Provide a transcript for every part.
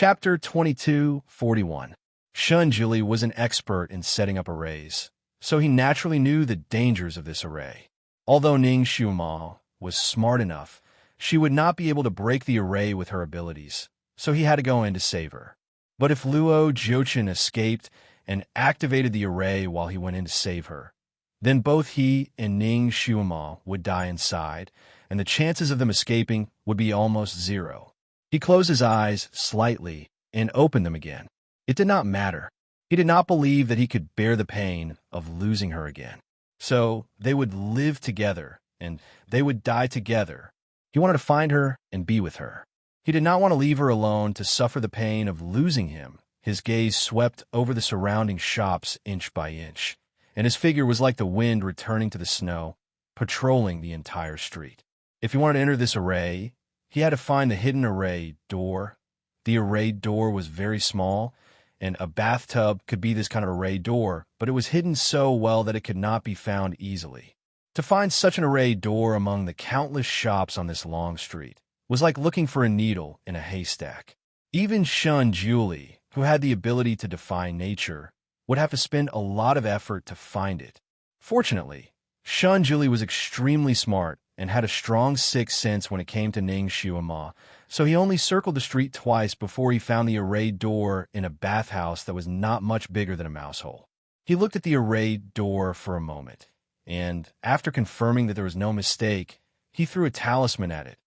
Chapter 22:41. Shunjuli was an expert in setting up arrays, so he naturally knew the dangers of this array. Although Ning Xiuma was smart enough, she would not be able to break the array with her abilities, so he had to go in to save her. But if Luo Jiuchen escaped and activated the array while he went in to save her, then both he and Ning Xiuma would die inside, and the chances of them escaping would be almost zero. He closed his eyes slightly and opened them again. It did not matter. He did not believe that he could bear the pain of losing her again. So they would live together, and they would die together. He wanted to find her and be with her. He did not want to leave her alone to suffer the pain of losing him. His gaze swept over the surrounding shops inch by inch, and his figure was like the wind returning to the snow, patrolling the entire street. If he wanted to enter this array, he had to find the hidden array door. The array door was very small, and a bathtub could be this kind of array door, but it was hidden so well that it could not be found easily. To find such an array door among the countless shops on this long street was like looking for a needle in a haystack. Even Shunjuli, who had the ability to defy nature, would have to spend a lot of effort to find it. Fortunately, Shunjuli was extremely smart and had a strong sixth sense when it came to Ning Xiuma, so he only circled the street twice before he found the array door in a bathhouse that was not much bigger than a mouse hole. He looked at the array door for a moment, and after confirming that there was no mistake, he threw a talisman at it.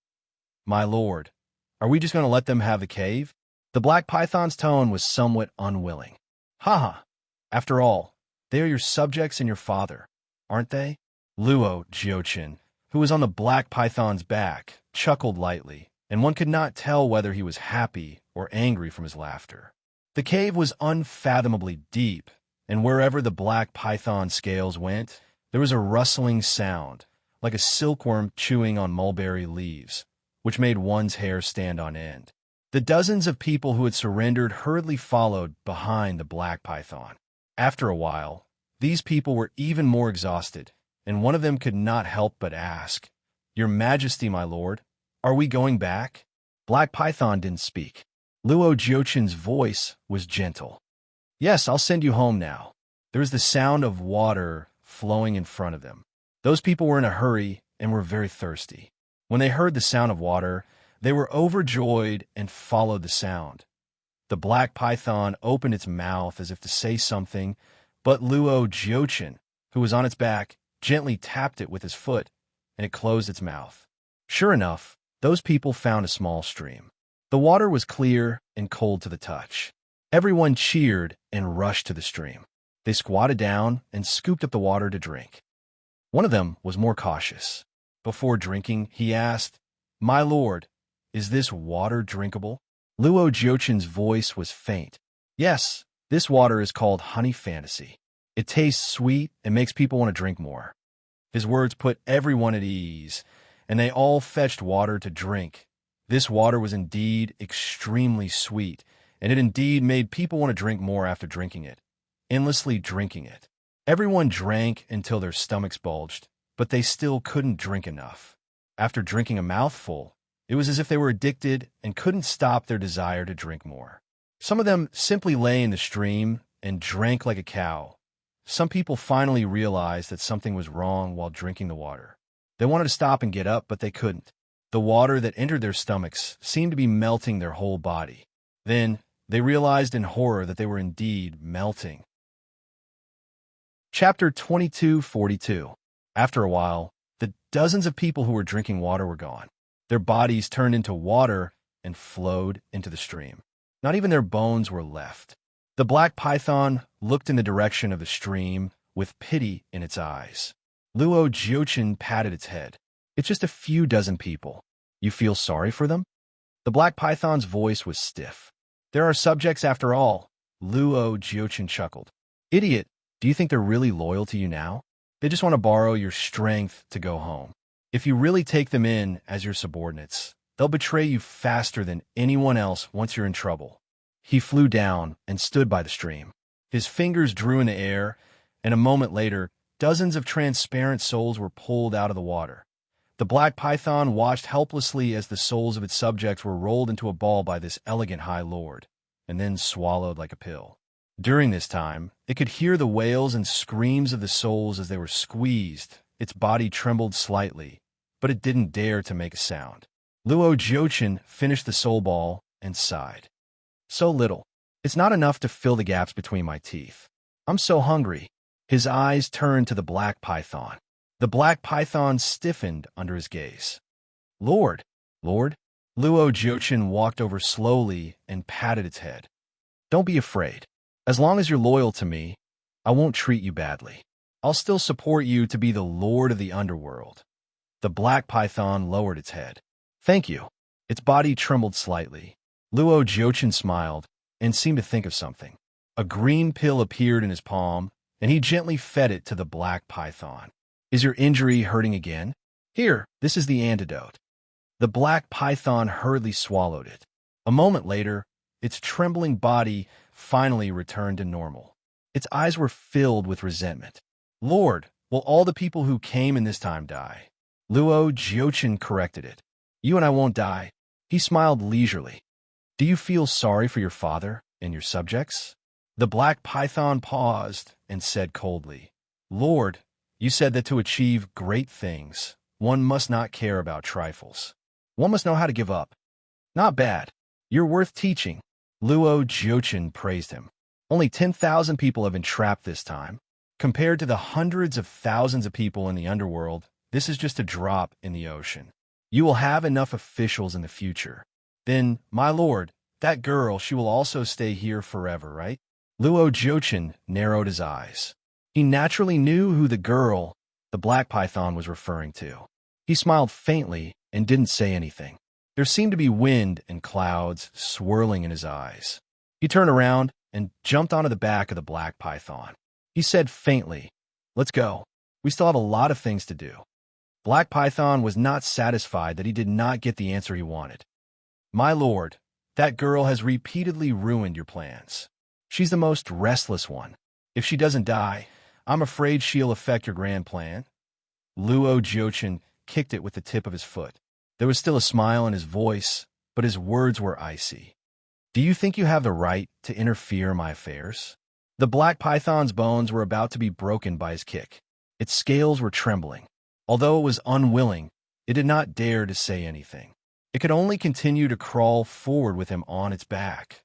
"My lord, are we just going to let them have the cave?" The black python's tone was somewhat unwilling. "Haha, after all, they are your subjects and your father, aren't they?" Luo Jiuchen, who was on the black python's back, chuckled lightly, and one could not tell whether he was happy or angry from his laughter. The cave was unfathomably deep, and wherever the black python scales went, there was a rustling sound, like a silkworm chewing on mulberry leaves, which made one's hair stand on end. The dozens of people who had surrendered hurriedly followed behind the black python. After a while, these people were even more exhausted, and one of them could not help but ask, "Your Majesty, my lord, are we going back?" Black Python didn't speak. Luo Jiuchen's voice was gentle. "Yes, I'll send you home now." There was the sound of water flowing in front of them. Those people were in a hurry and were very thirsty. When they heard the sound of water, they were overjoyed and followed the sound. The black python opened its mouth as if to say something, but Luo Jiuchen, who was on its back, gently tapped it with his foot, and it closed its mouth. Sure enough, those people found a small stream. The water was clear and cold to the touch. Everyone cheered and rushed to the stream. They squatted down and scooped up the water to drink. One of them was more cautious. Before drinking, he asked, "My lord, is this water drinkable?" Luo Jiuchen's voice was faint. "Yes, this water is called honey fantasy. It tastes sweet and makes people want to drink more." His words put everyone at ease, and they all fetched water to drink. This water was indeed extremely sweet, and it indeed made people want to drink more after drinking it, endlessly drinking it. Everyone drank until their stomachs bulged, but they still couldn't drink enough. After drinking a mouthful, it was as if they were addicted and couldn't stop their desire to drink more. Some of them simply lay in the stream and drank like a cow. Some people finally realized that something was wrong while drinking the water. They wanted to stop and get up, but they couldn't. The water that entered their stomachs seemed to be melting their whole body. Then they realized in horror that they were indeed melting. Chapter 22:42. After a while, the dozens of people who were drinking water were gone. Their bodies turned into water and flowed into the stream. Not even their bones were left. The black python looked in the direction of the stream with pity in its eyes. Luo Jiuchen patted its head. "It's just a few dozen people. You feel sorry for them?" The black python's voice was stiff. "There are subjects after all," Luo Jiuchen chuckled. "Idiot, do you think they're really loyal to you now? They just want to borrow your strength to go home. If you really take them in as your subordinates, they'll betray you faster than anyone else once you're in trouble." He flew down and stood by the stream. His fingers drew in the air, and a moment later, dozens of transparent souls were pulled out of the water. The black python watched helplessly as the souls of its subjects were rolled into a ball by this elegant high lord, and then swallowed like a pill. During this time, it could hear the wails and screams of the souls as they were squeezed. Its body trembled slightly, but it didn't dare to make a sound. Luo Jiuchen finished the soul ball and sighed. So little. It's not enough to fill the gaps between my teeth. I'm so hungry. His eyes turned to the black python. The black python stiffened under his gaze. Lord, Lord. Luo Jiuchen walked over slowly and patted its head. Don't be afraid. As long as you're loyal to me, I won't treat you badly. I'll still support you to be the lord of the underworld. The black python lowered its head. Thank you. Its body trembled slightly. Luo Jiuchen smiled and seemed to think of something. A green pill appeared in his palm, and he gently fed it to the black python. Is your injury hurting again? Here, this is the antidote. The black python hurriedly swallowed it. A moment later, its trembling body finally returned to normal. Its eyes were filled with resentment. Lord, will all the people who came in this time die? Luo Jiuchen corrected it. You and I won't die. He smiled leisurely. Do you feel sorry for your father and your subjects? The black python paused and said coldly, Lord, you said that to achieve great things, one must not care about trifles. One must know how to give up. Not bad. You're worth teaching. Luo Jiuchen praised him. Only 10,000 people have been trapped this time. Compared to the hundreds of thousands of people in the underworld, this is just a drop in the ocean. You will have enough officials in the future. Then, my lord, that girl, she will also stay here forever, right? Luo Jiuchen narrowed his eyes. He naturally knew who the girl, the black python, was referring to. He smiled faintly and didn't say anything. There seemed to be wind and clouds swirling in his eyes. He turned around and jumped onto the back of the black python. He said faintly, Let's go. We still have a lot of things to do. Black Python was not satisfied that he did not get the answer he wanted. My lord, that girl has repeatedly ruined your plans. She's the most restless one. If she doesn't die, I'm afraid she'll affect your grand plan. Luo Jiuchen kicked it with the tip of his foot. There was still a smile in his voice, but his words were icy. Do you think you have the right to interfere in my affairs? The black python's bones were about to be broken by his kick. Its scales were trembling. Although it was unwilling, it did not dare to say anything. It could only continue to crawl forward with him on its back.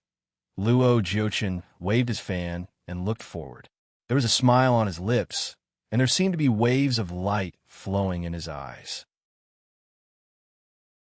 Luo Jiuchen waved his fan and looked forward. There was a smile on his lips, and there seemed to be waves of light flowing in his eyes.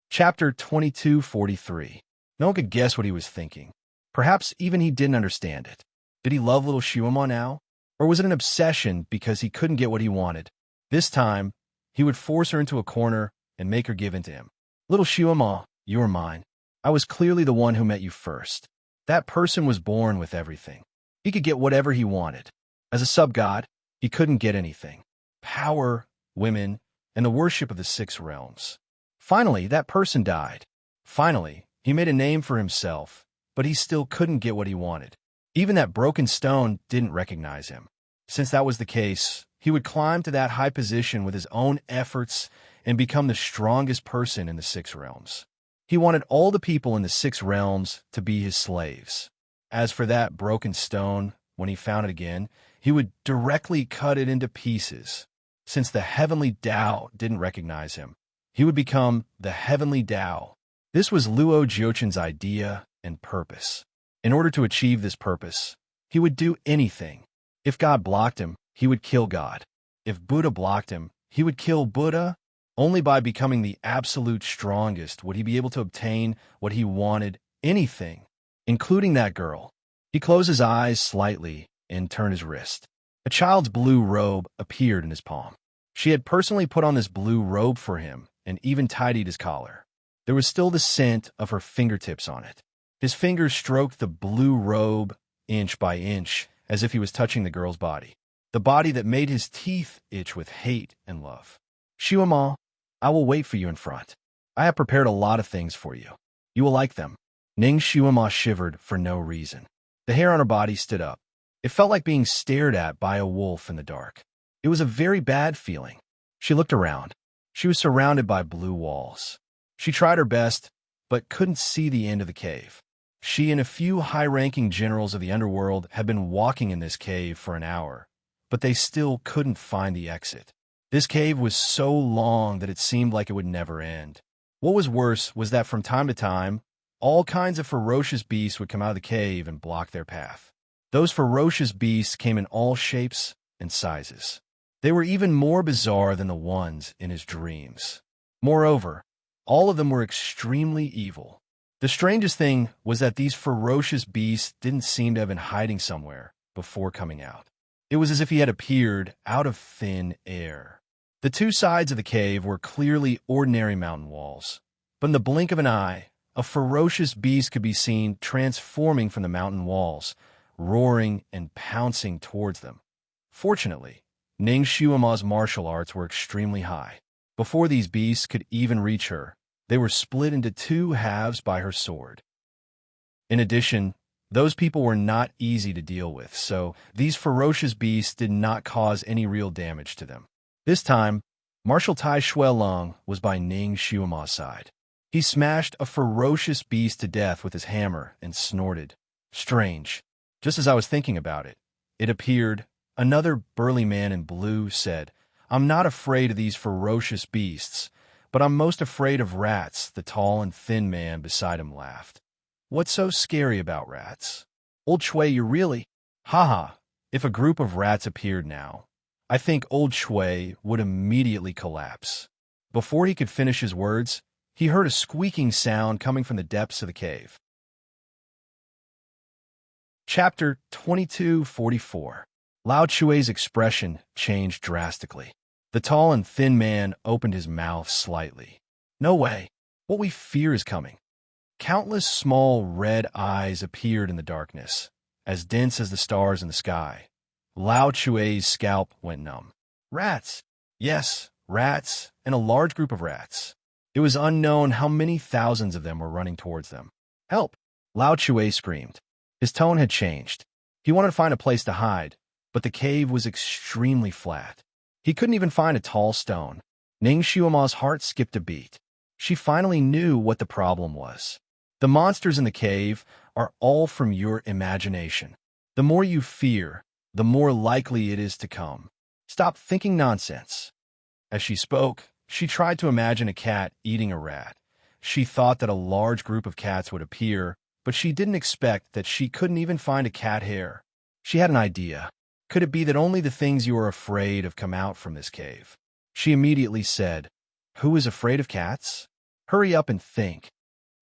Chapter 2243. No one could guess what he was thinking. Perhaps even he didn't understand it. Did he love little Shuima now? Or was it an obsession because he couldn't get what he wanted? This time, he would force her into a corner and make her give in to him. Little Shuima, you are mine. I was clearly the one who met you first. That person was born with everything. He could get whatever he wanted. As a sub-god, he couldn't get anything. Power, women, and the worship of the 6 realms. Finally, that person died. Finally, he made a name for himself, but he still couldn't get what he wanted. Even that broken stone didn't recognize him. Since that was the case, he would climb to that high position with his own efforts and become the strongest person in the 6 realms. He wanted all the people in the 6 realms to be his slaves. As for that broken stone, when he found it again, he would directly cut it into pieces. Since the heavenly Tao didn't recognize him, he would become the heavenly Tao. This was Luo Jiuchen's idea and purpose. In order to achieve this purpose, he would do anything. If God blocked him, he would kill God. If Buddha blocked him, he would kill Buddha. Only by becoming the absolute strongest would he be able to obtain what he wanted, anything, including that girl. He closed his eyes slightly and turned his wrist. A child's blue robe appeared in his palm. She had personally put on this blue robe for him and even tidied his collar. There was still the scent of her fingertips on it. His fingers stroked the blue robe inch by inch as if he was touching the girl's body, the body that made his teeth itch with hate and love. Shuima, I will wait for you in front. I have prepared a lot of things for you. You will like them. Ning Shuima shivered for no reason. The hair on her body stood up. It felt like being stared at by a wolf in the dark. It was a very bad feeling. She looked around. She was surrounded by blue walls. She tried her best, but couldn't see the end of the cave. She and a few high-ranking generals of the underworld had been walking in this cave for an hour, but they still couldn't find the exit. This cave was so long that it seemed like it would never end. What was worse was that from time to time, all kinds of ferocious beasts would come out of the cave and block their path. Those ferocious beasts came in all shapes and sizes. They were even more bizarre than the ones in his dreams. Moreover, all of them were extremely evil. The strangest thing was that these ferocious beasts didn't seem to have been hiding somewhere before coming out. It was as if he had appeared out of thin air. The two sides of the cave were clearly ordinary mountain walls, but in the blink of an eye, a ferocious beast could be seen transforming from the mountain walls, roaring and pouncing towards them. Fortunately, Ning Shuima's martial arts were extremely high. Before these beasts could even reach her, they were split into two halves by her sword. In addition, those people were not easy to deal with, so these ferocious beasts did not cause any real damage to them. This time, Marshal Tai Shuelong was by Ning Shuima's side. He smashed a ferocious beast to death with his hammer and snorted. Strange. Just as I was thinking about it, it appeared. Another burly man in blue said, "I'm not afraid of these ferocious beasts, but I'm most afraid of rats." The tall and thin man beside him laughed. "What's so scary about rats?" "Old Shui, you really—" "Haha, if a group of rats appeared now, I think Old Shui would immediately collapse." Before he could finish his words, he heard a squeaking sound coming from the depths of the cave. Chapter 2244. Lao Chue's expression changed drastically. The tall and thin man opened his mouth slightly. "No way. What we fear is coming." Countless small red eyes appeared in the darkness, as dense as the stars in the sky. Lao Chue's scalp went numb. Rats. Yes, rats, and a large group of rats. It was unknown how many thousands of them were running towards them. "Help!" Lao Chue screamed. His tone had changed. He wanted to find a place to hide, but the cave was extremely flat. He couldn't even find a tall stone. Ning Shuima's heart skipped a beat. She finally knew what the problem was. The monsters in the cave are all from your imagination. The more you fear, the more likely it is to come. Stop thinking nonsense. As she spoke, she tried to imagine a cat eating a rat. She thought that a large group of cats would appear, but she didn't expect that she couldn't even find a cat hair. She had an idea. Could it be that only the things you are afraid of come out from this cave? She immediately said, "Who is afraid of cats? Hurry up and think."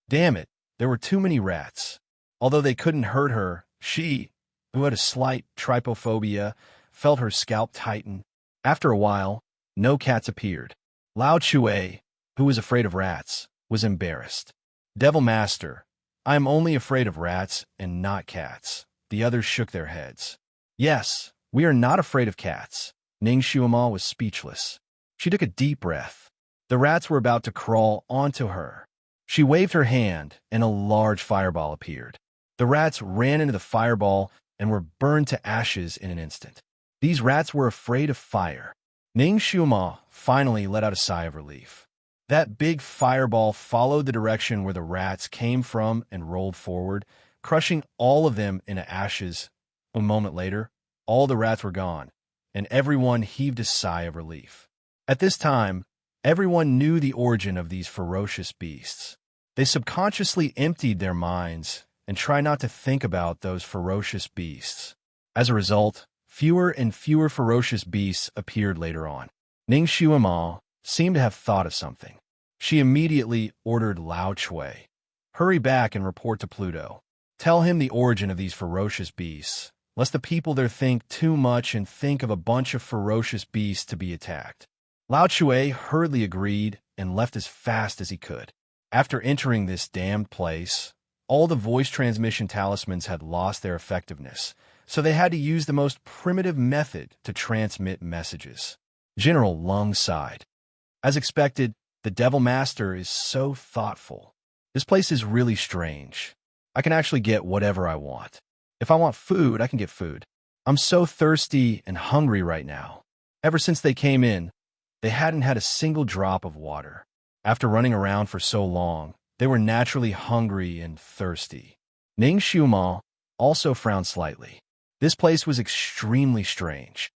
Damn it, there were too many rats. Although they couldn't hurt her, she, who had a slight trypophobia, felt her scalp tighten. After a while, no cats appeared. Lao Chue, who was afraid of rats, was embarrassed. "Devil Master, I am only afraid of rats and not cats." The others shook their heads. "Yes, we are not afraid of cats." Ning Shuima was speechless. She took a deep breath. The rats were about to crawl onto her. She waved her hand, and a large fireball appeared. The rats ran into the fireball and were burned to ashes in an instant. These rats were afraid of fire. Ning Shuima finally let out a sigh of relief. That big fireball followed the direction where the rats came from and rolled forward, crushing all of them into ashes. A moment later, all the rats were gone, and everyone heaved a sigh of relief. At this time, everyone knew the origin of these ferocious beasts. They subconsciously emptied their minds and tried not to think about those ferocious beasts. As a result, fewer and fewer ferocious beasts appeared later on. Ning Shuima seemed to have thought of something. She immediately ordered Lao Chue, "Hurry back and report to Pluto. Tell him the origin of these ferocious beasts, lest the people there think too much and think of a bunch of ferocious beasts to be attacked." Lao Chue hurriedly agreed and left as fast as he could. After entering this damned place, all the voice transmission talismans had lost their effectiveness, so they had to use the most primitive method to transmit messages. General Lung sighed. "As expected, the Devil Master is so thoughtful. This place is really strange. I can actually get whatever I want. If I want food, I can get food. I'm so thirsty and hungry right now. Ever since they came in, They hadn't had a single drop of water. After running around for so long, they were naturally hungry and thirsty. Ning Xiumao also frowned slightly. This place was extremely strange.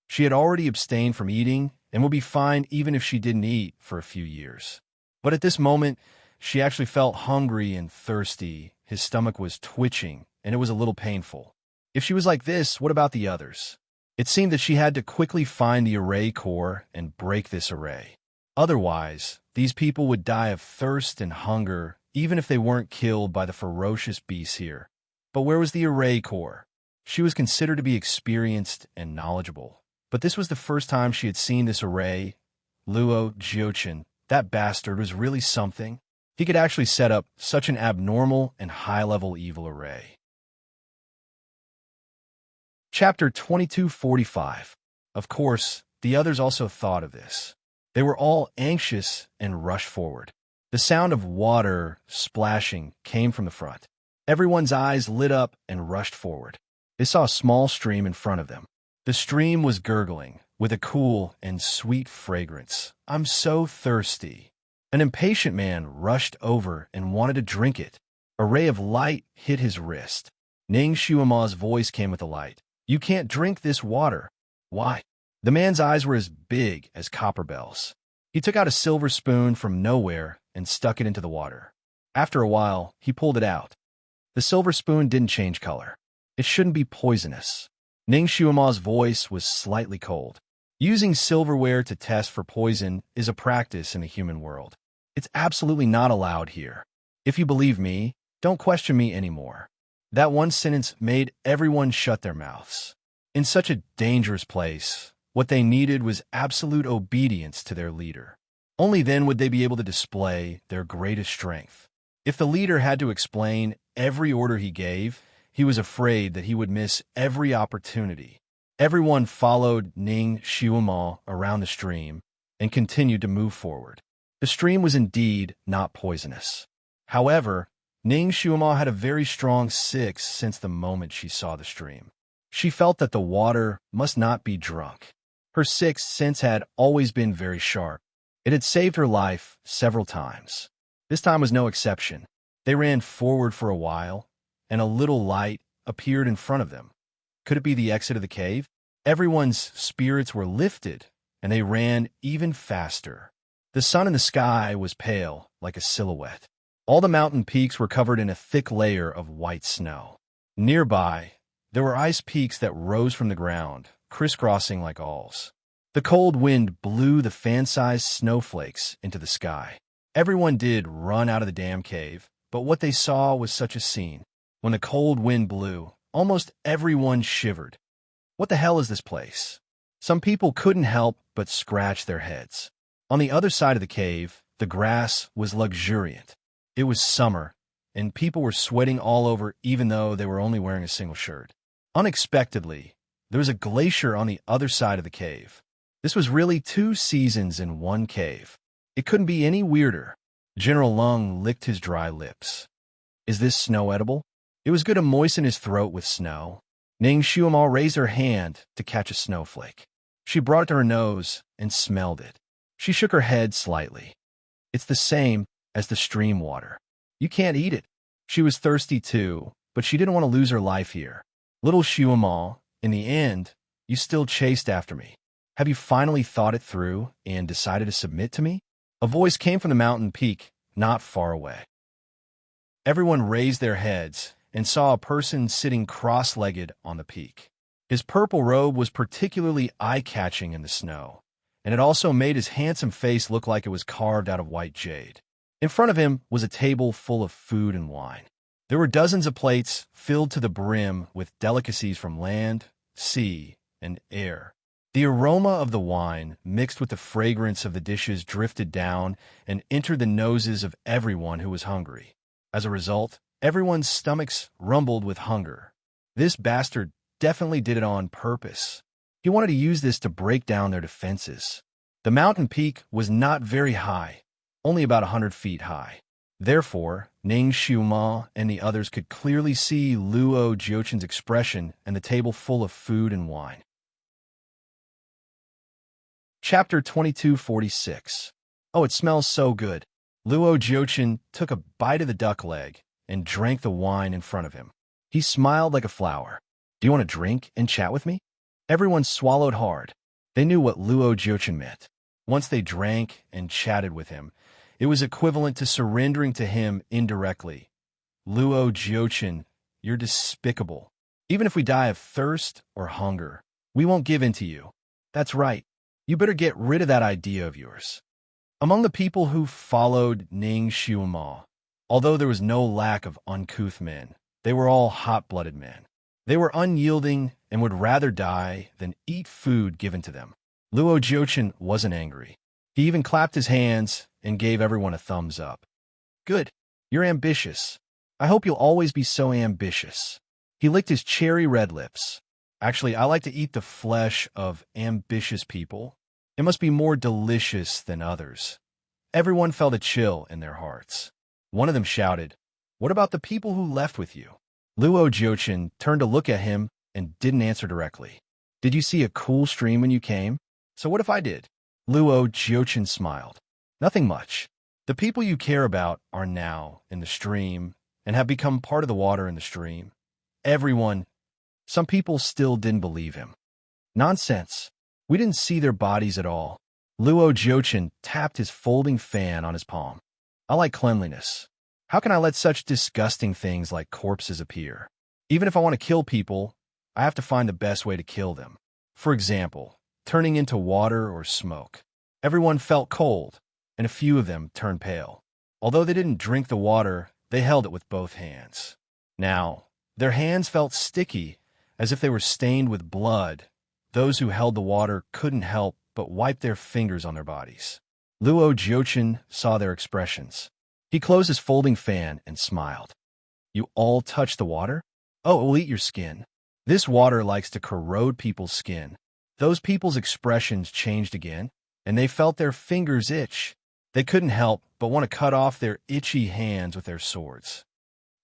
She had already abstained from eating and would be fine even if she didn't eat for a few years. But at this moment, she actually felt hungry and thirsty. His stomach was twitching, and it was a little painful. If she was like this, what about the others? It seemed that she had to quickly find the array core and break this array. Otherwise, these people would die of thirst and hunger, even if they weren't killed by the ferocious beasts here. But where was the array core? She was considered to be experienced and knowledgeable. But this was the first time she had seen this array. Luo Jiuchen, that bastard, was really something. He could actually set up such an abnormal and high-level evil array. Chapter 2245. Of course, the others also thought of this. They were all anxious and rushed forward. The sound of water splashing came from the front. Everyone's eyes lit up and rushed forward. They saw a small stream in front of them. The stream was gurgling, with a cool and sweet fragrance. "I'm so thirsty." An impatient man rushed over and wanted to drink it. A ray of light hit his wrist. Ning Xiumao's voice came with the light. "You can't drink this water." "Why?" The man's eyes were as big as copper bells. He took out a silver spoon from nowhere and stuck it into the water. After a while, he pulled it out. The silver spoon didn't change color. It shouldn't be poisonous. Ning Xiumao's voice was slightly cold. Using silverware to test for poison is a practice in the human world. It's absolutely not allowed here. If you believe me, don't question me anymore. That one sentence made everyone shut their mouths. In such a dangerous place, what they needed was absolute obedience to their leader. Only then would they be able to display their greatest strength. If the leader had to explain every order he gave, he was afraid that he would miss every opportunity. Everyone followed Ning Xiumao around the stream and continued to move forward. The stream was indeed not poisonous. However, Ning Xiumao had a very strong sixth sense the moment she saw the stream. She felt that the water must not be drunk. Her sixth sense had always been very sharp. It had saved her life several times. This time was no exception. They ran forward for a while, and a little light appeared in front of them. Could it be the exit of the cave? Everyone's spirits were lifted, and they ran even faster. The sun in the sky was pale, like a silhouette. All the mountain peaks were covered in a thick layer of white snow. Nearby, there were ice peaks that rose from the ground, crisscrossing like awls. The cold wind blew the fan-sized snowflakes into the sky. Everyone did run out of the damn cave, but what they saw was such a scene. When the cold wind blew, almost everyone shivered. What the hell is this place? Some people couldn't help but scratch their heads. On the other side of the cave, the grass was luxuriant. It was summer, and people were sweating all over even though they were only wearing a single shirt. Unexpectedly, there was a glacier on the other side of the cave. This was really 2 seasons in one cave. It couldn't be any weirder. General Lung licked his dry lips. Is this snow edible? It was good to moisten his throat with snow. Ning Xiumao raised her hand to catch a snowflake. She brought it to her nose and smelled it. She shook her head slightly. It's the same as the stream water. You can't eat it. She was thirsty too, but she didn't want to lose her life here. Little Xiumao, in the end, you still chased after me. Have you finally thought it through and decided to submit to me? A voice came from the mountain peak, not far away. Everyone raised their heads and saw a person sitting cross-legged on the peak. His purple robe was particularly eye-catching in the snow, and it also made his handsome face look like it was carved out of white jade. In front of him was a table full of food and wine. There were dozens of plates filled to the brim with delicacies from land, sea, and air. The aroma of the wine, mixed with the fragrance of the dishes, drifted down and entered the noses of everyone who was hungry. As a result, everyone's stomachs rumbled with hunger. This bastard definitely did it on purpose. He wanted to use this to break down their defenses. The mountain peak was not very high, only about 100 feet high. Therefore, Ning Xiumao and the others could clearly see Luo Jiuchen's expression and the table full of food and wine. Chapter 2246. Oh, it smells so good. Luo Jiuchen took a bite of the duck leg and drank the wine in front of him. He smiled like a flower. Do you want to drink and chat with me? Everyone swallowed hard. They knew what Luo Jiuchen meant. Once they drank and chatted with him, it was equivalent to surrendering to him indirectly. Luo Jiuchen, you're despicable. Even if we die of thirst or hunger, we won't give in to you. That's right. You better get rid of that idea of yours. Among the people who followed Ning Xiuma, although there was no lack of uncouth men, they were all hot-blooded men. They were unyielding and would rather die than eat food given to them. Luo Jiuchen wasn't angry. He even clapped his hands and gave everyone a thumbs up. Good. You're ambitious. I hope you'll always be so ambitious. He licked his cherry red lips. Actually, I like to eat the flesh of ambitious people. It must be more delicious than others. Everyone felt a chill in their hearts. One of them shouted, "What about the people who left with you?" Luo Jiuchen turned to look at him and didn't answer directly. Did you see a cool stream when you came? So what if I did? Luo Jiuchen smiled. Nothing much. The people you care about are now in the stream and have become part of the water in the stream. Some people still didn't believe him. Nonsense. We didn't see their bodies at all. Luo Jiuchen tapped his folding fan on his palm. I like cleanliness. How can I let such disgusting things like corpses appear? Even if I want to kill people, I have to find the best way to kill them. For example, turning into water or smoke. Everyone felt cold, and a few of them turned pale. Although they didn't drink the water, they held it with both hands. Now, their hands felt sticky, as if they were stained with blood. Those who held the water couldn't help but wipe their fingers on their bodies. Luo Jiuchen saw their expressions. He closed his folding fan and smiled. You all touched the water? Oh, it will eat your skin. This water likes to corrode people's skin. Those people's expressions changed again, and they felt their fingers itch. They couldn't help but want to cut off their itchy hands with their swords.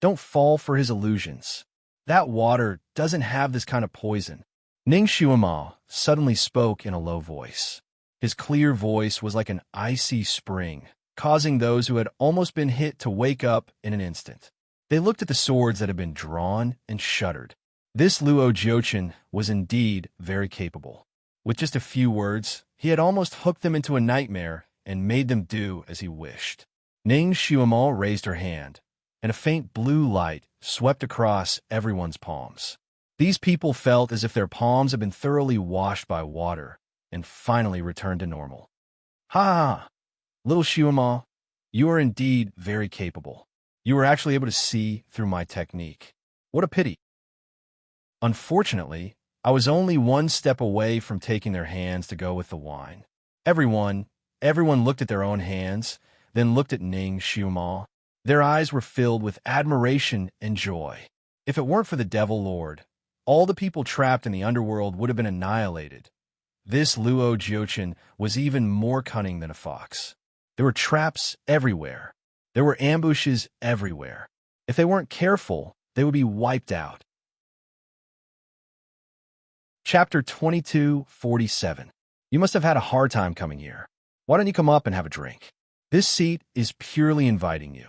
Don't fall for his illusions. That water doesn't have this kind of poison. Ning Xiuma suddenly spoke in a low voice. His clear voice was like an icy spring, causing those who had almost been hit to wake up in an instant. They looked at the swords that had been drawn and shuddered. This Luo Jiuchen was indeed very capable. With just a few words, he had almost hooked them into a nightmare and made them do as he wished. Ning Xiuma raised her hand, and a faint blue light swept across everyone's palms. These people felt as if their palms had been thoroughly washed by water and finally returned to normal. Ha! Little Xiuma, you are indeed very capable. You were actually able to see through my technique. What a pity. Unfortunately, I was only one step away from taking their hands to go with the wine. Everyone looked at their own hands, then looked at Ning Xiuma. Their eyes were filled with admiration and joy. If it weren't for the Devil Lord, all the people trapped in the underworld would have been annihilated. This Luo Jiuchen was even more cunning than a fox. There were traps everywhere. There were ambushes everywhere. If they weren't careful, they would be wiped out. Chapter 2247. You must have had a hard time coming here. Why don't you come up and have a drink? This seat is purely inviting you.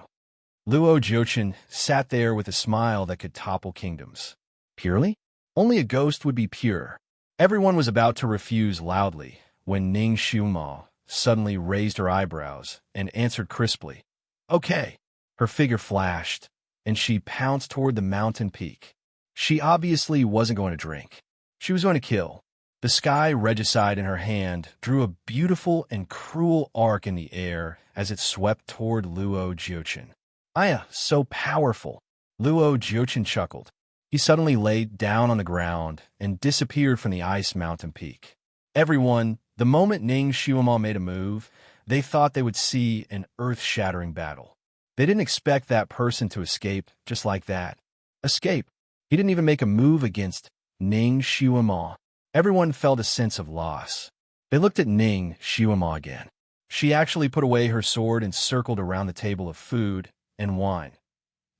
Luo Jiuchen sat there with a smile that could topple kingdoms. Purely? Only a ghost would be pure. Everyone was about to refuse loudly when Ning Xiuma suddenly raised her eyebrows and answered crisply, Okay. Her figure flashed, and she pounced toward the mountain peak. She obviously wasn't going to drink. She was going to kill. The sky regicide in her hand drew a beautiful and cruel arc in the air as it swept toward Luo Jiuchen. Aya, so powerful. Luo Jiuchen chuckled. He suddenly laid down on the ground and disappeared from the ice mountain peak. Everyone, the moment Ning Xiuma made a move, they thought they would see an earth-shattering battle. They didn't expect that person to escape just like that. Escape? He didn't even make a move against Ning Xiuma. Everyone felt a sense of loss. They looked at Ning Xiuma again. She actually put away her sword and circled around the table of food and wine.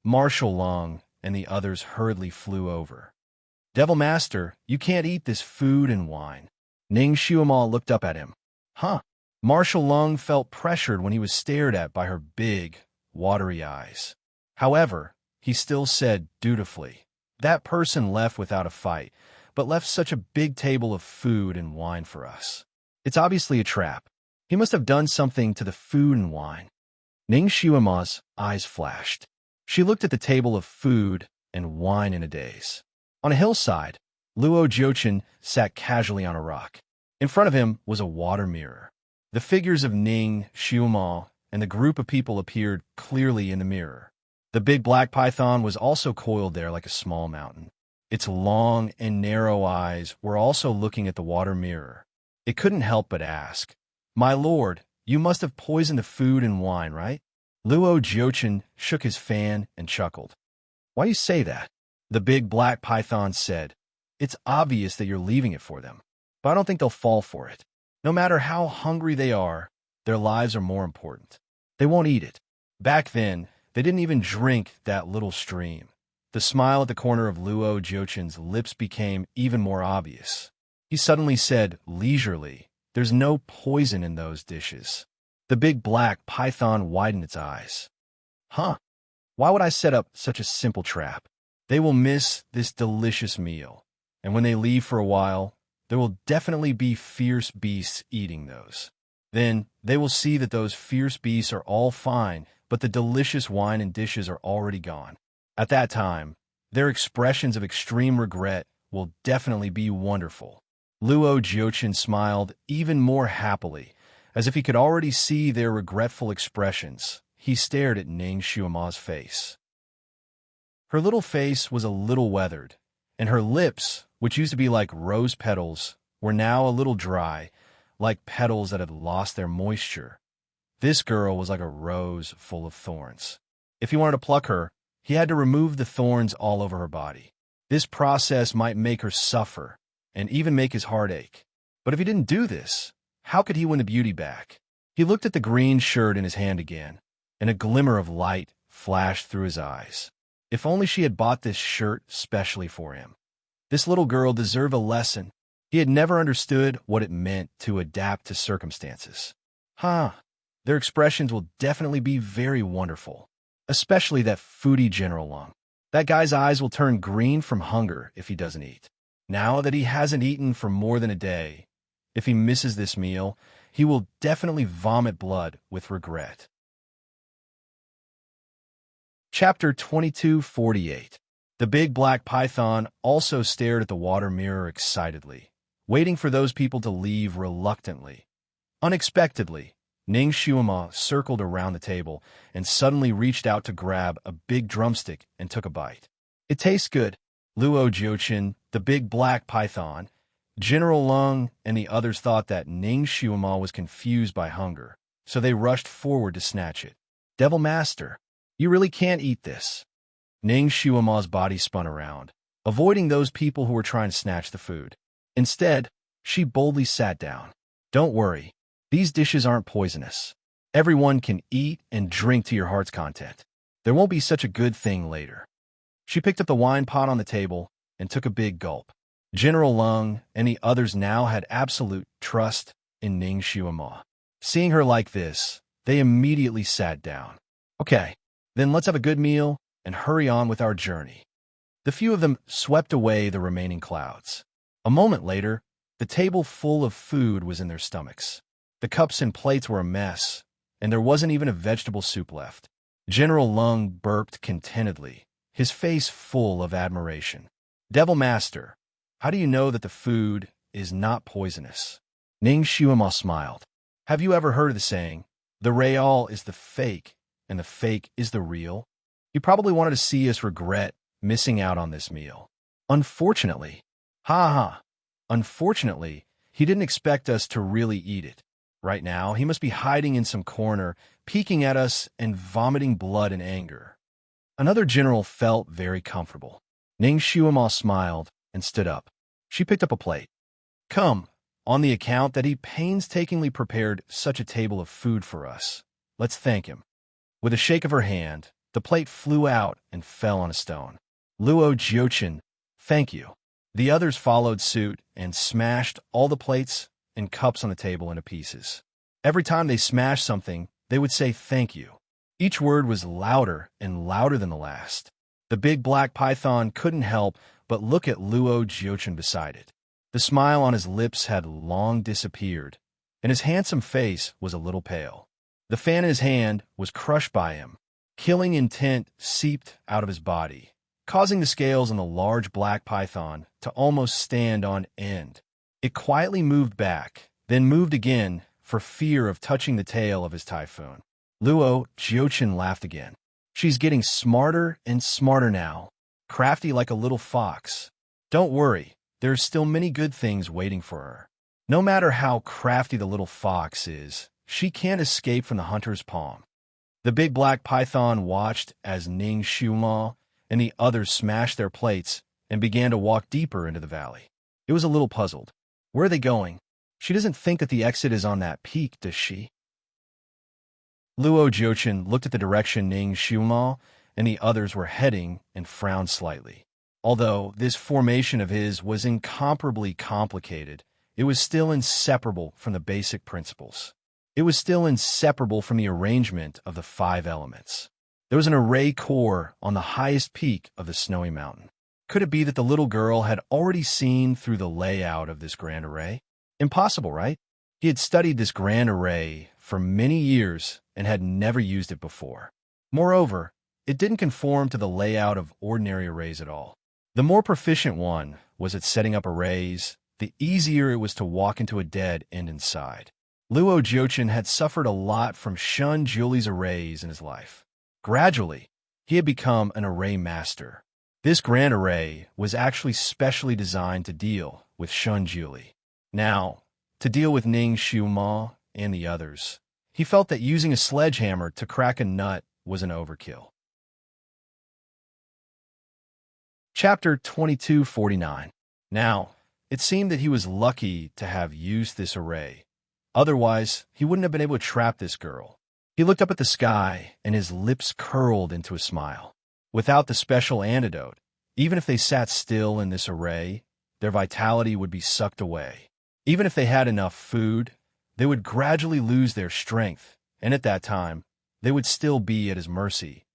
Marshal Long and the others hurriedly flew over. Devil Master, you can't eat this food and wine. Ning Xiuma looked up at him. Huh. Marshal Lung felt pressured when he was stared at by her big, watery eyes. However, he still said dutifully, "That person left without a fight, but left such a big table of food and wine for us. It's obviously a trap. He must have done something to the food and wine." Ning Xuema's eyes flashed. She looked at the table of food and wine in a daze. On a hillside, Luo Jiuchen sat casually on a rock. In front of him was a water mirror. The figures of Ning Xuema and the group of people appeared clearly in the mirror. The big black python was also coiled there like a small mountain. Its long and narrow eyes were also looking at the water mirror. It couldn't help but ask, "My lord, you must have poisoned the food and wine, right?" Luo Jiuchen shook his fan and chuckled. "Why do you say that?" The big black python said, "It's obvious that you're leaving it for them, but I don't think they'll fall for it. No matter how hungry they are, their lives are more important. They won't eat it." Back then, they didn't even drink that little stream. The smile at the corner of Luo Jiuchen's lips became even more obvious. He suddenly said leisurely, "There's no poison in those dishes." The big black python widened its eyes. "Huh? Why would I set up such a simple trap? They will miss this delicious meal, and when they leave for a while, there will definitely be fierce beasts eating those. Then they will see that those fierce beasts are all fine, but the delicious wine and dishes are already gone. At that time, their expressions of extreme regret will definitely be wonderful." Luo Jiuchen smiled even more happily, as if he could already see their regretful expressions. He stared at Ning Xuema's face. Her little face was a little weathered, and her lips, which used to be like rose petals, were now a little dry, like petals that had lost their moisture. This girl was like a rose full of thorns. If he wanted to pluck her, he had to remove the thorns all over her body. This process might make her suffer, and even make his heart ache. But if he didn't do this, how could he win the beauty back? He looked at the green shirt in his hand again, and a glimmer of light flashed through his eyes. If only she had bought this shirt specially for him. This little girl deserved a lesson. He had never understood what it meant to adapt to circumstances. Their expressions will definitely be very wonderful, especially that foodie General Lung. That guy's eyes will turn green from hunger if he doesn't eat. Now that he hasn't eaten for more than a day, if he misses this meal, he will definitely vomit blood with regret. Chapter 2248. The big black python also stared at the water mirror excitedly, waiting for those people to leave reluctantly. Unexpectedly, Ning Xuema circled around the table and suddenly reached out to grab a big drumstick and took a bite. "It tastes good." Luo Jiuchen, the big black python, General Lung, and the others thought that Ning Xuema was confused by hunger, so they rushed forward to snatch it. "Devil Master, you really can't eat this." Ning Xuema's body spun around, avoiding those people who were trying to snatch the food. Instead, she boldly sat down. "Don't worry, these dishes aren't poisonous. Everyone can eat and drink to your heart's content. There won't be such a good thing later." She picked up the wine pot on the table and took a big gulp. General Lung and the others now had absolute trust in Ning Xuema. Seeing her like this, they immediately sat down. "Okay, then let's have a good meal and hurry on with our journey." The few of them swept away the remaining clouds. A moment later, the table full of food was in their stomachs. The cups and plates were a mess, and there wasn't even a vegetable soup left. General Lung burped contentedly, his face full of admiration. "Devil Master, how do you know that the food is not poisonous?" Ning Xuema smiled. "Have you ever heard of the saying, 'The real is the fake, and the fake is the real'?" He probably wanted to see us regret missing out on this meal. Unfortunately, Unfortunately, he didn't expect us to really eat it. Right now, he must be hiding in some corner, peeking at us and vomiting blood in anger. Another general felt very comfortable. Ning Xuema smiled and stood up. She picked up a plate. "Come, on the account that he painstakingly prepared such a table of food for us, let's thank him." With a shake of her hand, the plate flew out and fell on a stone. "Luo Jiuchen, thank you." The others followed suit and smashed all the plates and cups on the table into pieces. Every time they smashed something, they would say thank you. Each word was louder and louder than the last. The big black python couldn't help but look at Luo Jiuchen beside it. The smile on his lips had long disappeared, and his handsome face was a little pale. The fan in his hand was crushed by him. Killing intent seeped out of his body, causing the scales on the large black python to almost stand on end. It quietly moved back, then moved again for fear of touching the tail of his typhoon. Luo Jiuchen laughed again. She's getting smarter and smarter now, crafty like a little fox. Don't worry, there are still many good things waiting for her. No matter how crafty the little fox is, she can't escape from the hunter's palm. The big black python watched as Ning Xiuma and the others smashed their plates and began to walk deeper into the valley. It was a little puzzled. Where are they going? She doesn't think that the exit is on that peak, does she? Luo Jiuchen looked at the direction Ning Xiuma and the others were heading and frowned slightly. Although this formation of his was incomparably complicated, it was still inseparable from the basic principles. It was still inseparable from the arrangement of the 5 elements. There was an array core on the highest peak of the snowy mountain. Could it be that the little girl had already seen through the layout of this grand array? Impossible, right? He had studied this grand array for many years and had never used it before. Moreover, it didn't conform to the layout of ordinary arrays at all. The more proficient one was at setting up arrays, the easier it was to walk into a dead end inside. Luo Jiuchen had suffered a lot from Shun Julie's arrays in his life. Gradually, he had become an array master. This grand array was actually specially designed to deal with Shun Julie. Now, to deal with Ning Xiuma and the others, he felt that using a sledgehammer to crack a nut was an overkill. Chapter 2249. Now, it seemed that he was lucky to have used this array. Otherwise, he wouldn't have been able to trap this girl. He looked up at the sky, and his lips curled into a smile. Without the special antidote, even if they sat still in this array, their vitality would be sucked away. Even if they had enough food, they would gradually lose their strength, and at that time, they would still be at his mercy.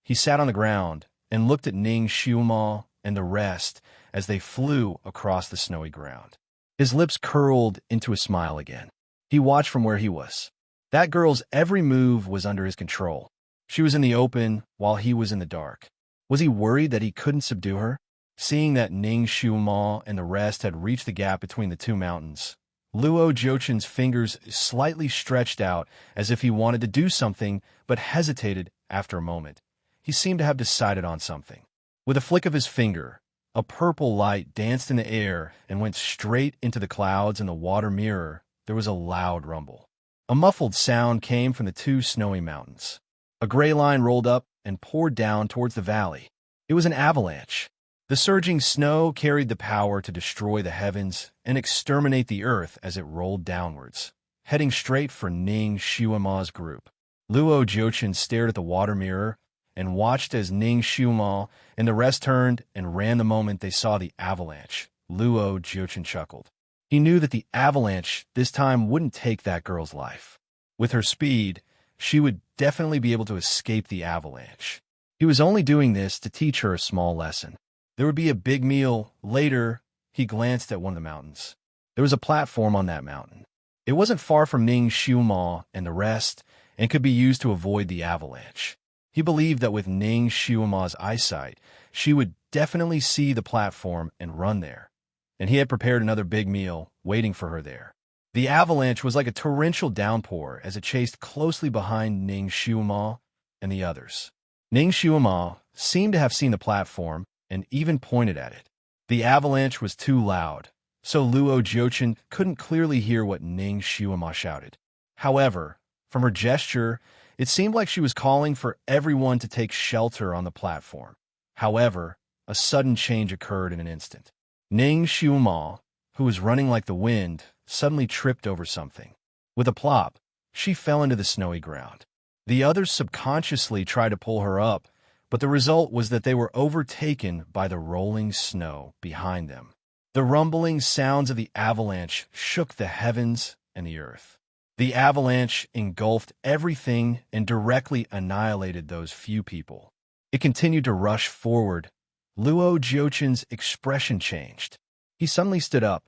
He sat on the ground and looked at Ning Xiuma and the rest as they flew across the snowy ground. His lips curled into a smile again. He watched from where he was. That girl's every move was under his control. She was in the open while he was in the dark. Was he worried that he couldn't subdue her? Seeing that Ning Xiuma and the rest had reached the gap between the 2 mountains, Luo Jiuchen's fingers slightly stretched out as if he wanted to do something but hesitated after a moment. He seemed to have decided on something. With a flick of his finger, a purple light danced in the air and went straight into the clouds in the water mirror. There was a loud rumble. A muffled sound came from the 2 snowy mountains. A gray line rolled up and poured down towards the valley. It was an avalanche. The surging snow carried the power to destroy the heavens and exterminate the earth as it rolled downwards, heading straight for Ning Xiuma's group. Luo Jiuchen stared at the water mirror and watched as Ning Xiuma and the rest turned and ran the moment they saw the avalanche. Luo Jiuchen chuckled. He knew that the avalanche this time wouldn't take that girl's life. With her speed, she would definitely be able to escape the avalanche. He was only doing this to teach her a small lesson. There would be a big meal later. He glanced at one of the mountains. There was a platform on that mountain. It wasn't far from Ning Xiuma and the rest and could be used to avoid the avalanche. He believed that with Ning Xiuma's eyesight, she would definitely see the platform and run there. And he had prepared another big meal waiting for her there. The avalanche was like a torrential downpour as it chased closely behind Ning Xiuma and the others. Ning Xiuma seemed to have seen the platform and even pointed at it. The avalanche was too loud, so Luo Jiuchen couldn't clearly hear what Ning Xiuma shouted. However, from her gesture, it seemed like she was calling for everyone to take shelter on the platform. However, a sudden change occurred in an instant. Ning Xiuma, who was running like the wind, suddenly tripped over something. With a plop, she fell into the snowy ground. The others subconsciously tried to pull her up, but the result was that they were overtaken by the rolling snow behind them. The rumbling sounds of the avalanche shook the heavens and the earth. The avalanche engulfed everything and directly annihilated those few people. It continued to rush forward. Luo Jiochen's expression changed. He suddenly stood up.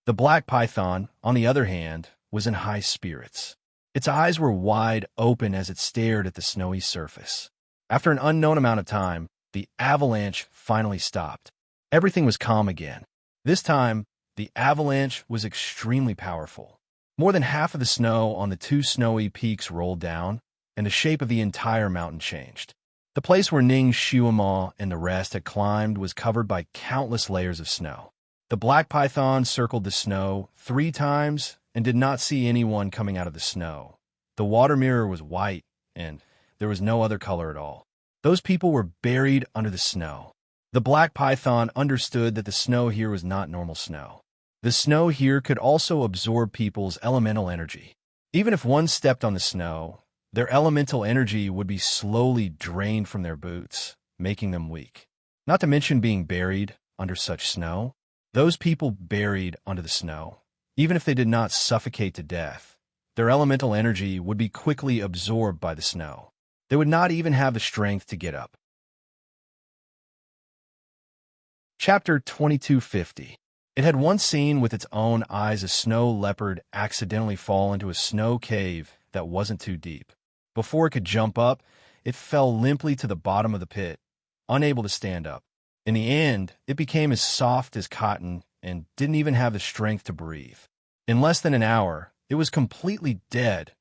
The black python, on the other hand, was in high spirits. Its eyes were wide open as it stared at the snowy surface. After an unknown amount of time, the avalanche finally stopped. Everything was calm again. This time, the avalanche was extremely powerful. More than half of the snow on the two snowy peaks rolled down, and the shape of the entire mountain changed. The place where Ning Xiaomo and the rest had climbed was covered by countless layers of snow. The black python circled the snow 3 times and did not see anyone coming out of the snow. The water mirror was white, and there was no other color at all. Those people were buried under the snow. The black python understood that the snow here was not normal snow. The snow here could also absorb people's elemental energy. Even if one stepped on the snow, their elemental energy would be slowly drained from their boots, making them weak. Not to mention being buried under such snow. Those people buried under the snow, even if they did not suffocate to death, their elemental energy would be quickly absorbed by the snow. They would not even have the strength to get up. Chapter 2250. It had once seen with its own eyes a snow leopard accidentally fall into a snow cave that wasn't too deep. Before it could jump up, it fell limply to the bottom of the pit, unable to stand up. In the end, it became as soft as cotton and didn't even have the strength to breathe. In less than an hour, it was completely dead.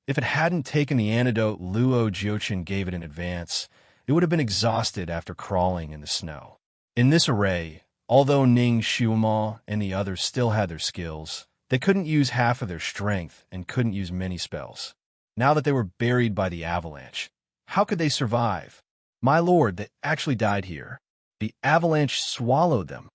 If it hadn't taken the antidote Luo Jiochin gave it in advance, it would have been exhausted after crawling in the snow. In this array, although Ning Xiaomo and the others still had their skills, they couldn't use half of their strength and couldn't use many spells. Now that they were buried by the avalanche, how could they survive? My lord, they actually died here. The avalanche swallowed them.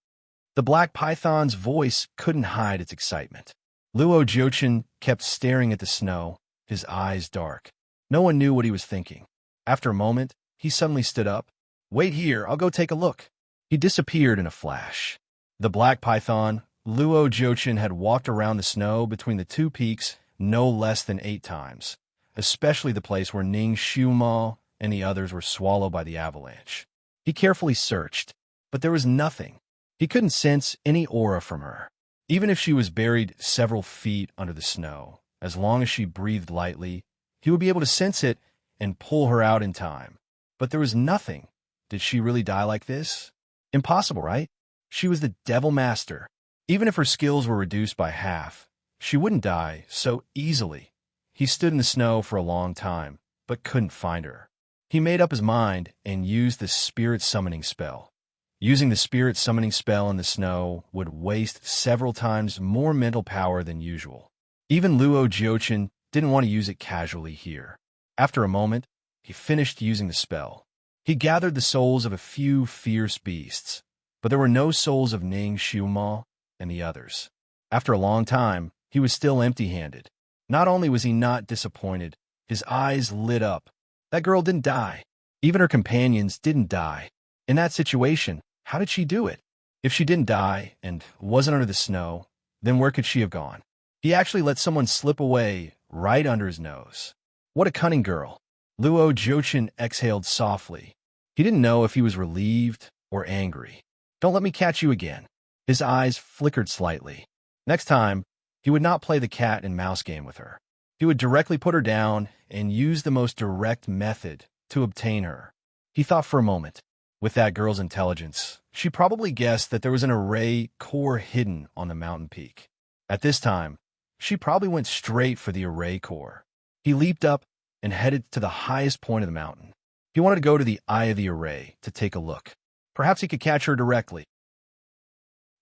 The black python's voice couldn't hide its excitement. Luo Jiochin kept staring at the snow, his eyes dark. No one knew what he was thinking. After a moment, he suddenly stood up. "Wait here, I'll go take a look." He disappeared in a flash. The black python, Luo Jiochin, had walked around the snow between the two peaks no less than 8 times, especially the place where Ning Xiaomo and the others were swallowed by the avalanche. He carefully searched, but there was nothing. He couldn't sense any aura from her. Even if she was buried several feet under the snow, as long as she breathed lightly, he would be able to sense it and pull her out in time. But there was nothing. Did she really die like this? Impossible, right? She was the Devil Master. Even if her skills were reduced by half, she wouldn't die so easily. He stood in the snow for a long time, but couldn't find her. He made up his mind and used the spirit summoning spell. Using the spirit summoning spell in the snow would waste several times more mental power than usual. Even Luo Jiochin didn't want to use it casually here. After a moment, he finished using the spell. He gathered the souls of a few fierce beasts, but there were no souls of Ning Xiaomo and the others. After a long time, he was still empty-handed. Not only was he not disappointed, his eyes lit up. That girl didn't die. Even her companions didn't die. In that situation, how did she do it? If she didn't die and wasn't under the snow, then where could she have gone? He actually let someone slip away right under his nose. What a cunning girl. Luo Jiochin exhaled softly. He didn't know if he was relieved or angry. "Don't let me catch you again." His eyes flickered slightly. Next time, he would not play the cat and mouse game with her. He would directly put her down and use the most direct method to obtain her. He thought for a moment. With that girl's intelligence, she probably guessed that there was an array core hidden on the mountain peak. At this time, she probably went straight for the array core. He leaped up and headed to the highest point of the mountain. He wanted to go to the eye of the array to take a look. Perhaps he could catch her directly.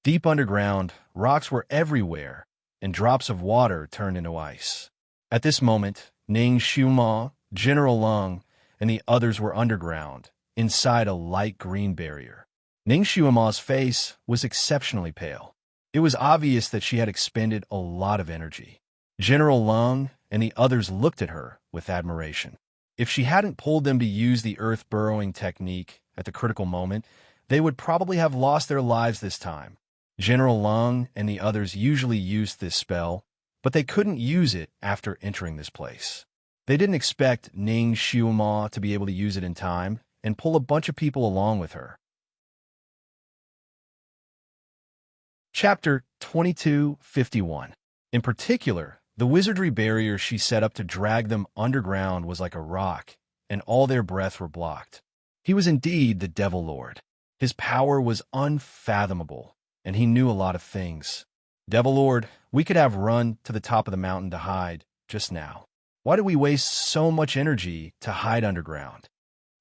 Deep underground, rocks were everywhere, and drops of water turned into ice. At this moment, Ning Xiaomo, General Lung, and the others were underground, inside a light green barrier. Ning Xiaomo's face was exceptionally pale. It was obvious that she had expended a lot of energy. General Lung and the others looked at her with admiration. If she hadn't pulled them to use the earth-burrowing technique at the critical moment, they would probably have lost their lives this time. General Lung and the others usually used this spell, but they couldn't use it after entering this place. They didn't expect Ning Xiuma to be able to use it in time and pull a bunch of people along with her. Chapter 2251. In particular, the wizardry barrier she set up to drag them underground was like a rock, and all their breath were blocked. He was indeed the Devil Lord. His power was unfathomable, and he knew a lot of things. Devil Lord, we could have run to the top of the mountain to hide just now. Why did we waste so much energy to hide underground?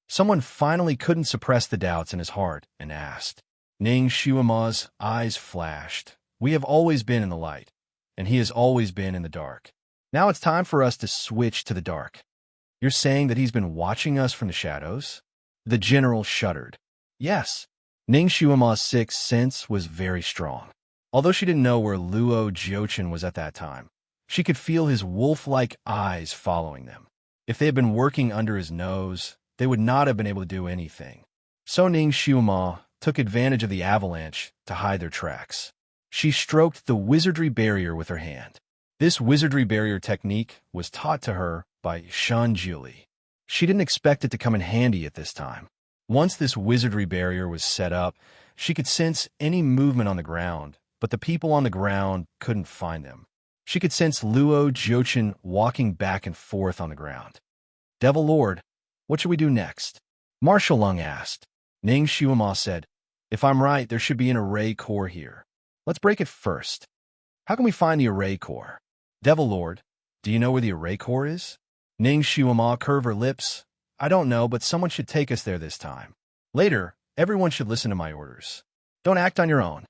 Someone finally couldn't suppress the doubts in his heart and asked. Ning Xiuma's eyes flashed. We have always been in the light, and he has always been in the dark. Now it's time for us to switch to the dark. You're saying that he's been watching us from the shadows? The general shuddered. Yes. Ning Xiuma's sixth sense was very strong. Although she didn't know where Luo Jiuchen was at that time, she could feel his wolf-like eyes following them. If they had been working under his nose, they would not have been able to do anything. So Ning Xiuma took advantage of the avalanche to hide their tracks. She stroked the wizardry barrier with her hand. This wizardry barrier technique was taught to her by Shan Juli. She didn't expect it to come in handy at this time. Once this wizardry barrier was set up, she could sense any movement on the ground, but the people on the ground couldn't find them. She could sense Luo Jiuchen walking back and forth on the ground. Devil Lord, what should we do next? Marshal Lung asked. Ning Xiuma said, if I'm right, there should be an array core here. Let's break it first. How can we find the array core? Devil Lord, do you know where the array core is? Ning Xiuma curved her lips. I don't know, but someone should take us there this time. Later, everyone should listen to my orders. Don't act on your own.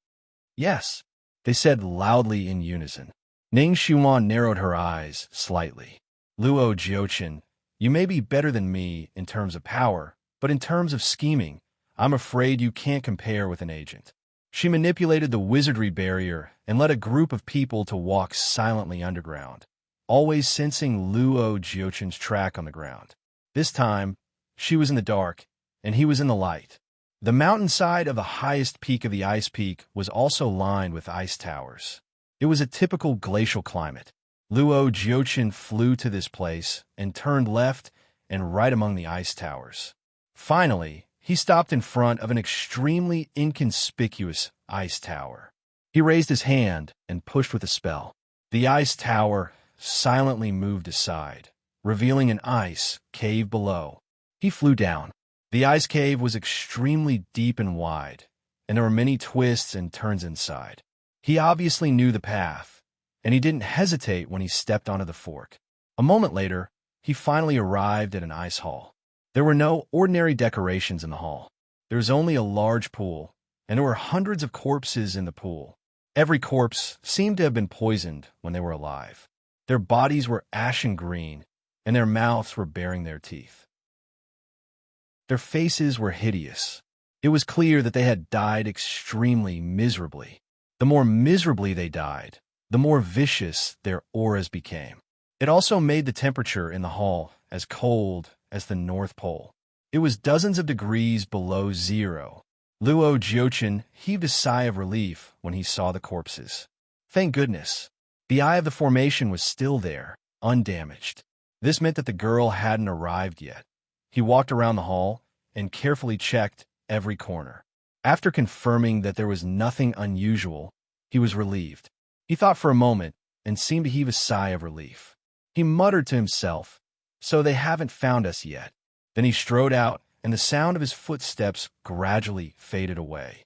Yes, they said loudly in unison. Ning Xiuma narrowed her eyes slightly. Luo Jiuchen, you may be better than me in terms of power, but in terms of scheming, I'm afraid you can't compare with an agent. She manipulated the wizardry barrier and led a group of people to walk silently underground, always sensing Luo Jiuchen's track on the ground. This time, she was in the dark, and he was in the light. The mountainside of the highest peak of the ice peak was also lined with ice towers. It was a typical glacial climate. Luo Jiuchen flew to this place and turned left and right among the ice towers. Finally, he stopped in front of an extremely inconspicuous ice tower. He raised his hand and pushed with a spell. The ice tower silently moved aside, revealing an ice cave below. He flew down. The ice cave was extremely deep and wide, and there were many twists and turns inside. He obviously knew the path, and he didn't hesitate when he stepped onto the fork. A moment later, he finally arrived at an ice hall. There were no ordinary decorations in the hall. There was only a large pool, and there were hundreds of corpses in the pool. Every corpse seemed to have been poisoned when they were alive. Their bodies were ashen green, and their mouths were baring their teeth. Their faces were hideous. It was clear that they had died extremely miserably. The more miserably they died, the more vicious their auras became. It also made the temperature in the hall as cold as the North Pole. It was dozens of degrees below zero. Luo Jiuchen heaved a sigh of relief when he saw the corpses. Thank goodness. The eye of the formation was still there, undamaged. This meant that the girl hadn't arrived yet. He walked around the hall and carefully checked every corner. After confirming that there was nothing unusual, he was relieved. He thought for a moment and seemed to heave a sigh of relief. He muttered to himself, so they haven't found us yet. Then he strode out, and the sound of his footsteps gradually faded away.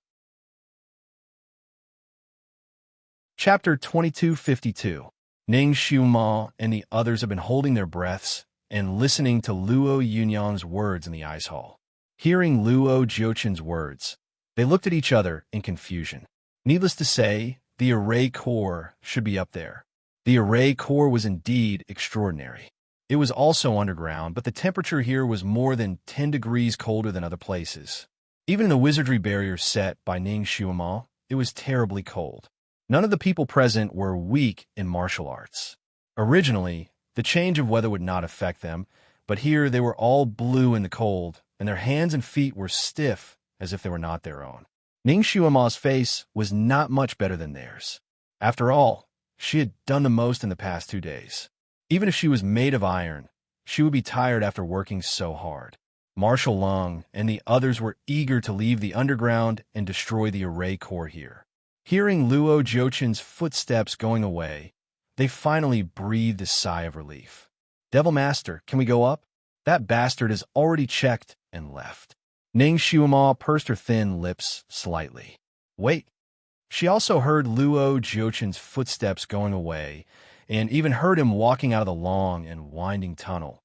Chapter 2252. Ning Xiuma and the others have been holding their breaths and listening to Luo Yunyang's words in the ice hall. Hearing Luo Jiuchen's words, they looked at each other in confusion. Needless to say, the array core should be up there. The array core was indeed extraordinary. It was also underground, but the temperature here was more than 10 degrees colder than other places. Even in the wizardry barrier set by Ning Xiuma, it was terribly cold. None of the people present were weak in martial arts. Originally, the change of weather would not affect them, but here they were all blue in the cold, and their hands and feet were stiff as if they were not their own. Ning Xuema's face was not much better than theirs. After all, she had done the most in the past 2 days. Even if she was made of iron, she would be tired after working so hard. Marshal Lung and the others were eager to leave the underground and destroy the array core here. Hearing Luo Jiuchen's footsteps going away, they finally breathed a sigh of relief. Devil Master, can we go up? That bastard has already checked and left. Ning Xuema pursed her thin lips slightly. Wait. She also heard Luo Jiuchen's footsteps going away and even heard him walking out of the long and winding tunnel.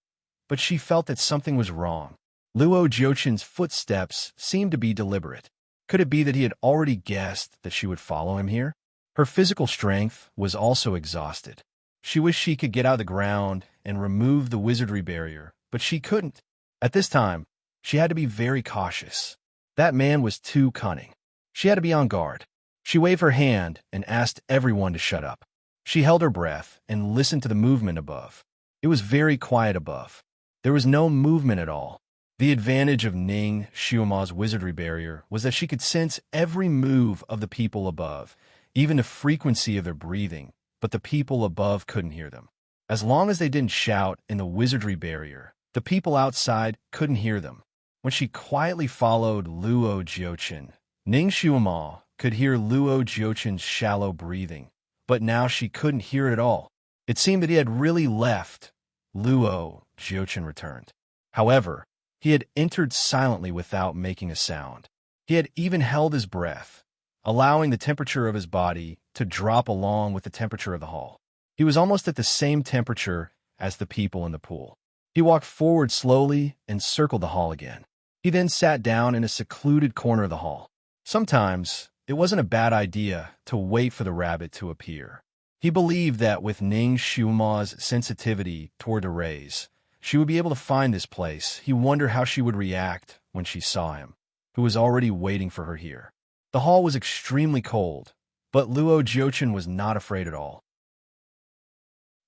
But she felt that something was wrong. Luo Jiuchen's footsteps seemed to be deliberate. Could it be that he had already guessed that she would follow him here? Her physical strength was also exhausted. She wished she could get out of the ground and remove the wizardry barrier, but she couldn't. At this time, she had to be very cautious. That man was too cunning. She had to be on guard. She waved her hand and asked everyone to shut up. She held her breath and listened to the movement above. It was very quiet above. There was no movement at all. The advantage of Ning Xuema's wizardry barrier was that she could sense every move of the people above, even the frequency of their breathing, but the people above couldn't hear them. As long as they didn't shout in the wizardry barrier, the people outside couldn't hear them. When she quietly followed Luo Jiuchen, Ning Xuema could hear Luo Jiuchen's shallow breathing, but now she couldn't hear it at all. It seemed that he had really left. Luo Jiuchen returned. However, he had entered silently without making a sound. He had even held his breath, allowing the temperature of his body to drop along with the temperature of the hall. He was almost at the same temperature as the people in the pool. He walked forward slowly and circled the hall again. He then sat down in a secluded corner of the hall. Sometimes, it wasn't a bad idea to wait for the rabbit to appear. He believed that with Ning Xuema's sensitivity toward arrays, she would be able to find this place. He wondered how she would react when she saw him, who was already waiting for her here. The hall was extremely cold, but Luo Jiuchen was not afraid at all.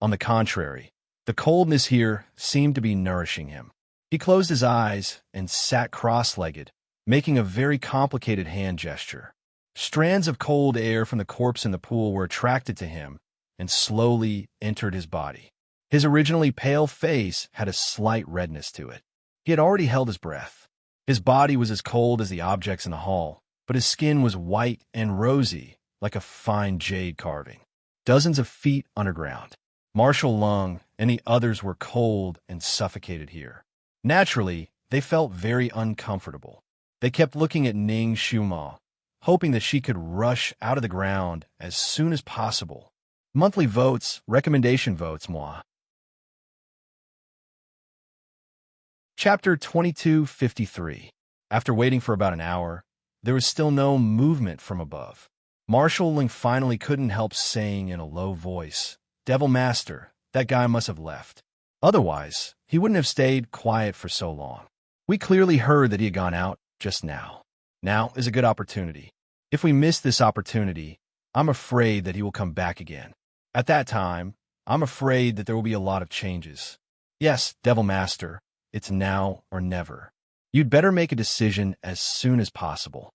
On the contrary, the coldness here seemed to be nourishing him. He closed his eyes and sat cross-legged, making a very complicated hand gesture. Strands of cold air from the corpse in the pool were attracted to him and slowly entered his body. His originally pale face had a slight redness to it. He had already held his breath. His body was as cold as the objects in the hall, but his skin was white and rosy, like a fine jade carving. Dozens of feet underground, Marshal Lung and the others were cold and suffocated here. Naturally, they felt very uncomfortable. They kept looking at Ning Xuema, hoping that she could rush out of the ground as soon as possible. Monthly votes, recommendation votes, moi. Chapter 2253. After waiting for about an hour, there was still no movement from above. Marshal Ling finally couldn't help saying in a low voice, "Devil Master, that guy must have left. Otherwise, he wouldn't have stayed quiet for so long. We clearly heard that he had gone out just now. Now is a good opportunity. If we miss this opportunity, I'm afraid that he will come back again. At that time, I'm afraid that there will be a lot of changes. Yes, Devil Master, it's now or never. You'd better make a decision as soon as possible.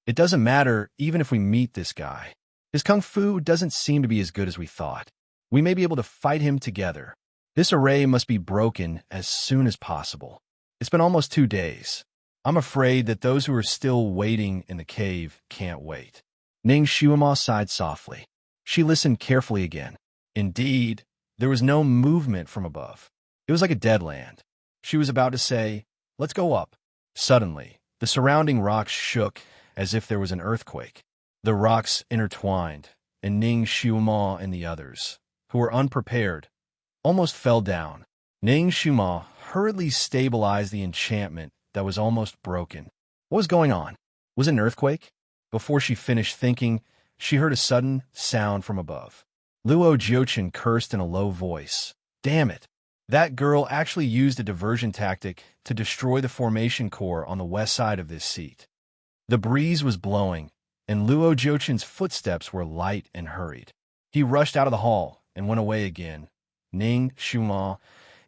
It doesn't matter even if we meet this guy. His kung fu doesn't seem to be as good as we thought. We may be able to fight him together. This array must be broken as soon as possible. It's been almost 2 days. I'm afraid that those who are still waiting in the cave can't wait." Ning Xuema sighed softly. She listened carefully again. Indeed, there was no movement from above. It was like a dead land. She was about to say, "Let's go up." Suddenly, the surrounding rocks shook as if there was an earthquake. The rocks intertwined, and Ning Xuema and the others, who were unprepared, almost fell down. Ning Xuema hurriedly stabilized the enchantment that was almost broken. What was going on? Was it an earthquake? Before she finished thinking, she heard a sudden sound from above. Luo Jiuchen cursed in a low voice. Damn it! That girl actually used a diversion tactic to destroy the formation core on the west side of this seat. The breeze was blowing, and Luo Jiuchen's footsteps were light and hurried. He rushed out of the hall and went away again. Ning Xuema.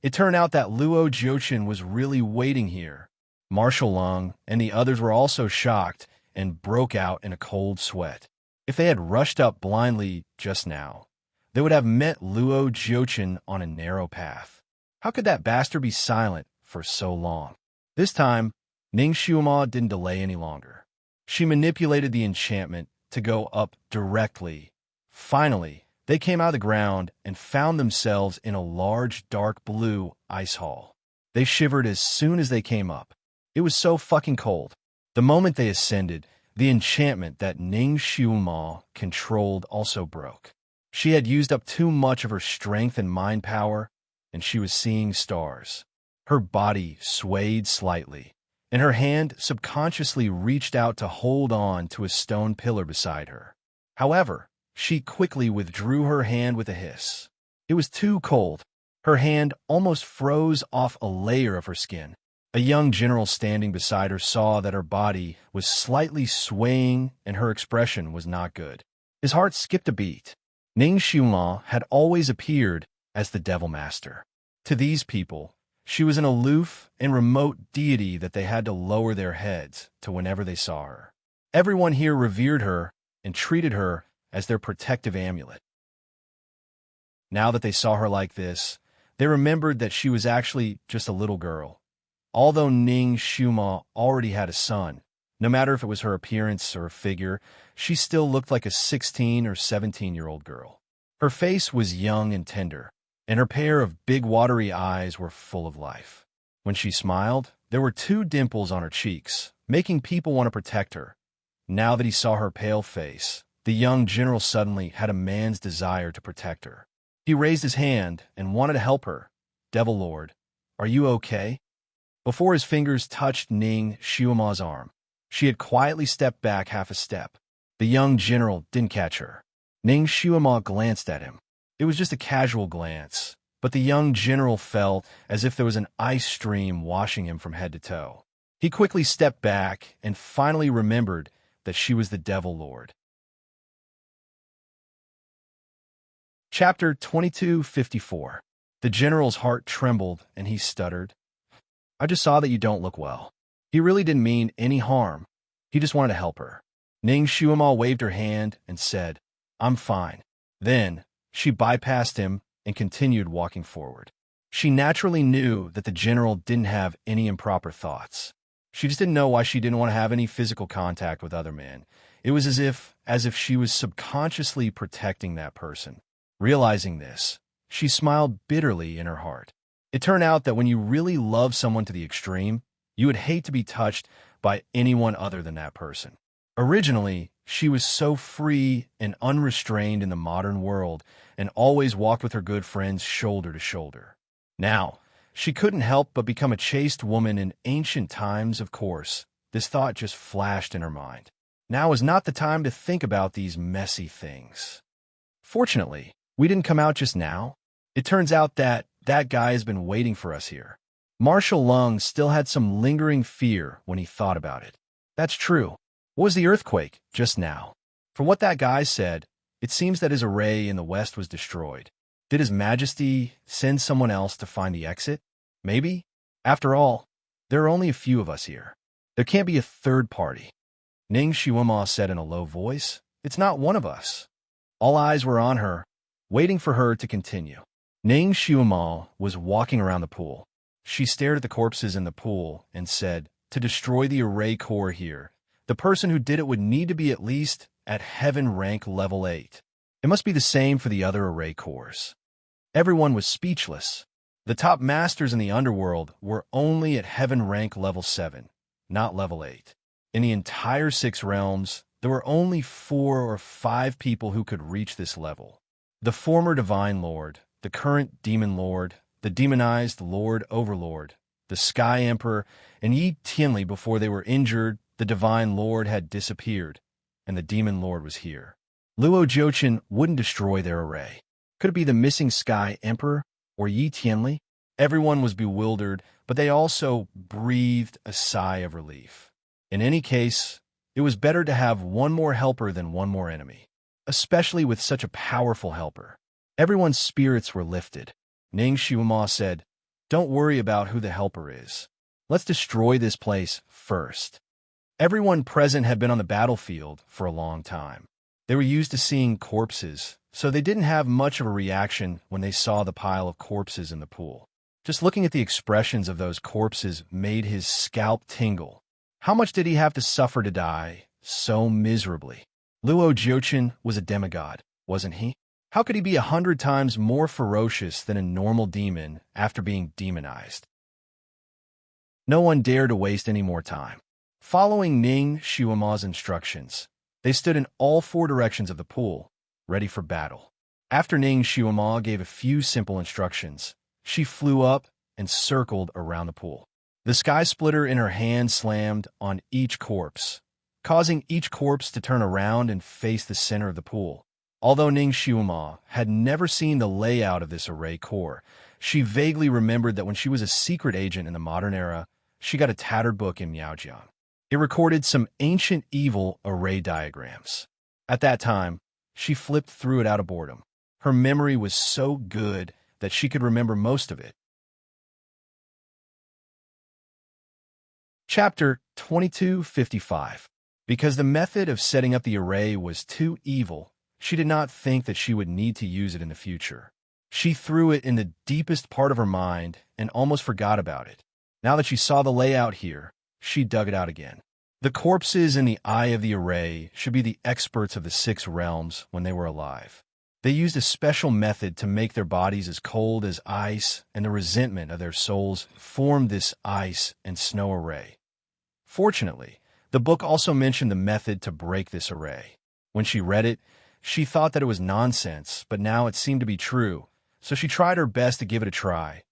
It turned out that Luo Jiuchen was really waiting here. Marshal Lung and the others were also shocked and broke out in a cold sweat. If they had rushed up blindly just now, they would have met Luo Jiuchen on a narrow path. How could that bastard be silent for so long? This time, Ning Xiuma didn't delay any longer. She manipulated the enchantment to go up directly. Finally, they came out of the ground and found themselves in a large dark blue ice hall. They shivered as soon as they came up. It was so fucking cold. The moment they ascended, the enchantment that Ning Xiuma controlled also broke. She had used up too much of her strength and mind power, and she was seeing stars. Her body swayed slightly, and her hand subconsciously reached out to hold on to a stone pillar beside her. However, she quickly withdrew her hand with a hiss. It was too cold. Her hand almost froze off a layer of her skin. A young general standing beside her saw that her body was slightly swaying and her expression was not good. His heart skipped a beat. Ning Xiuma had always appeared as the Devil Master. To these people, she was an aloof and remote deity that they had to lower their heads to whenever they saw her. Everyone here revered her and treated her as their protective amulet. Now that they saw her like this, they remembered that she was actually just a little girl. Although Ning Xiuma already had a son, no matter if it was her appearance or figure, she still looked like a 16 or 17-year-old girl. Her face was young and tender, and her pair of big watery eyes were full of life. When she smiled, there were 2 dimples on her cheeks, making people want to protect her. Now that he saw her pale face, the young general suddenly had a man's desire to protect her. He raised his hand and wanted to help her. "Devil Lord, are you okay?" Before his fingers touched Ning Xiuma's arm, she had quietly stepped back half a step. The young general didn't catch her. Ning Xiuma glanced at him. It was just a casual glance, but the young general felt as if there was an ice stream washing him from head to toe. He quickly stepped back and finally remembered that she was the Devil Lord. Chapter 2254. The general's heart trembled and he stuttered, "I just saw that you don't look well." He really didn't mean any harm. He just wanted to help her. Ning Xiuma waved her hand and said, "I'm fine." Then, she bypassed him and continued walking forward. She naturally knew that the general didn't have any improper thoughts. She just didn't know why she didn't want to have any physical contact with other men. It was as if she was subconsciously protecting that person. Realizing this, she smiled bitterly in her heart. It turned out that when you really love someone to the extreme, you would hate to be touched by anyone other than that person. Originally, she was so free and unrestrained in the modern world and always walked with her good friends shoulder to shoulder. Now, she couldn't help but become a chaste woman in ancient times, of course. This thought just flashed in her mind. Now is not the time to think about these messy things. Fortunately, we didn't come out just now. It turns out that guy has been waiting for us here. Marshal Lung still had some lingering fear when he thought about it. That's true. What was the earthquake just now? From what that guy said, it seems that his array in the west was destroyed. Did His Majesty send someone else to find the exit? Maybe? After all, there are only a few of us here. There can't be a third party. Ning Xiuma said in a low voice, "It's not one of us." All eyes were on her, waiting for her to continue. Ning Xiuma was walking around the pool. She stared at the corpses in the pool and said, "To destroy the array core here, the person who did it would need to be at least at heaven rank level 8. It must be the same for the other array cores." Everyone was speechless. The top masters in the underworld were only at heaven rank level 7, not level 8. In the entire 6 realms, there were only 4 or 5 people who could reach this level. The former Divine Lord, the current Demon Lord, the demonized Lord Overlord, the Sky Emperor, and Yi Tianli. Before they were injured, the Divine Lord had disappeared, and the Demon Lord was here. Luo Jiuchen wouldn't destroy their array. Could it be the missing Sky Emperor or Yi Tianli? Everyone was bewildered, but they also breathed a sigh of relief. In any case, it was better to have one more helper than one more enemy, especially with such a powerful helper. Everyone's spirits were lifted. Ning Xiuma said, "Don't worry about who the helper is. Let's destroy this place first. Everyone present had been on the battlefield for a long time. They were used to seeing corpses, so they didn't have much of a reaction when they saw the pile of corpses in the pool. Just looking at the expressions of those corpses made his scalp tingle. How much did he have to suffer to die so miserably? Luo Jiuchen was a demigod, wasn't he? How could he be 100 times more ferocious than a normal demon after being demonized? No one dared to waste any more time. Following Ning Shuima's instructions, they stood in all 4 directions of the pool, ready for battle. After Ning Shuima gave a few simple instructions, she flew up and circled around the pool. The sky splitter in her hand slammed on each corpse, causing each corpse to turn around and face the center of the pool. Although Ning Shuima had never seen the layout of this array core, she vaguely remembered that when she was a secret agent in the modern era, she got a tattered book in Miaojiang. It recorded some ancient evil array diagrams. At that time, she flipped through it out of boredom. Her memory was so good that she could remember most of it. Chapter 2255. Because the method of setting up the array was too evil, she did not think that she would need to use it in the future. She threw it in the deepest part of her mind and almost forgot about it. Now that she saw the layout here, she dug it out again. The corpses in the eye of the array should be the experts of the 6 realms when they were alive. They used a special method to make their bodies as cold as ice, and the resentment of their souls formed this ice and snow array. Fortunately, the book also mentioned the method to break this array. When she read it, she thought that it was nonsense, but now it seemed to be true, so she tried her best to give it a try.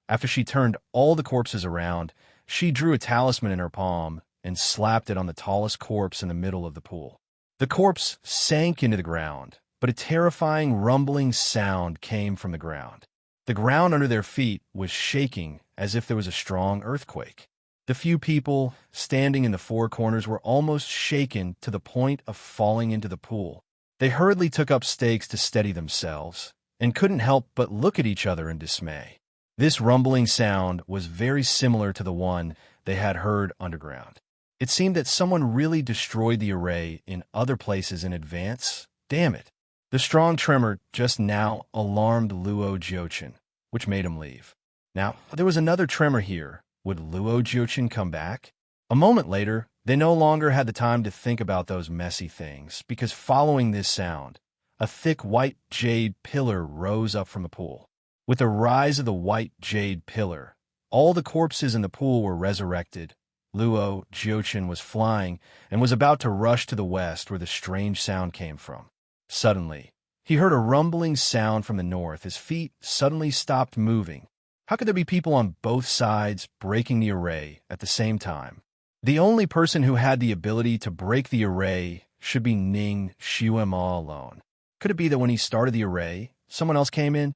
After she turned all the corpses around, she drew a talisman in her palm and slapped it on the tallest corpse in the middle of the pool. The corpse sank into the ground, but a terrifying rumbling sound came from the ground. The ground under their feet was shaking as if there was a strong earthquake. The few people standing in the 4 corners were almost shaken to the point of falling into the pool. They hurriedly took up stakes to steady themselves and couldn't help but look at each other in dismay. This rumbling sound was very similar to the one they had heard underground. It seemed that someone really destroyed the array in other places in advance. Damn it. The strong tremor just now alarmed Luo Jiuchen, which made him leave. Now, there was another tremor here. Would Luo Jiuchen come back? A moment later, they no longer had the time to think about those messy things, because following this sound, a thick white jade pillar rose up from the pool. With the rise of the white jade pillar, all the corpses in the pool were resurrected. Luo Jiuchen was flying and was about to rush to the west where the strange sound came from. Suddenly, he heard a rumbling sound from the north. His feet suddenly stopped moving. How could there be people on both sides breaking the array at the same time? The only person who had the ability to break the array should be Ning Shuima alone. Could it be that when he started the array, someone else came in?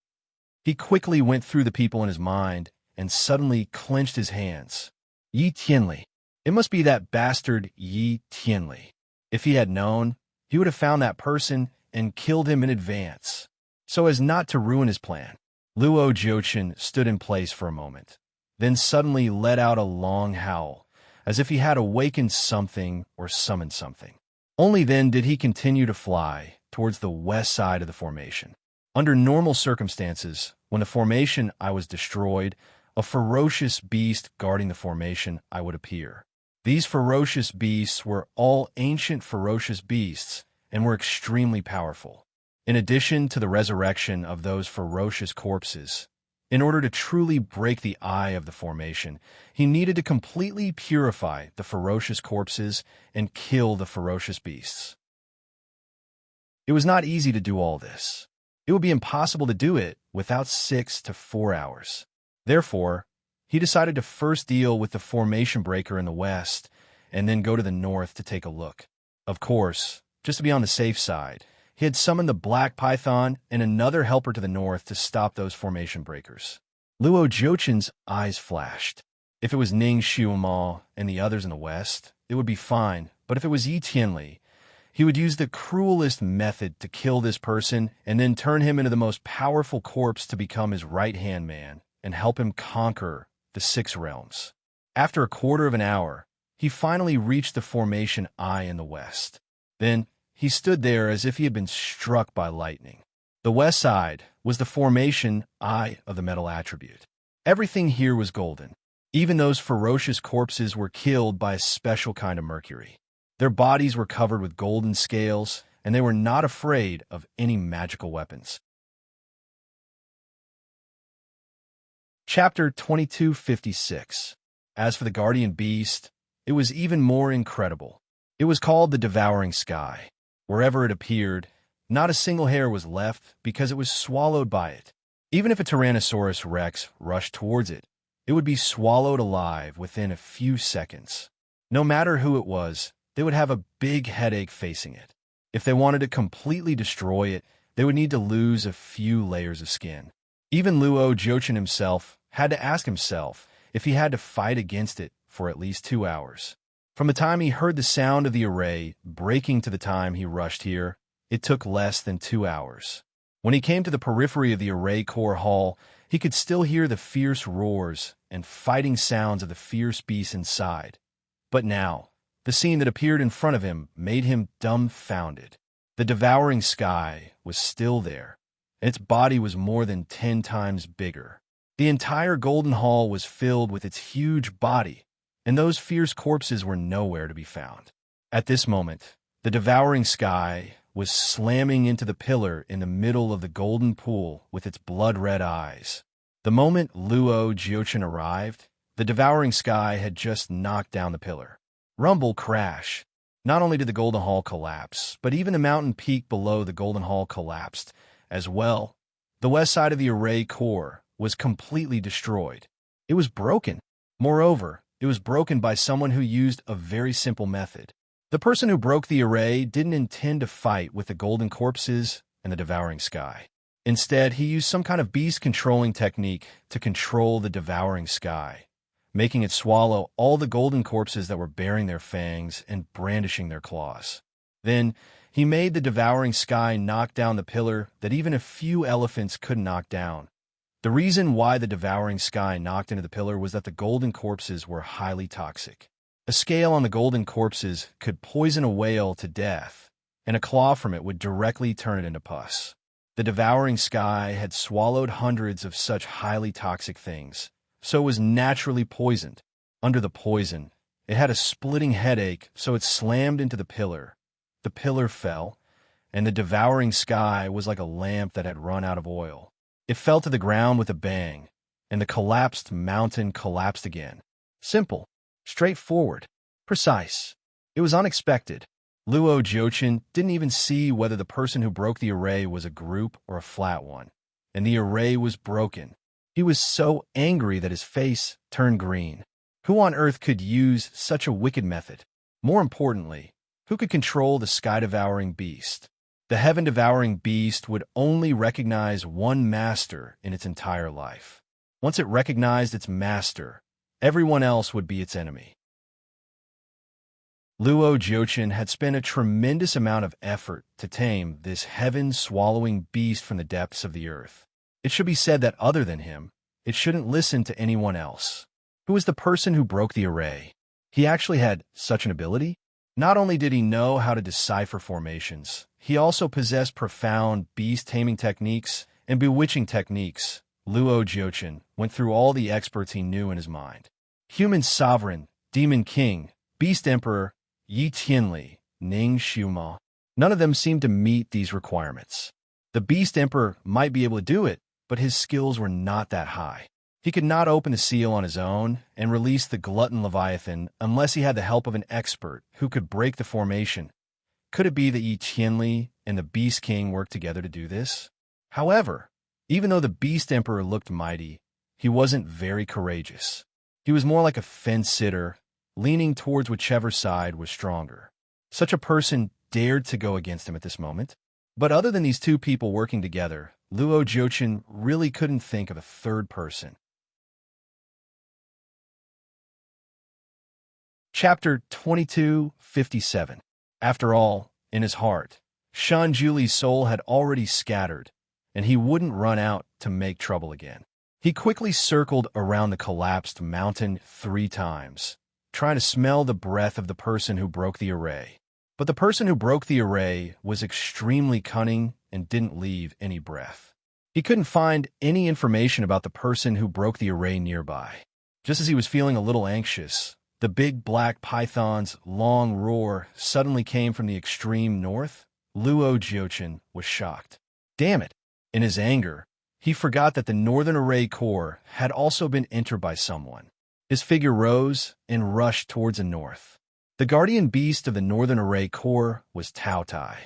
He quickly went through the people in his mind and suddenly clenched his hands. Yi Tianli. It must be that bastard Yi Tianli. If he had known, he would have found that person and killed him in advance, so as not to ruin his plan. Luo Jiuchen stood in place for a moment, then suddenly let out a long howl, as if he had awakened something or summoned something. Only then did he continue to fly towards the west side of the formation. Under normal circumstances, when the formation I was destroyed, a ferocious beast guarding the formation I would appear. These ferocious beasts were all ancient ferocious beasts and were extremely powerful. In addition to the resurrection of those ferocious corpses, in order to truly break the eye of the formation, he needed to completely purify the ferocious corpses and kill the ferocious beasts. It was not easy to do all this. It would be impossible to do it without 6 to 4 hours. Therefore, he decided to first deal with the formation breaker in the west and then go to the north to take a look. Of course, just to be on the safe side, he had summoned the Black Python and another helper to the north to stop those formation breakers. Luo Jiuchen's eyes flashed. If it was Ning Shuima and the others in the west, it would be fine, but if it was Yi Tianli, he would use the cruelest method to kill this person and then turn him into the most powerful corpse to become his right-hand man and help him conquer the 6 realms. After a quarter of an hour, he finally reached the formation I in the west. Then, he stood there as if he had been struck by lightning. The west side was the formation I of the metal attribute. Everything here was golden. Even those ferocious corpses were killed by a special kind of mercury. Their bodies were covered with golden scales, and they were not afraid of any magical weapons. Chapter 2256. As for the guardian beast, it was even more incredible. It was called the Devouring Sky. Wherever it appeared, not a single hair was left because it was swallowed by it. Even if a Tyrannosaurus Rex rushed towards it, it would be swallowed alive within a few seconds. No matter who it was, they would have a big headache facing it. If they wanted to completely destroy it, they would need to lose a few layers of skin. Even Luo Jiuchen himself had to ask himself if he had to fight against it for at least 2 hours. From the time he heard the sound of the array breaking to the time he rushed here, it took less than 2 hours. When he came to the periphery of the array core hall, he could still hear the fierce roars and fighting sounds of the fierce beasts inside. But now, the scene that appeared in front of him made him dumbfounded. The Devouring Sky was still there, and its body was more than 10 times bigger. The entire Golden Hall was filled with its huge body, and those fierce corpses were nowhere to be found. At this moment, the Devouring Sky was slamming into the pillar in the middle of the golden pool with its blood-red eyes. The moment Luo Jiuchen arrived, the Devouring Sky had just knocked down the pillar. Rumble crash. Not only did the Golden Hall collapse, but even the mountain peak below the Golden Hall collapsed as well. The west side of the array core was completely destroyed. It was broken. Moreover, it was broken by someone who used a very simple method. The person who broke the array didn't intend to fight with the golden corpses and the Devouring Sky. Instead, he used some kind of beast-controlling technique to control the Devouring Sky, making it swallow all the golden corpses that were baring their fangs and brandishing their claws. Then, he made the Devouring Sky knock down the pillar that even a few elephants couldn't knock down. The reason why the Devouring Sky knocked into the pillar was that the golden corpses were highly toxic. A scale on the golden corpses could poison a whale to death, and a claw from it would directly turn it into pus. The Devouring Sky had swallowed hundreds of such highly toxic things, so it was naturally poisoned. Under the poison, it had a splitting headache, so it slammed into the pillar. The pillar fell, and the Devouring Sky was like a lamp that had run out of oil. It fell to the ground with a bang, and the collapsed mountain collapsed again. Simple. Straightforward. Precise. It was unexpected. Luo Jiuchen didn't even see whether the person who broke the array was a group or a flat one, and the array was broken. He was so angry that his face turned green. Who on earth could use such a wicked method? More importantly, who could control the sky-devouring beast? The heaven-devouring beast would only recognize one master in its entire life. Once it recognized its master, everyone else would be its enemy. Luo Jiuchen had spent a tremendous amount of effort to tame this heaven-swallowing beast from the depths of the earth. It should be said that other than him, it shouldn't listen to anyone else. Who was the person who broke the array? He actually had such an ability? Not only did he know how to decipher formations, he also possessed profound beast-taming techniques and bewitching techniques. Luo Jiuchen went through all the experts he knew in his mind. Human Sovereign, Demon King, Beast Emperor, Yi Tianli, Ning Xiuma. None of them seemed to meet these requirements. The Beast Emperor might be able to do it, but his skills were not that high. He could not open the seal on his own and release the Glutton Leviathan unless he had the help of an expert who could break the formation. Could it be that Yi Tianli and the Beast King worked together to do this? However, even though the Beast Emperor looked mighty, he wasn't very courageous. He was more like a fence-sitter, leaning towards whichever side was stronger. Such a person dared to go against him at this moment. But other than these two people working together, Luo Jiuchen really couldn't think of a third person. Chapter 2257. After all, in his heart, Shan Juli's soul had already scattered, and he wouldn't run out to make trouble again. He quickly circled around the collapsed mountain 3 times, trying to smell the breath of the person who broke the array. But the person who broke the array was extremely cunning and didn't leave any breath. He couldn't find any information about the person who broke the array nearby. Just as he was feeling a little anxious, the big black python's long roar suddenly came from the extreme north. Luo Jiochin was shocked. Damn it! In his anger, he forgot that the northern array core had also been entered by someone. His figure rose and rushed towards the north. The guardian beast of the northern array core was Tao Tai.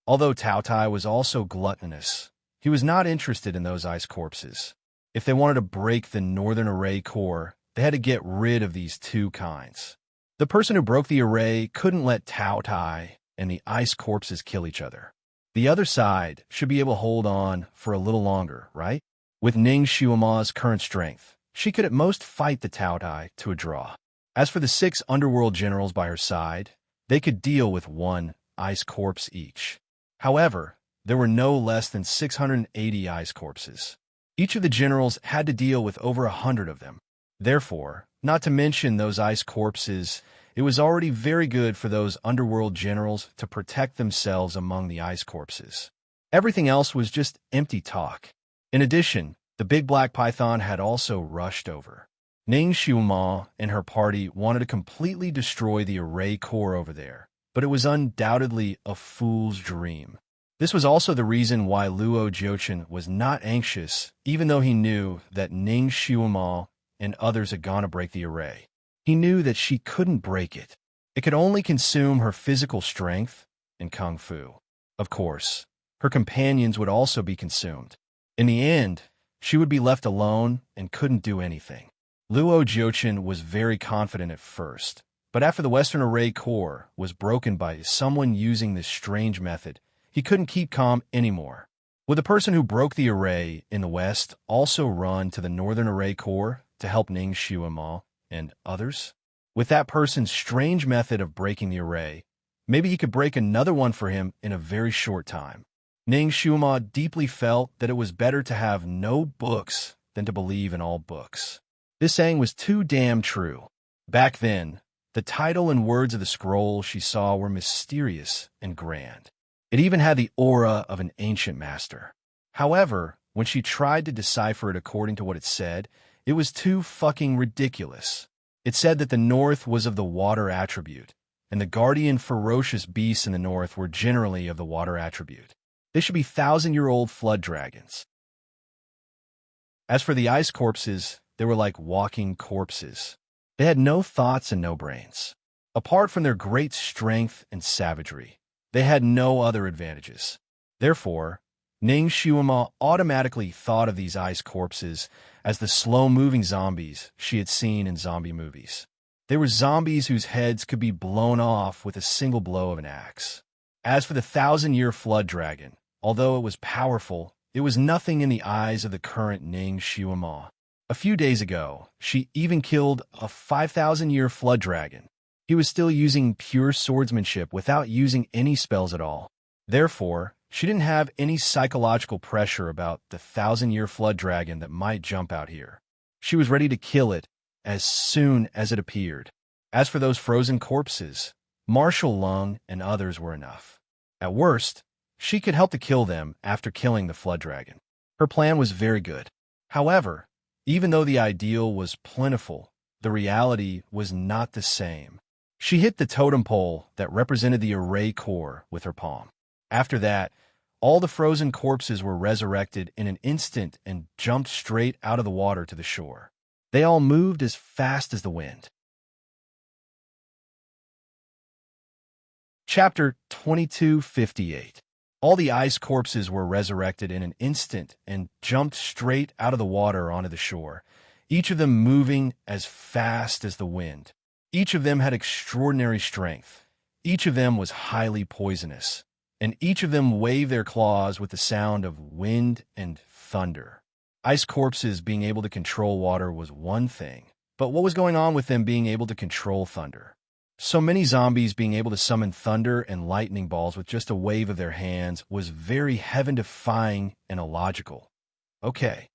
Although Tao Tai was also gluttonous, he was not interested in those ice corpses. If they wanted to break the northern array core, they had to get rid of these 2 kinds. The person who broke the array couldn't let Tao Tai and the ice corpses kill each other. The other side should be able to hold on for a little longer, right? With Ning Xiuma's current strength, she could at most fight the Tao Tai to a draw. As for the 6 underworld generals by her side, they could deal with 1 ice corpse each. However, there were no less than 680 ice corpses. Each of the generals had to deal with over 100 of them. Therefore, not to mention those ice corpses, it was already very good for those underworld generals to protect themselves among the ice corpses. Everything else was just empty talk. In addition, the big black python had also rushed over. Ning Xiuma and her party wanted to completely destroy the array core over there, but it was undoubtedly a fool's dream. This was also the reason why Luo Jiochin was not anxious, even though he knew that Ning Xiuma and others had gone to break the array. He knew that she couldn't break it. It could only consume her physical strength and kung fu. Of course, her companions would also be consumed. In the end, she would be left alone and couldn't do anything. Luo Jiochin was very confident at first, but after the Western Array core was broken by someone using this strange method, he couldn't keep calm anymore. Would the person who broke the array in the West also run to the Northern Array core to help Ning Xiuma and others? With that person's strange method of breaking the array, maybe he could break another one for him in a very short time. Ning Xiuma deeply felt that it was better to have no books than to believe in all books. This saying was too damn true. Back then, the title and words of the scroll she saw were mysterious and grand. It even had the aura of an ancient master. However, when she tried to decipher it according to what it said, it was too fucking ridiculous. It said that the north was of the water attribute, and the guardian ferocious beasts in the north were generally of the water attribute. They should be 1,000-year-old flood dragons. As for the ice corpses, they were like walking corpses. They had no thoughts and no brains. Apart from their great strength and savagery, they had no other advantages. Therefore, Ning Xiuma automatically thought of these ice corpses as the slow-moving zombies she had seen in zombie movies. They were zombies whose heads could be blown off with a single blow of an axe. As for the 1,000-year flood dragon, although it was powerful, it was nothing in the eyes of the current Ning Xiuma. A few days ago, she even killed a 5,000-year flood dragon. He was still using pure swordsmanship without using any spells at all. Therefore, she didn't have any psychological pressure about the 1,000-year flood dragon that might jump out here. She was ready to kill it as soon as it appeared. As for those frozen corpses, Marshal Lung and others were enough. At worst, she could help to kill them after killing the flood dragon. Her plan was very good. However, even though the ideal was plentiful, the reality was not the same. She hit the totem pole that represented the array core with her palm. After that, all the frozen corpses were resurrected in an instant and jumped straight out of the water to the shore. They all moved as fast as the wind. Chapter 2258. All the ice corpses were resurrected in an instant and jumped straight out of the water onto the shore, each of them moving as fast as the wind. Each of them had extraordinary strength. Each of them was highly poisonous, and each of them waved their claws with the sound of wind and thunder. Ice corpses being able to control water was one thing, but what was going on with them being able to control thunder? So many zombies being able to summon thunder and lightning balls with just a wave of their hands was very heaven-defying and illogical. Okay,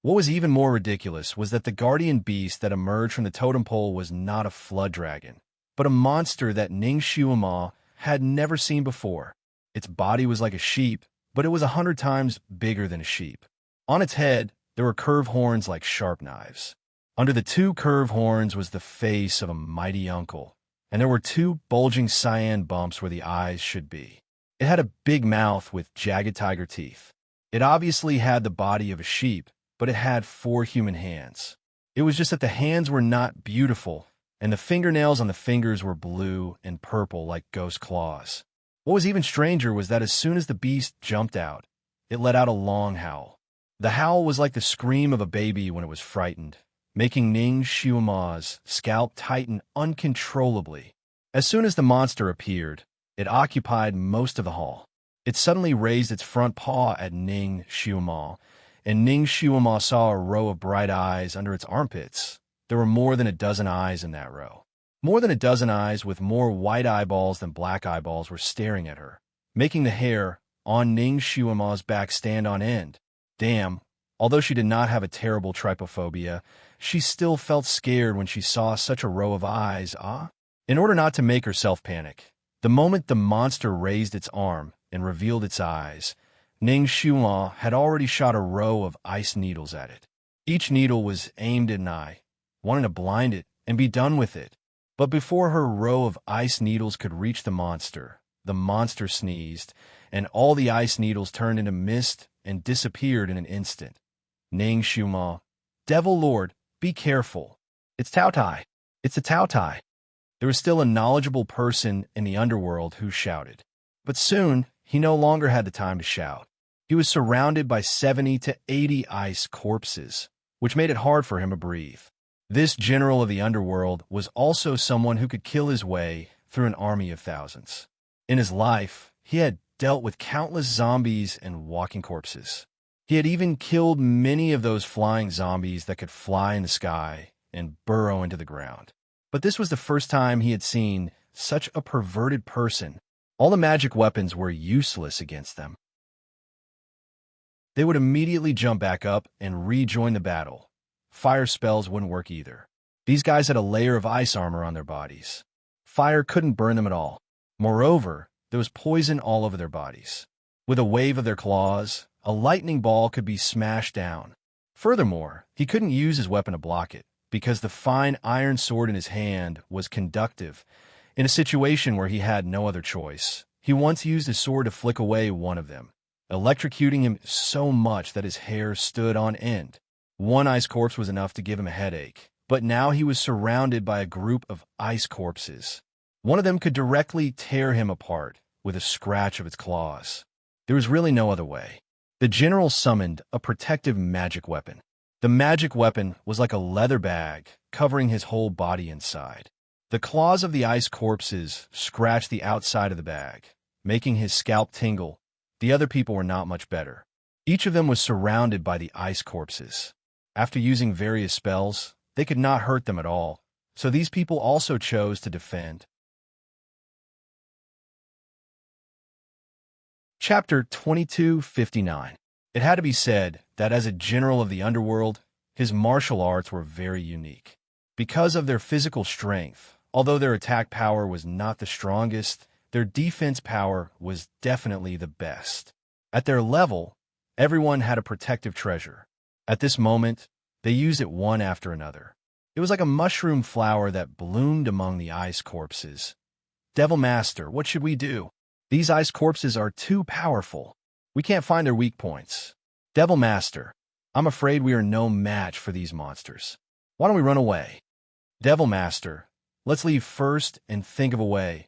What was even more ridiculous was that the guardian beast that emerged from the totem pole was not a flood dragon, but a monster that Ning Xiuma had never seen before. Its body was like a sheep, but it was 100 times bigger than a sheep. On its head, there were curved horns like sharp knives. Under the two curved horns was the face of a mighty uncle, and there were two bulging cyan bumps where the eyes should be. It had a big mouth with jagged tiger teeth. It obviously had the body of a sheep, but it had 4 human hands. It was just that the hands were not beautiful, and the fingernails on the fingers were blue and purple like ghost claws. What was even stranger was that as soon as the beast jumped out, it let out a long howl. The howl was like the scream of a baby when it was frightened, making Ning Xiuma's scalp tighten uncontrollably. As soon as the monster appeared, it occupied most of the hall. It suddenly raised its front paw at Ning Xiuma, and Ning Xiuma saw a row of bright eyes under its armpits. There were more than a dozen eyes in that row. More than a dozen eyes with more white eyeballs than black eyeballs were staring at her, making the hair on Ning Xiuma's back stand on end. Damn, although she did not have a terrible trypophobia, she still felt scared when she saw such a row of eyes. In order not to make herself panic, the moment the monster raised its arm and revealed its eyes, Ning Xiuma had already shot a row of ice needles at it. Each needle was aimed at an eye, wanting to blind it and be done with it. But before her row of ice needles could reach the monster sneezed, and all the ice needles turned into mist and disappeared in an instant. Ning Xiuma, Devil Lord, be careful. It's Tao Tai. It's a Tao Tai. There was still a knowledgeable person in the underworld who shouted. But soon, he no longer had the time to shout. He was surrounded by 70 to 80 ice corpses, which made it hard for him to breathe. This general of the underworld was also someone who could kill his way through an army of thousands. In his life, he had dealt with countless zombies and walking corpses. He had even killed many of those flying zombies that could fly in the sky and burrow into the ground. But this was the first time he had seen such a perverted person. All the magic weapons were useless against them. They would immediately jump back up and rejoin the battle. Fire spells wouldn't work either. These guys had a layer of ice armor on their bodies. Fire couldn't burn them at all. Moreover, there was poison all over their bodies. With a wave of their claws, a lightning ball could be smashed down. Furthermore, he couldn't use his weapon to block it, because the fine iron sword in his hand was conductive. In a situation where he had no other choice, he once used his sword to flick away one of them, electrocuting him so much that his hair stood on end. One ice corpse was enough to give him a headache, but now he was surrounded by a group of ice corpses. One of them could directly tear him apart with a scratch of its claws. There was really no other way. The general summoned a protective magic weapon. The magic weapon was like a leather bag covering his whole body inside. The claws of the ice corpses scratched the outside of the bag, making his scalp tingle. The other people were not much better. Each of them was surrounded by the ice corpses. After using various spells, they could not hurt them at all, so these people also chose to defend. Chapter 2259. It had to be said that as a general of the underworld, his martial arts were very unique. Because of their physical strength, although their attack power was not the strongest, their defense power was definitely the best. At their level, everyone had a protective treasure. At this moment, they used it one after another. It was like a mushroom flower that bloomed among the ice corpses. Devil Master, what should we do? These ice corpses are too powerful. We can't find their weak points. Devil Master, I'm afraid we are no match for these monsters. Why don't we run away? Devil Master, let's leave first and think of a way.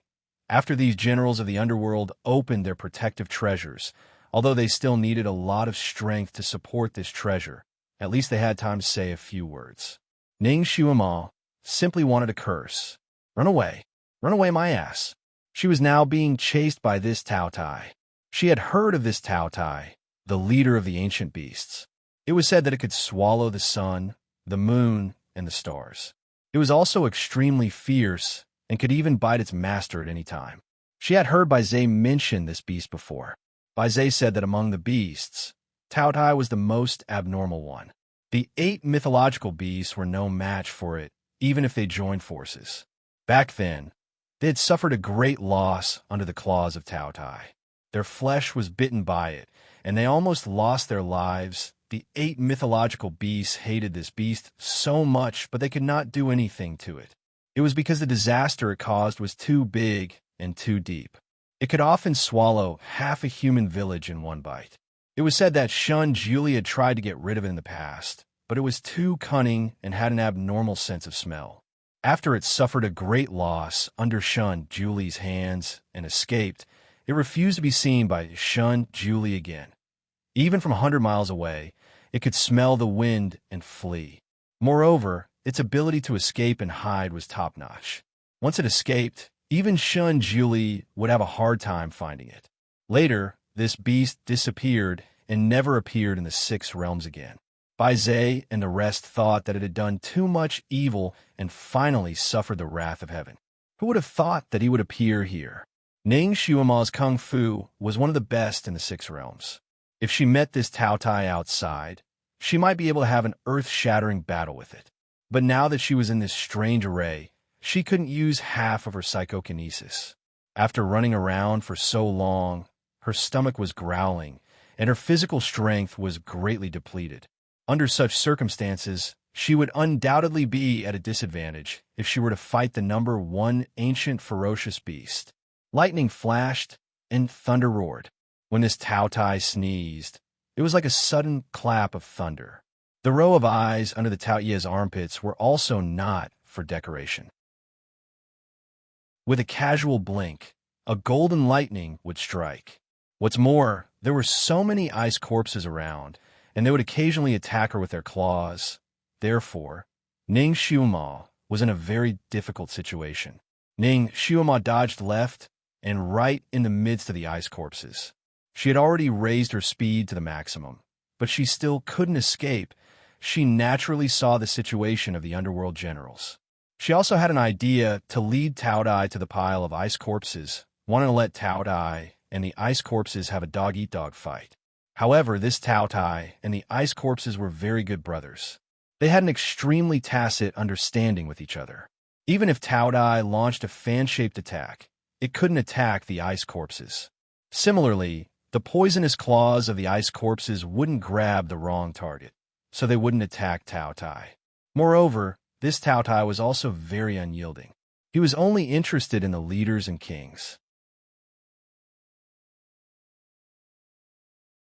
After these generals of the underworld opened their protective treasures, although they still needed a lot of strength to support this treasure, at least they had time to say a few words. Ning Xiuma simply wanted to curse. Run away. Run away my ass. She was now being chased by this Tao Tai. She had heard of this Tao Tai, the leader of the ancient beasts. It was said that it could swallow the sun, the moon, and the stars. It was also extremely fierce and could even bite its master at any time. She had heard Bai Zai mention this beast before. Bai Zai said that among the beasts, Tao Tai was the most abnormal one. The 8 mythological beasts were no match for it, even if they joined forces. Back then, they had suffered a great loss under the claws of Tao Tai. Their flesh was bitten by it, and they almost lost their lives. The 8 mythological beasts hated this beast so much, but they could not do anything to it. It was because the disaster it caused was too big and too deep. It could often swallow half a human village in one bite. It was said that Shun Julie had tried to get rid of it in the past, but it was too cunning and had an abnormal sense of smell. After it suffered a great loss under Shun Julie's hands and escaped, it refused to be seen by Shun Julie again. Even from 100 miles away, it could smell the wind and flee. Moreover, its ability to escape and hide was top-notch. Once it escaped, even Shun Julie would have a hard time finding it. Later, this beast disappeared and never appeared in the 6 realms again. Bai Zhe and the rest thought that it had done too much evil and finally suffered the wrath of heaven. Who would have thought that he would appear here? Ning Xuema's kung fu was one of the best in the 6 realms. If she met this Tao Tai outside, she might be able to have an earth-shattering battle with it. But now that she was in this strange array, she couldn't use half of her psychokinesis. After running around for so long, her stomach was growling, and her physical strength was greatly depleted. Under such circumstances, she would undoubtedly be at a disadvantage if she were to fight the number 1 ancient ferocious beast. Lightning flashed, and thunder roared. When this Tao Tai sneezed, it was like a sudden clap of thunder. The row of eyes under the Tao Ye's armpits were also not for decoration. With a casual blink, a golden lightning would strike. What's more, there were so many ice corpses around, and they would occasionally attack her with their claws. Therefore, Ning Xuema was in a very difficult situation. Ning Xuema dodged left and right in the midst of the ice corpses. She had already raised her speed to the maximum, but she still couldn't escape. She naturally saw the situation of the underworld generals. She also had an idea to lead Tao Dai to the pile of ice corpses, wanting to let Tao Dai and the ice corpses have a dog-eat-dog fight. However, this Tao Tai and the ice corpses were very good brothers. They had an extremely tacit understanding with each other. Even if Tao Dai launched a fan-shaped attack, it couldn't attack the ice corpses. Similarly, the poisonous claws of the ice corpses wouldn't grab the wrong target, so they wouldn't attack Tao Tai. Moreover, this Tao Tai was also very unyielding. He was only interested in the leaders and kings.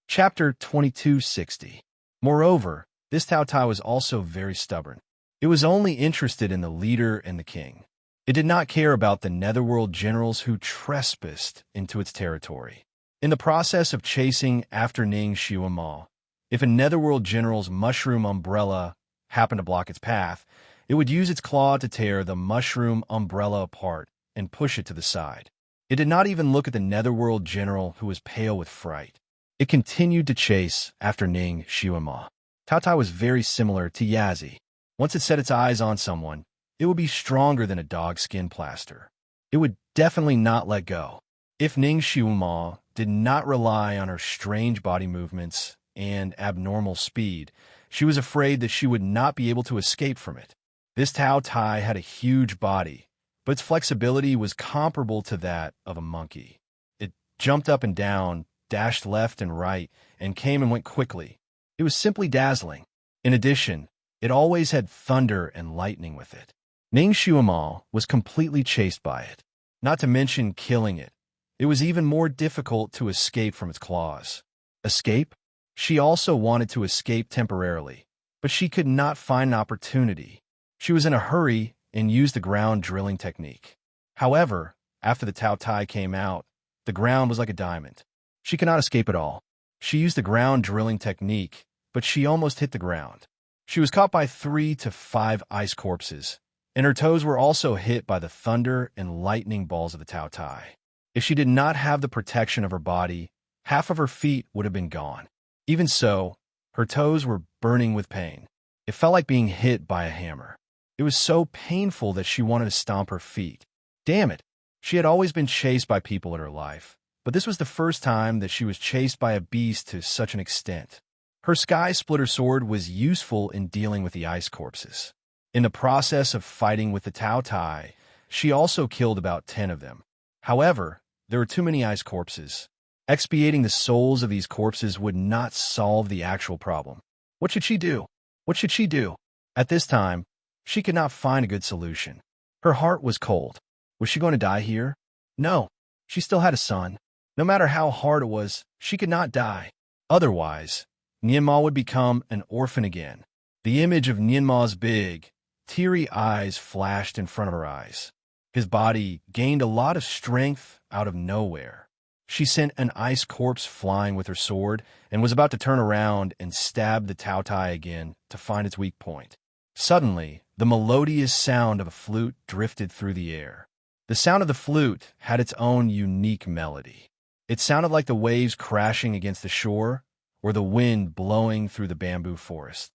Chapter 2260. Moreover, this Tao Tai was also very stubborn. It was only interested in the leader and the king. It did not care about the netherworld generals who trespassed into its territory. In the process of chasing after Ning Xuema, if a netherworld general's mushroom umbrella happened to block its path, it would use its claw to tear the mushroom umbrella apart and push it to the side. It did not even look at the netherworld general, who was pale with fright. It continued to chase after Ning Xuema. Tao Tai was very similar to Yazi. Once it set its eyes on someone, it would be stronger than a dog's skin plaster. It would definitely not let go. If Ning Xuema did not rely on her strange body movements and abnormal speed, she was afraid that she would not be able to escape from it. This Tao Tai had a huge body, but its flexibility was comparable to that of a monkey. It jumped up and down, dashed left and right, and came and went quickly. It was simply dazzling. In addition, it always had thunder and lightning with it. Ning Xuema was completely chased by it, not to mention killing it. It was even more difficult to escape from its claws. Escape? She also wanted to escape temporarily, but she could not find an opportunity. She was in a hurry and used the ground drilling technique. However, after the Tao Tai came out, the ground was like a diamond. She could not escape at all. She used the ground drilling technique, but she almost hit the ground. She was caught by 3 to 5 ice corpses, and her toes were also hit by the thunder and lightning balls of the Tao Tai. If she did not have the protection of her body, half of her feet would have been gone. Even so, her toes were burning with pain. It felt like being hit by a hammer. It was so painful that she wanted to stomp her feet. Damn it! She had always been chased by people in her life, but this was the first time that she was chased by a beast to such an extent. Her sky splitter sword was useful in dealing with the ice corpses. In the process of fighting with the Tao Tai, she also killed about 10 of them. However, there were too many ice corpses. Expiating the souls of these corpses would not solve the actual problem. What should she do? What should she do? At this time, she could not find a good solution. Her heart was cold. Was she going to die here? No. She still had a son. No matter how hard it was, she could not die. Otherwise, Nianma would become an orphan again. The image of Nianma's big, teary eyes flashed in front of her eyes. His body gained a lot of strength out of nowhere. She sent an ice corpse flying with her sword and was about to turn around and stab the Tao Tai again to find its weak point. Suddenly, the melodious sound of a flute drifted through the air. The sound of the flute had its own unique melody. It sounded like the waves crashing against the shore or the wind blowing through the bamboo forest.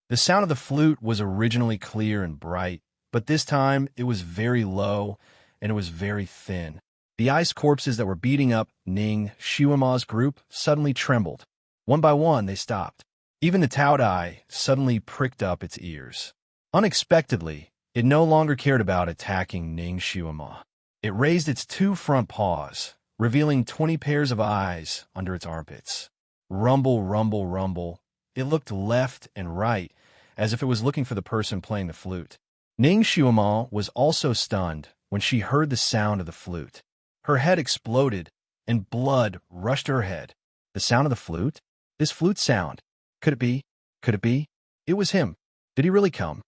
The sound of the flute was originally clear and bright, but this time it was very low and it was very thin. The ice corpses that were beating up Ning Xiuma's group suddenly trembled. One by one, they stopped. Even the Tao Tai suddenly pricked up its ears. Unexpectedly, it no longer cared about attacking Ning Xiuma. It raised its 2 front paws, revealing 20 pairs of eyes under its armpits. Rumble, rumble, rumble. It looked left and right, as if it was looking for the person playing the flute. Ning Xiuma was also stunned when she heard the sound of the flute. Her head exploded, and blood rushed to her head. The sound of the flute? This flute sound. Could it be? Could it be? It was him. Did he really come?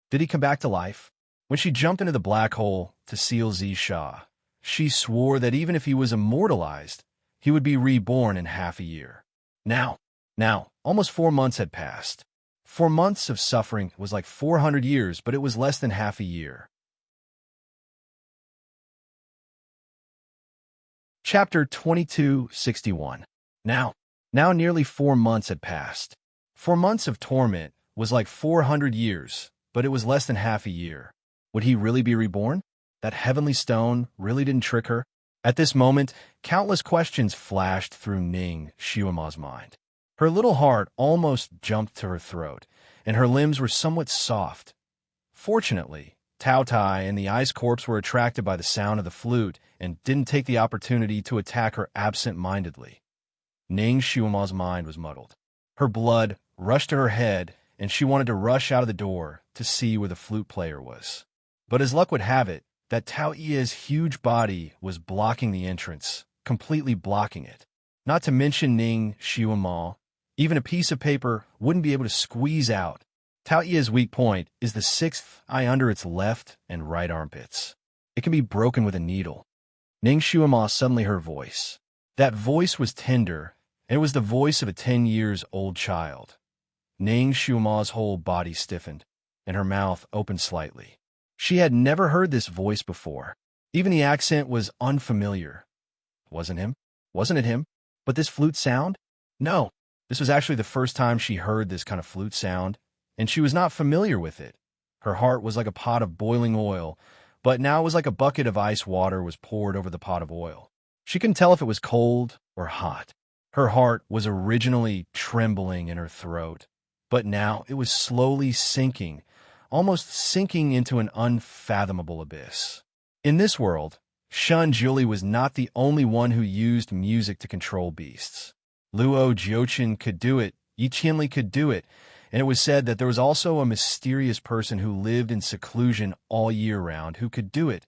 Did he come back to life? When she jumped into the black hole to seal Zisha, she swore that even if he was immortalized, he would be reborn in half a year. Now, almost 4 months had passed. 4 months of suffering was like 400 years, but it was less than half a year. Chapter 2261. Now nearly 4 months had passed. 4 months of torment was like 400 years, but it was less than half a year. Would he really be reborn? That heavenly stone really didn't trick her? At this moment, countless questions flashed through Ning Xiuma's mind. Her little heart almost jumped to her throat, and her limbs were somewhat soft. Fortunately, Tao Tai and the ice corpse were attracted by the sound of the flute and didn't take the opportunity to attack her absent-mindedly. Ning Xiuma's mind was muddled. Her blood rushed to her head, and she wanted to rush out of the door to see where the flute player was. But as luck would have it, that Tao Ye's huge body was blocking the entrance, completely blocking it. Not to mention Ning Xiuma, even a piece of paper wouldn't be able to squeeze out. Tao Ye's weak point is the 6th eye under its left and right armpits. It can be broken with a needle. Ning Xiuma suddenly heard a voice. That voice was tender, and it was the voice of a 10-year-old child. Ning Xiuma's whole body stiffened, and her mouth opened slightly. She had never heard this voice before. Even the accent was unfamiliar. Wasn't it him? But this flute sound? No. This was actually the first time she heard this kind of flute sound, and she was not familiar with it. Her heart was like a pot of boiling oil, but now it was like a bucket of ice water was poured over the pot of oil. She couldn't tell if it was cold or hot. Her heart was originally trembling in her throat, but now it was slowly sinking, almost sinking into an unfathomable abyss. In this world, Shun Juli was not the only one who used music to control beasts. Luo Jiuqin could do it, Yi Qianli could do it, and it was said that there was also a mysterious person who lived in seclusion all year round who could do it.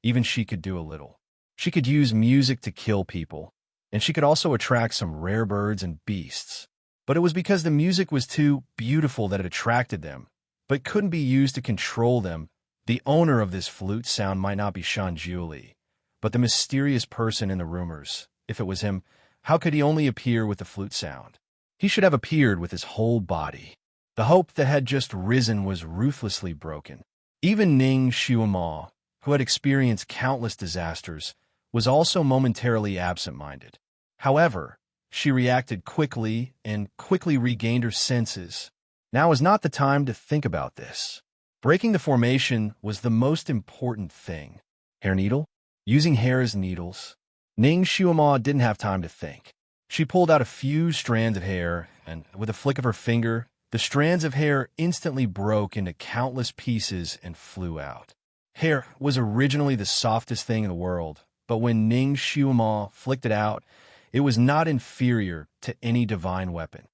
Even she could do a little. She could use music to kill people, and she could also attract some rare birds and beasts. But it was because the music was too beautiful that it attracted them, but couldn't be used to control them. The owner of this flute sound might not be Shun Juli, but the mysterious person in the rumors. If it was him, how could he only appear with the flute sound? He should have appeared with his whole body. The hope that had just risen was ruthlessly broken. Even Ning Xiuma, who had experienced countless disasters, was also momentarily absent-minded. However, she reacted quickly and quickly regained her senses. Now is not the time to think about this. Breaking the formation was the most important thing. Hair needle? Using hair as needles? Ning Xiuma didn't have time to think. She pulled out a few strands of hair, and with a flick of her finger, the strands of hair instantly broke into countless pieces and flew out. Hair was originally the softest thing in the world, but when Ning Xiuma flicked it out, it was not inferior to any divine weapon.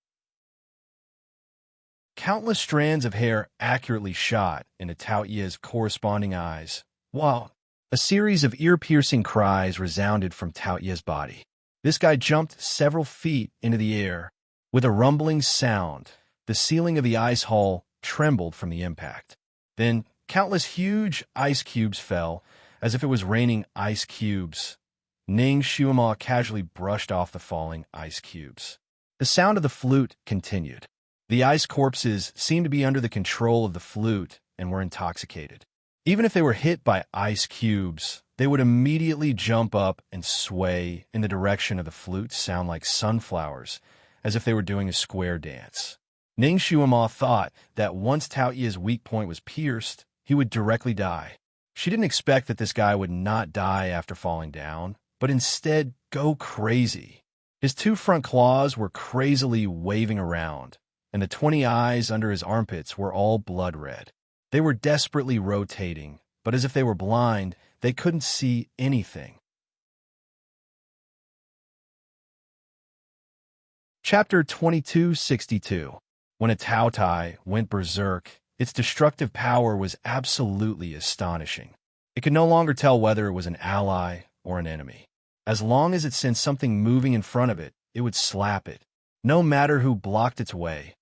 Countless strands of hair accurately shot into Tao Ye's corresponding eyes, while a series of ear-piercing cries resounded from Tao Ye's body. This guy jumped several feet into the air. With a rumbling sound, the ceiling of the ice hall trembled from the impact. Then, countless huge ice cubes fell, as if it was raining ice cubes. Ning Xiuma casually brushed off the falling ice cubes. The sound of the flute continued. The ice corpses seemed to be under the control of the flute and were intoxicated. Even if they were hit by ice cubes, they would immediately jump up and sway in the direction of the flute's sound like sunflowers, as if they were doing a square dance. Ning Xiuma thought that once Tao Ye's weak point was pierced, he would directly die. She didn't expect that this guy would not die after falling down, but instead go crazy. His two front claws were crazily waving around, and the 20 eyes under his armpits were all blood red. They were desperately rotating, but as if they were blind, they couldn't see anything. Chapter 2262. When a Tao Tai went berserk, its destructive power was absolutely astonishing. It could no longer tell whether it was an ally or an enemy. As long as it sensed something moving in front of it, it would slap it. No matter who blocked its way,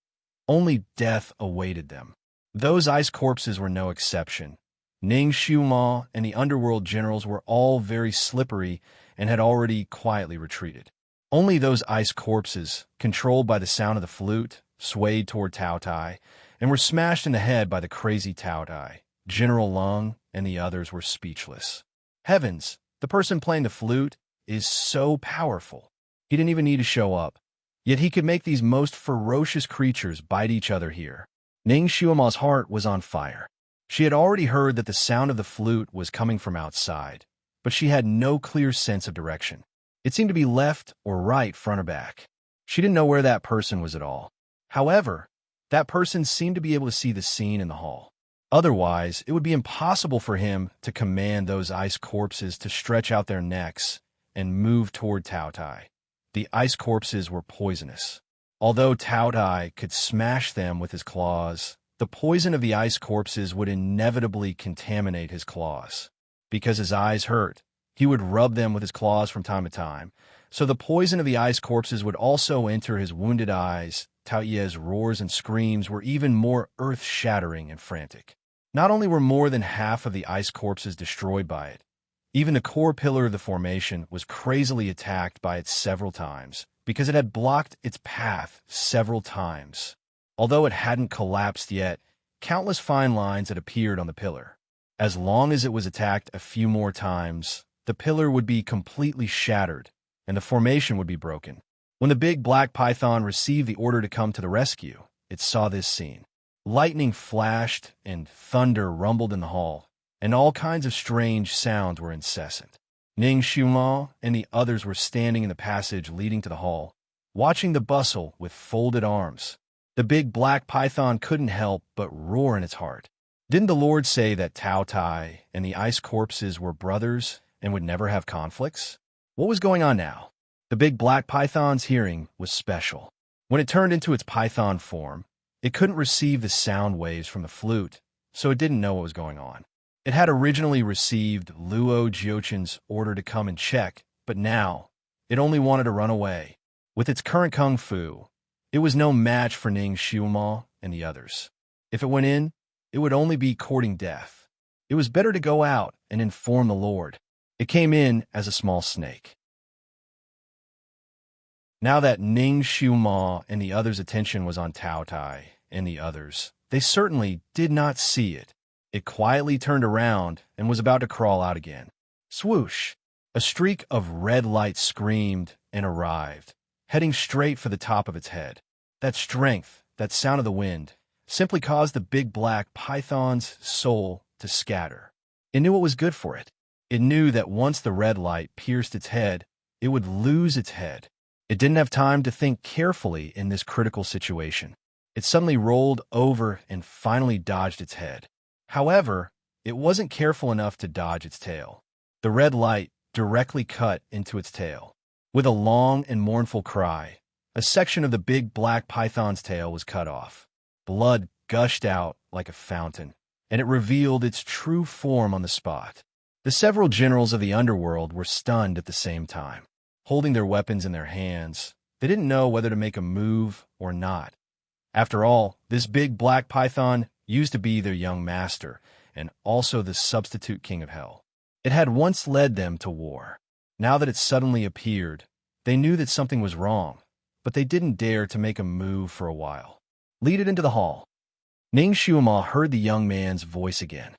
only death awaited them. Those ice corpses were no exception. Ning Xiuma and the underworld generals were all very slippery and had already quietly retreated. Only those ice corpses, controlled by the sound of the flute, swayed toward Tao Tai and were smashed in the head by the crazy Tao Tai. General Lung and the others were speechless. Heavens, the person playing the flute is so powerful. He didn't even need to show up. Yet he could make these most ferocious creatures bite each other here. Ning Xiuma's heart was on fire. She had already heard that the sound of the flute was coming from outside, but she had no clear sense of direction. It seemed to be left or right, front or back. She didn't know where that person was at all. However, that person seemed to be able to see the scene in the hall. Otherwise, it would be impossible for him to command those ice corpses to stretch out their necks and move toward Tao Tai. The ice corpses were poisonous. Although Tao Tai could smash them with his claws, the poison of the ice corpses would inevitably contaminate his claws. Because his eyes hurt, he would rub them with his claws from time to time, so the poison of the ice corpses would also enter his wounded eyes. Tao Ye's roars and screams were even more earth-shattering and frantic. Not only were more than half of the ice corpses destroyed by it, even the core pillar of the formation was crazily attacked by it several times, because it had blocked its path several times. Although it hadn't collapsed yet, countless fine lines had appeared on the pillar. As long as it was attacked a few more times, the pillar would be completely shattered, and the formation would be broken. When the big black python received the order to come to the rescue, it saw this scene. Lightning flashed and thunder rumbled in the hall, and all kinds of strange sounds were incessant. Ning Xiuma and the others were standing in the passage leading to the hall, watching the bustle with folded arms. The big black python couldn't help but roar in its heart. Didn't the Lord say that Tao Tai and the ice corpses were brothers and would never have conflicts? What was going on now? The big black python's hearing was special. When it turned into its python form, it couldn't receive the sound waves from the flute, so it didn't know what was going on. It had originally received Luo Jiochen's order to come and check, but now it only wanted to run away. With its current kung fu, it was no match for Ning Xiuma and the others. If it went in, it would only be courting death. It was better to go out and inform the Lord. It came in as a small snake. Now that Ning Xiuma and the others' attention was on Tao Tai and the others, they certainly did not see it. It quietly turned around and was about to crawl out again. Swoosh! A streak of red light screamed and arrived, heading straight for the top of its head. That strength, that sound of the wind, simply caused the big black python's soul to scatter. It knew what was good for it. It knew that once the red light pierced its head, it would lose its head. It didn't have time to think carefully in this critical situation. It suddenly rolled over and finally dodged its head. However, it wasn't careful enough to dodge its tail. The red light directly cut into its tail. With a long and mournful cry, a section of the big black python's tail was cut off. Blood gushed out like a fountain, and it revealed its true form on the spot. The several generals of the underworld were stunned at the same time. Holding their weapons in their hands, they didn't know whether to make a move or not. After all, this big black python used to be their young master, and also the substitute king of hell. It had once led them to war. Now that it suddenly appeared, they knew that something was wrong, but they didn't dare to make a move for a while. Lead it into the hall. Ning Xiuma heard the young man's voice again.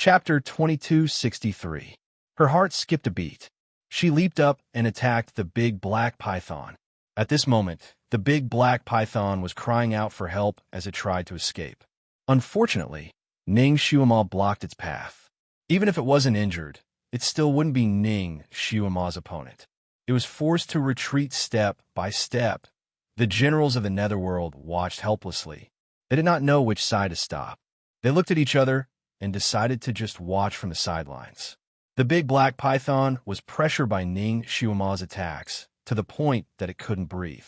Chapter 2263. Her heart skipped a beat. She leaped up and attacked the big black python. At this moment, the big black python was crying out for help as it tried to escape. Unfortunately, Ning Xiuma blocked its path. Even if it wasn't injured, it still wouldn't be Ning Xiuma's opponent. It was forced to retreat step by step. The generals of the netherworld watched helplessly. They did not know which side to stop. They looked at each other and decided to just watch from the sidelines. The big black python was pressured by Ning Xiuma's attacks to the point that it couldn't breathe.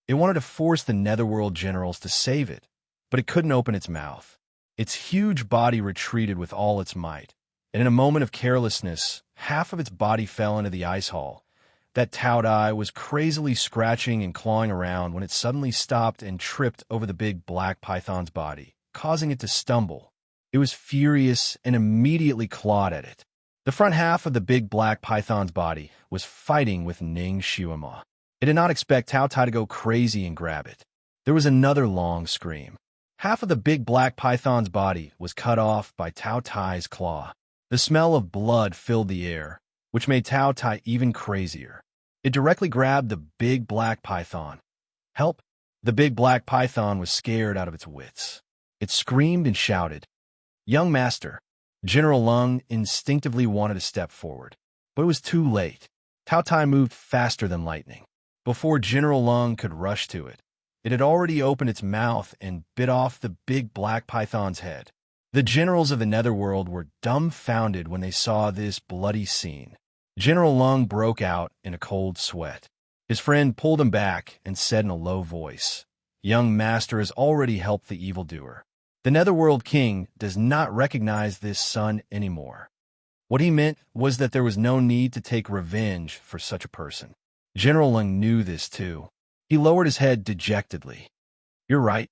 It wanted to force the netherworld generals to save it, but it couldn't open its mouth. Its huge body retreated with all its might, and in a moment of carelessness, half of its body fell into the ice hall. That Taodai was crazily scratching and clawing around when it suddenly stopped and tripped over the big black python's body, causing it to stumble. It was furious and immediately clawed at it. The front half of the big black python's body was fighting with Ning Xiuma. It did not expect Taodai to go crazy and grab it. There was another long scream. Half of the big black python's body was cut off by Taodai's claw. The smell of blood filled the air, which made Taodai even crazier. It directly grabbed the big black python. Help! The big black python was scared out of its wits. It screamed and shouted. Young master. General Lung instinctively wanted to step forward, but it was too late. Taodai moved faster than lightning. Before General Lung could rush to it, it had already opened its mouth and bit off the big black python's head. The generals of the netherworld were dumbfounded when they saw this bloody scene. General Lung broke out in a cold sweat. His friend pulled him back and said in a low voice, Young master has already helped the evildoer. The netherworld king does not recognize this son anymore. What he meant was that there was no need to take revenge for such a person. General Lung knew this too. He lowered his head dejectedly. You're right.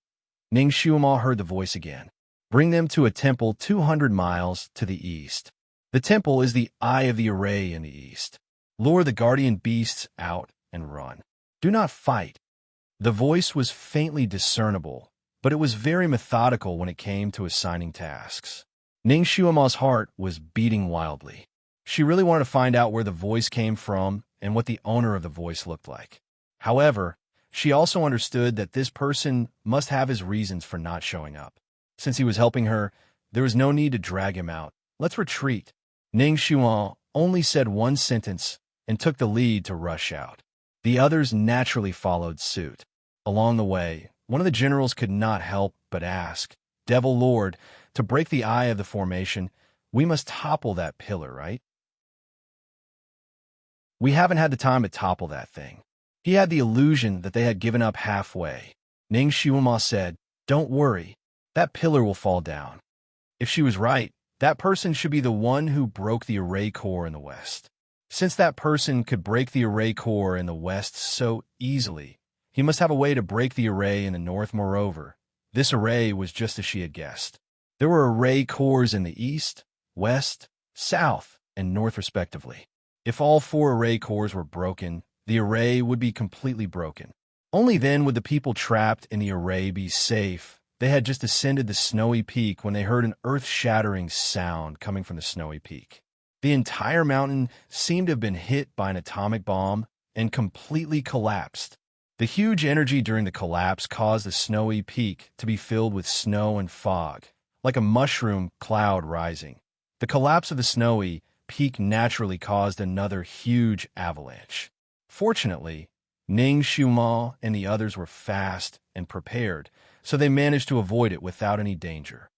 Ning Xiuma heard the voice again. Bring them to a temple 200 miles to the east. The temple is the eye of the array in the east. Lure the guardian beasts out and run. Do not fight. The voice was faintly discernible, but it was very methodical when it came to assigning tasks. Ning Xiuma's heart was beating wildly. She really wanted to find out where the voice came from and what the owner of the voice looked like. However, she also understood that this person must have his reasons for not showing up. Since he was helping her, there was no need to drag him out. Let's retreat. Ning Xiuma only said one sentence and took the lead to rush out. The others naturally followed suit. Along the way, one of the generals could not help but ask, Devil Lord, to break the eye of the formation, we must topple that pillar, right? We haven't had the time to topple that thing. He had the illusion that they had given up halfway. Ning Xiuma said, Don't worry, that pillar will fall down. If she was right, that person should be the one who broke the array core in the west. Since that person could break the array core in the west so easily, he must have a way to break the array in the north. Moreover, this array was just as she had guessed. There were array cores in the east, west, south, and north respectively. If all 4 array cores were broken, the array would be completely broken. Only then would the people trapped in the array be safe. They had just ascended the snowy peak when they heard an earth-shattering sound coming from the snowy peak. The entire mountain seemed to have been hit by an atomic bomb and completely collapsed. The huge energy during the collapse caused the snowy peak to be filled with snow and fog, like a mushroom cloud rising. The collapse of the snowy peak naturally caused another huge avalanche. Fortunately, Ning Xiuma and the others were fast and prepared, so they managed to avoid it without any danger.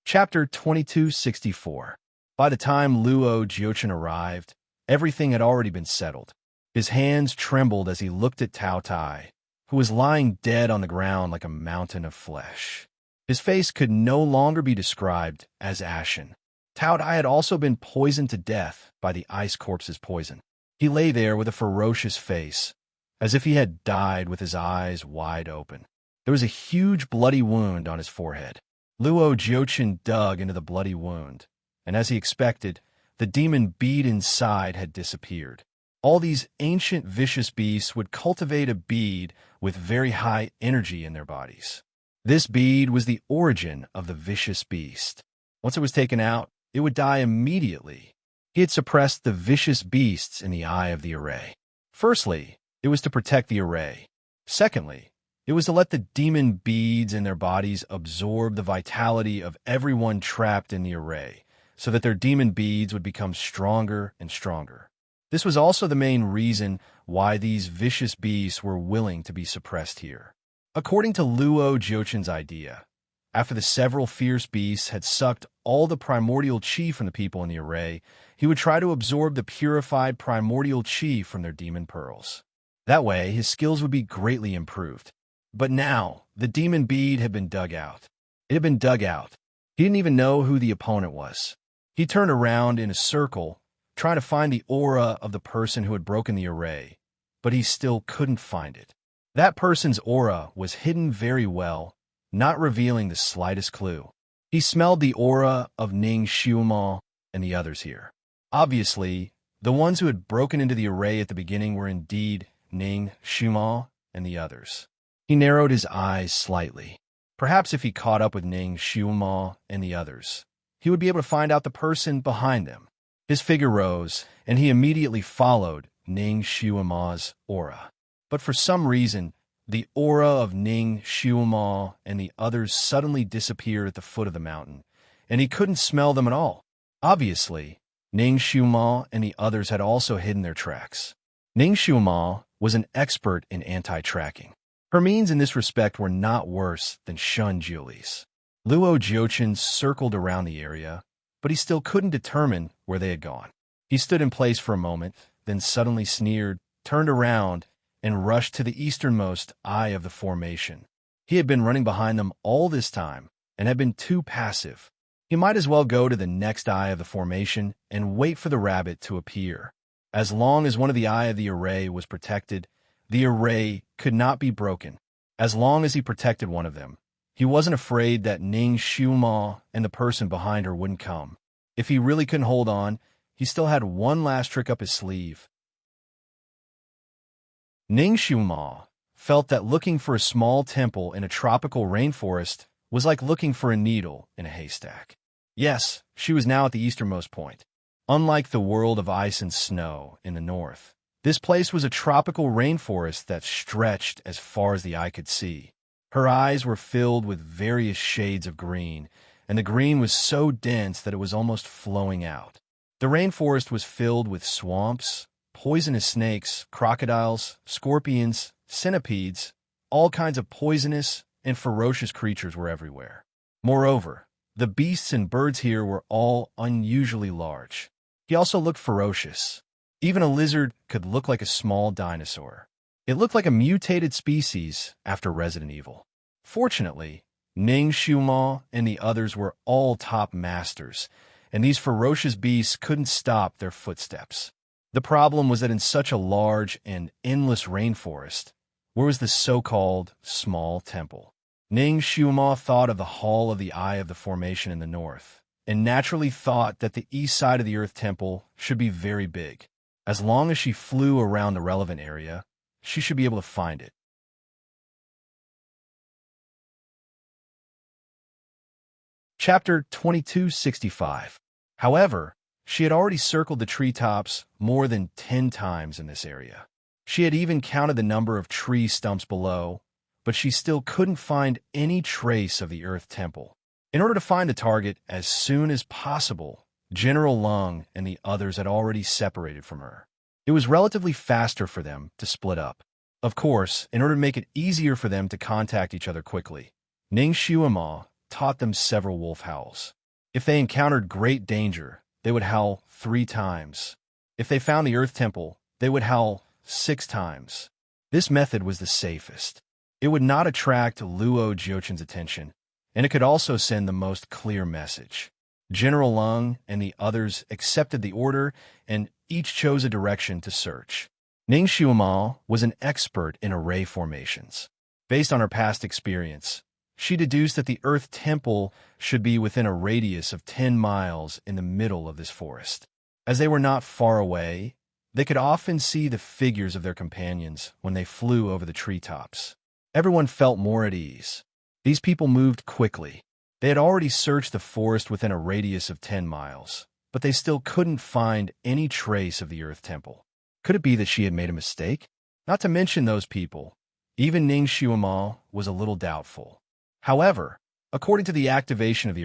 Chapter 2264. By the time Luo Jiuchen arrived, everything had already been settled. His hands trembled as he looked at Tao Tai, who was lying dead on the ground like a mountain of flesh. His face could no longer be described as ashen. Tao Tai had also been poisoned to death by the ice corpse's poison. He lay there with a ferocious face, as if he had died with his eyes wide open. There was a huge bloody wound on his forehead. Luo Jiuchen dug into the bloody wound, and as he expected, the demon bead inside had disappeared. All these ancient vicious beasts would cultivate a bead with very high energy in their bodies. This bead was the origin of the vicious beast. Once it was taken out, it would die immediately. He had suppressed the vicious beasts in the eye of the array. Firstly, it was to protect the array. Secondly, it was to let the demon beads in their bodies absorb the vitality of everyone trapped in the array, so that their demon beads would become stronger and stronger. This was also the main reason why these vicious beasts were willing to be suppressed here. According to Luo Jiuchen's idea, after the several fierce beasts had sucked all the primordial qi from the people in the array, he would try to absorb the purified primordial qi from their demon pearls. That way, his skills would be greatly improved. But now, the demon bead had been dug out. It had been dug out. He didn't even know who the opponent was. He turned around in a circle, trying to find the aura of the person who had broken the array, but he still couldn't find it. That person's aura was hidden very well, not revealing the slightest clue. He smelled the aura of Ning Xiuma and the others here. Obviously, the ones who had broken into the array at the beginning were indeed Ning Xiuma and the others. He narrowed his eyes slightly. Perhaps if he caught up with Ning Xiuma and the others, he would be able to find out the person behind them. His figure rose, and he immediately followed Ning Xiuma's aura. But for some reason, the aura of Ning Xiuma and the others suddenly disappeared at the foot of the mountain, and he couldn't smell them at all. Obviously, Ning Xiuma and the others had also hidden their tracks. Ning Xiuma was an expert in anti-tracking. Her means in this respect were not worse than Shun Julie's. Luo Jiuchen circled around the area, but he still couldn't determine where they had gone. He stood in place for a moment, then suddenly sneered, turned around, and rushed to the easternmost eye of the formation. He had been running behind them all this time, and had been too passive. He might as well go to the next eye of the formation and wait for the rabbit to appear. As long as one of the eye of the array was protected, the array could not be broken. As long as he protected one of them, he wasn't afraid that Ning Xiuma and the person behind her wouldn't come. If he really couldn't hold on, he still had one last trick up his sleeve. Ning Xiuma felt that looking for a small temple in a tropical rainforest was like looking for a needle in a haystack. Yes, she was now at the easternmost point. Unlike the world of ice and snow in the north, this place was a tropical rainforest that stretched as far as the eye could see. Her eyes were filled with various shades of green, and the green was so dense that it was almost flowing out. The rainforest was filled with swamps, poisonous snakes, crocodiles, scorpions, centipedes, all kinds of poisonous and ferocious creatures were everywhere. Moreover, the beasts and birds here were all unusually large. He also looked ferocious. Even a lizard could look like a small dinosaur. It looked like a mutated species after Resident Evil. Fortunately, Ning Xiuma and the others were all top masters, and these ferocious beasts couldn't stop their footsteps. The problem was that in such a large and endless rainforest, where was the so-called small temple? Ning Xiuma thought of the Hall of the Eye of the Formation in the north, and naturally thought that the east side of the Earth Temple should be very big. As long as she flew around the relevant area, she should be able to find it. Chapter 2265. However, she had already circled the treetops more than 10 times in this area. She had even counted the number of tree stumps below, but she still couldn't find any trace of the Earth Temple. In order to find the target as soon as possible, General Lung and the others had already separated from her. It was relatively faster for them to split up. Of course, in order to make it easier for them to contact each other quickly, Ning Xuema taught them several wolf howls. If they encountered great danger, they would howl 3 times. If they found the Earth Temple, they would howl 6 times. This method was the safest. It would not attract Luo Jiochen's attention, and it could also send the most clear message. General Lung and the others accepted the order, and each chose a direction to search. Ning Xuema was an expert in array formations. Based on her past experience, she deduced that the Earth Temple should be within a radius of 10 miles in the middle of this forest. As they were not far away, they could often see the figures of their companions when they flew over the treetops. Everyone felt more at ease. These people moved quickly. They had already searched the forest within a radius of 10 miles, but they still couldn't find any trace of the Earth Temple. Could it be that she had made a mistake? Not to mention those people. Even Ning Xuema was a little doubtful. However, according to the activation of the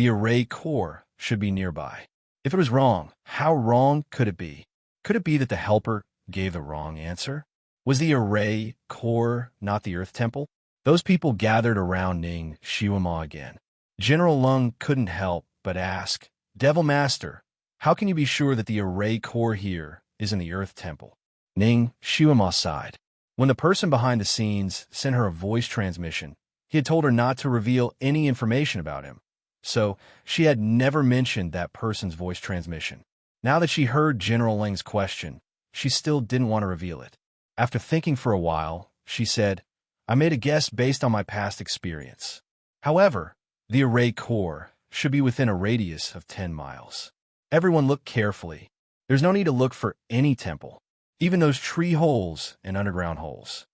array core should be nearby. If it was wrong, how wrong could it be? Could it be that the helper gave the wrong answer? Was the array core not the Earth Temple? Those people gathered around Ning Xuema again. General Lung couldn't help but ask, Devil Master, how can you be sure that the array core here is in the Earth Temple? Ning Xuema sighed. When the person behind the scenes sent her a voice transmission, he had told her not to reveal any information about him, so she had never mentioned that person's voice transmission. Now that she heard General Ling's question, she still didn't want to reveal it. After thinking for a while, she said, I made a guess based on my past experience. However, the array core should be within a radius of 10 miles. Everyone looked carefully. There's no need to look for any temple, even those tree holes and underground holes.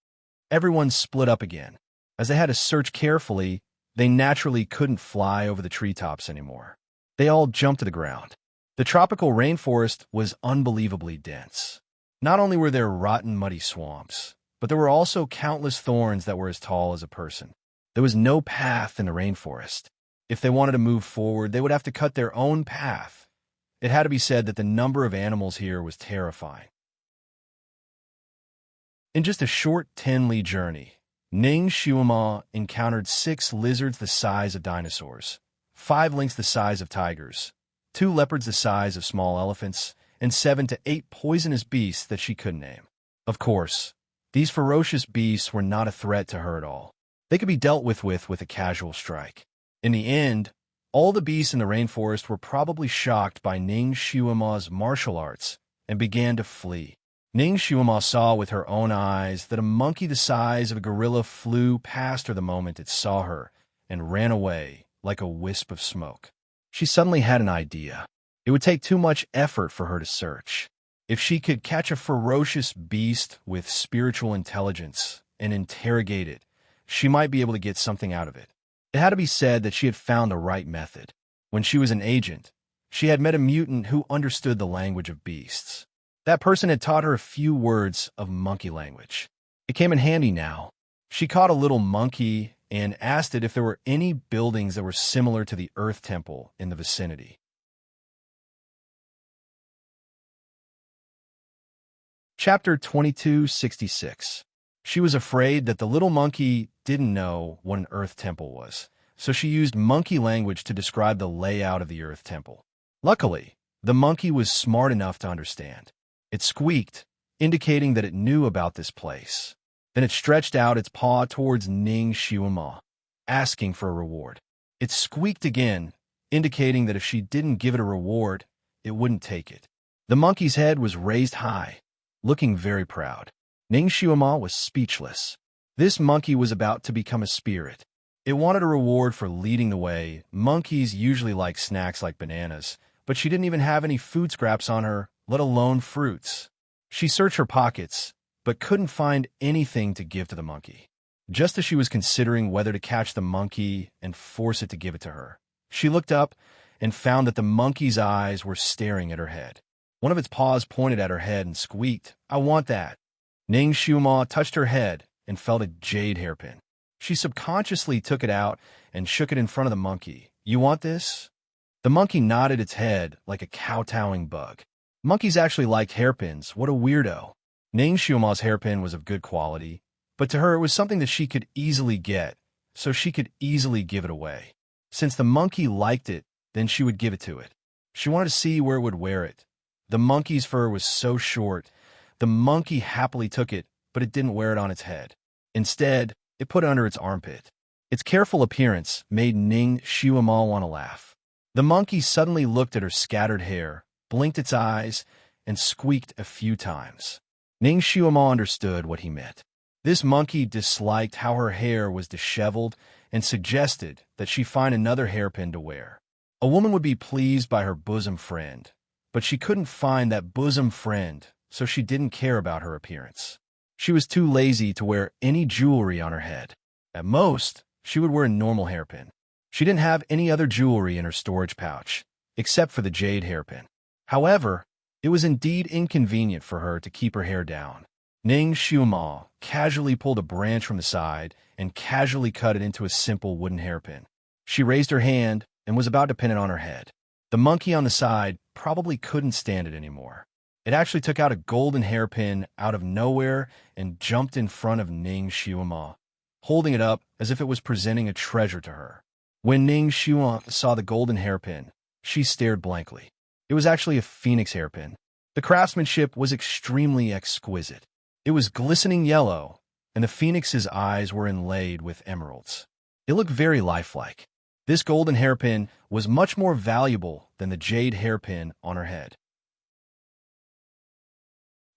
Everyone split up again. As they had to search carefully, they naturally couldn't fly over the treetops anymore. They all jumped to the ground. The tropical rainforest was unbelievably dense. Not only were there rotten, muddy swamps, but there were also countless thorns that were as tall as a person. There was no path in the rainforest. If they wanted to move forward, they would have to cut their own path. It had to be said that the number of animals here was terrifying. In just a short 10-li journey, Ning Xuema encountered 6 lizards the size of dinosaurs, 5 lynx the size of tigers, 2 leopards the size of small elephants, and 7 to 8 poisonous beasts that she couldn't name. Of course, these ferocious beasts were not a threat to her at all. They could be dealt with a casual strike. In the end, all the beasts in the rainforest were probably shocked by Ning Xuema's martial arts and began to flee. Ning Xuema saw with her own eyes that a monkey the size of a gorilla flew past her the moment it saw her and ran away like a wisp of smoke. She suddenly had an idea. It would take too much effort for her to search. If she could catch a ferocious beast with spiritual intelligence and interrogate it, she might be able to get something out of it. It had to be said that she had found the right method. When she was an agent, she had met a mutant who understood the language of beasts. That person had taught her a few words of monkey language. It came in handy now. She caught a little monkey and asked it if there were any buildings that were similar to the Earth Temple in the vicinity. Chapter 2266. She was afraid that the little monkey didn't know what an Earth Temple was, so she used monkey language to describe the layout of the Earth Temple. Luckily, the monkey was smart enough to understand. It squeaked, indicating that it knew about this place. Then it stretched out its paw towards Ning Xuema, asking for a reward. It squeaked again, indicating that if she didn't give it a reward, it wouldn't take it. The monkey's head was raised high, looking very proud. Ning Xuema was speechless. This monkey was about to become a spirit. It wanted a reward for leading the way. Monkeys usually like snacks like bananas, but she didn't even have any food scraps on her, let alone fruits. She searched her pockets, but couldn't find anything to give to the monkey. Just as she was considering whether to catch the monkey and force it to give it to her, she looked up and found that the monkey's eyes were staring at her head. One of its paws pointed at her head and squeaked, "I want that." Ning Xuema touched her head and felt a jade hairpin. She subconsciously took it out and shook it in front of the monkey. "You want this?" The monkey nodded its head like a kowtowing bug. Monkeys actually liked hairpins. What a weirdo. Ning Xiuma's hairpin was of good quality, but to her it was something that she could easily get, so she could easily give it away. Since the monkey liked it, then she would give it to it. She wanted to see where it would wear it. The monkey's fur was so short. The monkey happily took it, but it didn't wear it on its head. Instead, it put it under its armpit. Its careful appearance made Ning Xiuma want to laugh. The monkey suddenly looked at her scattered hair, blinked its eyes, and squeaked a few times. Ning Xiuma understood what he meant. This monkey disliked how her hair was disheveled and suggested that she find another hairpin to wear. A woman would be pleased by her bosom friend, but she couldn't find that bosom friend, so she didn't care about her appearance. She was too lazy to wear any jewelry on her head. At most, she would wear a normal hairpin. She didn't have any other jewelry in her storage pouch, except for the jade hairpin. However, it was indeed inconvenient for her to keep her hair down. Ning Xiuma casually pulled a branch from the side and casually cut it into a simple wooden hairpin. She raised her hand and was about to pin it on her head. The monkey on the side probably couldn't stand it anymore. It actually took out a golden hairpin out of nowhere and jumped in front of Ning Xiuma, holding it up as if it was presenting a treasure to her. When Ning Xiuma saw the golden hairpin, she stared blankly. It was actually a phoenix hairpin. The craftsmanship was extremely exquisite. It was glistening yellow, and the phoenix's eyes were inlaid with emeralds. It looked very lifelike. This golden hairpin was much more valuable than the jade hairpin on her head.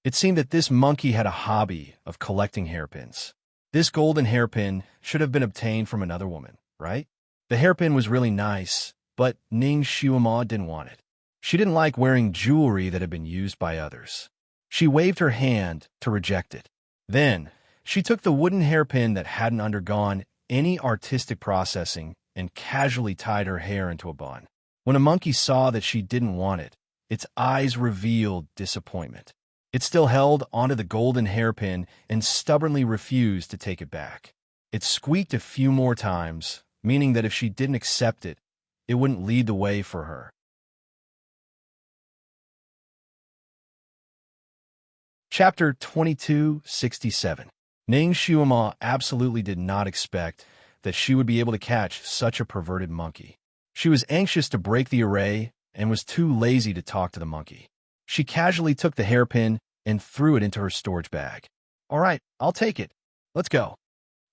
It seemed that this monkey had a hobby of collecting hairpins. This golden hairpin should have been obtained from another woman, right? The hairpin was really nice, but Ning Xiuma didn't want it. She didn't like wearing jewelry that had been used by others. She waved her hand to reject it. Then, she took the wooden hairpin that hadn't undergone any artistic processing and casually tied her hair into a bun. When a monkey saw that she didn't want it, its eyes revealed disappointment. It still held onto the golden hairpin and stubbornly refused to take it back. It squeaked a few more times, meaning that if she didn't accept it, it wouldn't lead the way for her. Chapter 2267. Ning Xiuma absolutely did not expect that she would be able to catch such a perverted monkey. She was anxious to break the array and was too lazy to talk to the monkey. She casually took the hairpin and threw it into her storage bag. "All right, I'll take it. Let's go."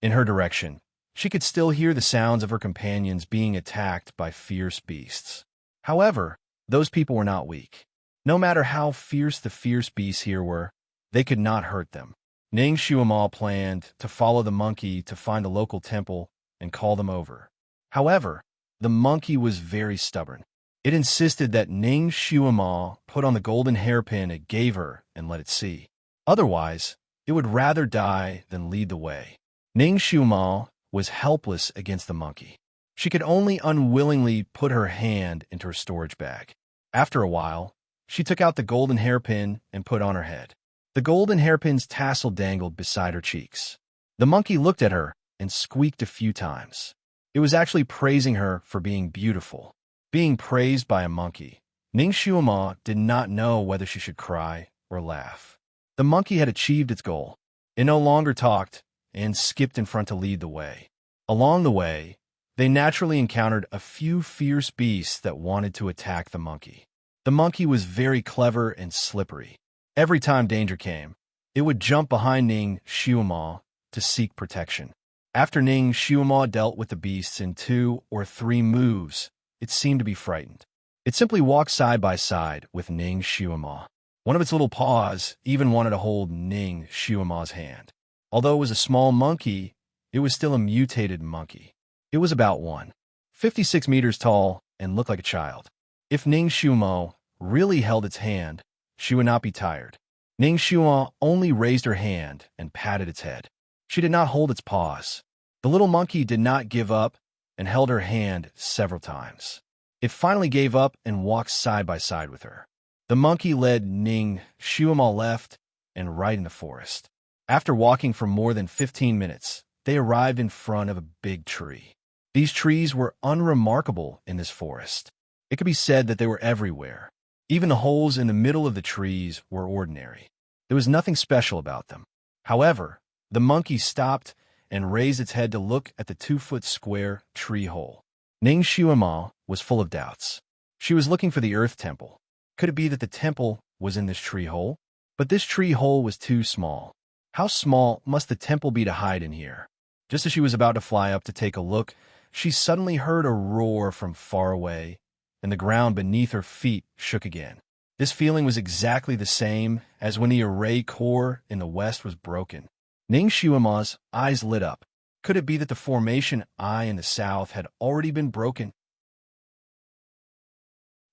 In her direction, she could still hear the sounds of her companions being attacked by fierce beasts. However, those people were not weak. No matter how fierce the fierce beasts here were, they could not hurt them. Ning Xiuma planned to follow the monkey to find a local temple and call them over. However, the monkey was very stubborn. It insisted that Ning Xiuma put on the golden hairpin it gave her and let it see. Otherwise, it would rather die than lead the way. Ning Xiuma was helpless against the monkey. She could only unwillingly put her hand into her storage bag. After a while, she took out the golden hairpin and put on her head. The golden hairpin's tassel dangled beside her cheeks. The monkey looked at her and squeaked a few times. It was actually praising her for being beautiful. Being praised by a monkey, Ning Xiuma did not know whether she should cry or laugh. The monkey had achieved its goal. It no longer talked and skipped in front to lead the way. Along the way, they naturally encountered a few fierce beasts that wanted to attack the monkey. The monkey was very clever and slippery. Every time danger came, it would jump behind Ning Xiuma to seek protection. After Ning Xiuma dealt with the beasts in 2 or 3 moves, it seemed to be frightened. It simply walked side by side with Ning Xiuma. One of its little paws even wanted to hold Ning Xiuma's hand. Although it was a small monkey, it was still a mutated monkey. It was about 1.56 meters tall and looked like a child. If Ning Xiuma really held its hand, she would not be tired. Ning Xiuma only raised her hand and patted its head. She did not hold its paws. The little monkey did not give up and held her hand several times. It finally gave up and walked side by side with her. The monkey led Ning Xiuma left and right in the forest. After walking for more than 15 minutes, they arrived in front of a big tree. These trees were unremarkable in this forest. It could be said that they were everywhere. Even the holes in the middle of the trees were ordinary. There was nothing special about them. However, the monkey stopped and raised its head to look at the 2-foot square tree hole. Ning Xuema was full of doubts. She was looking for the earth temple. Could it be that the temple was in this tree hole? But this tree hole was too small. How small must the temple be to hide in here? Just as she was about to fly up to take a look, she suddenly heard a roar from far away, and the ground beneath her feet shook again. This feeling was exactly the same as when the array core in the west was broken. Ning Xuema's eyes lit up. Could it be that the formation eye in the south had already been broken?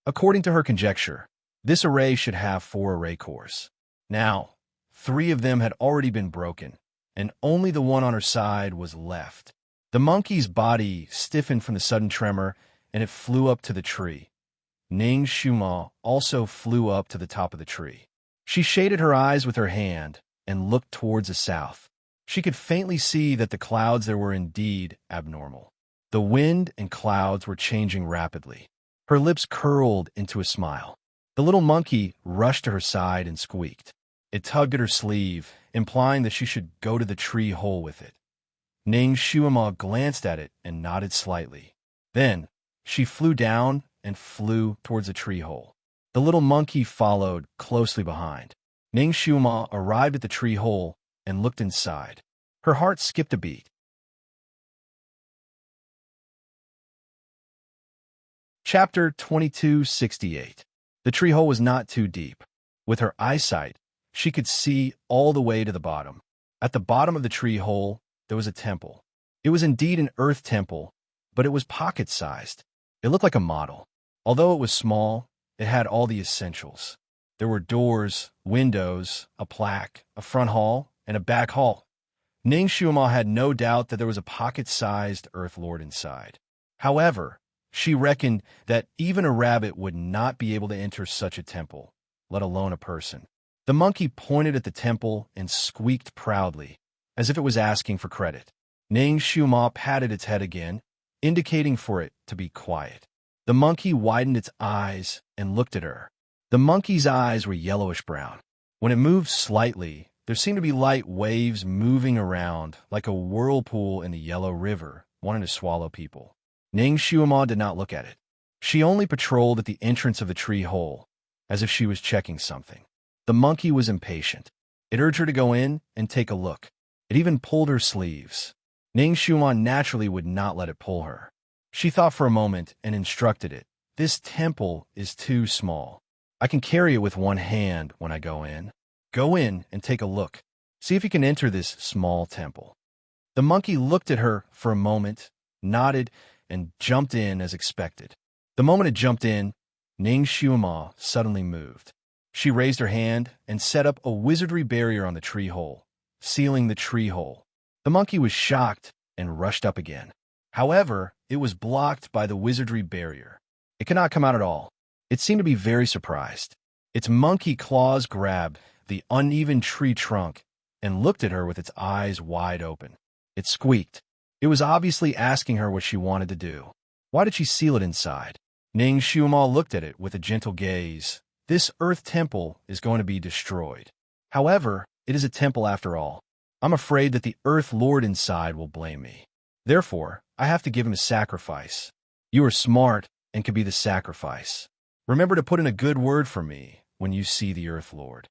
According to her conjecture, this array should have 4 array cores. Now, 3 of them had already been broken, and only the one on her side was left. The monkey's body stiffened from the sudden tremor, and it flew up to the tree. Ning Xuema also flew up to the top of the tree. She shaded her eyes with her hand and looked towards the south. She could faintly see that the clouds there were indeed abnormal. The wind and clouds were changing rapidly. Her lips curled into a smile. The little monkey rushed to her side and squeaked. It tugged at her sleeve, implying that she should go to the tree hole with it. Ning Xuema glanced at it and nodded slightly. Then, she flew down and flew towards the tree hole. The little monkey followed closely behind. Ning Xuema arrived at the tree hole and looked inside. Her heart skipped a beat. Chapter 2268. The tree hole was not too deep. With her eyesight, she could see all the way to the bottom. At the bottom of the tree hole, there was a temple. It was indeed an earth temple, but it was pocket-sized. It looked like a model. Although it was small, it had all the essentials. There were doors, windows, a plaque, a front hall, and a back hall. Ning Xuema had no doubt that there was a pocket-sized Earth Lord inside. However, she reckoned that even a rabbit would not be able to enter such a temple, let alone a person. The monkey pointed at the temple and squeaked proudly, as if it was asking for credit. Ning Xuema patted its head again, indicating for it to be quiet. The monkey widened its eyes and looked at her. The monkey's eyes were yellowish-brown. When it moved slightly, there seemed to be light waves moving around like a whirlpool in the Yellow River, wanting to swallow people. Ning Xuema did not look at it. She only patrolled at the entrance of the tree hole, as if she was checking something. The monkey was impatient. It urged her to go in and take a look. It even pulled her sleeves. Ning Xuema naturally would not let it pull her. She thought for a moment and instructed it. This temple is too small. I can carry it with one hand when I go in. Go in and take a look. See if you can enter this small temple. The monkey looked at her for a moment, nodded, and jumped in as expected. The moment it jumped in, Ning Xuema suddenly moved. She raised her hand and set up a wizardry barrier on the tree hole, sealing the tree hole. The monkey was shocked and rushed up again. However, it was blocked by the wizardry barrier. It could not come out at all. It seemed to be very surprised. Its monkey claws grabbed the uneven tree trunk and looked at her with its eyes wide open. It squeaked. It was obviously asking her what she wanted to do. Why did she seal it inside? Ning Xuema looked at it with a gentle gaze. This earth temple is going to be destroyed. However, it is a temple after all. I'm afraid that the Earth Lord inside will blame me. Therefore, I have to give him a sacrifice. You are smart and can be the sacrifice. Remember to put in a good word for me when you see the Earth Lord.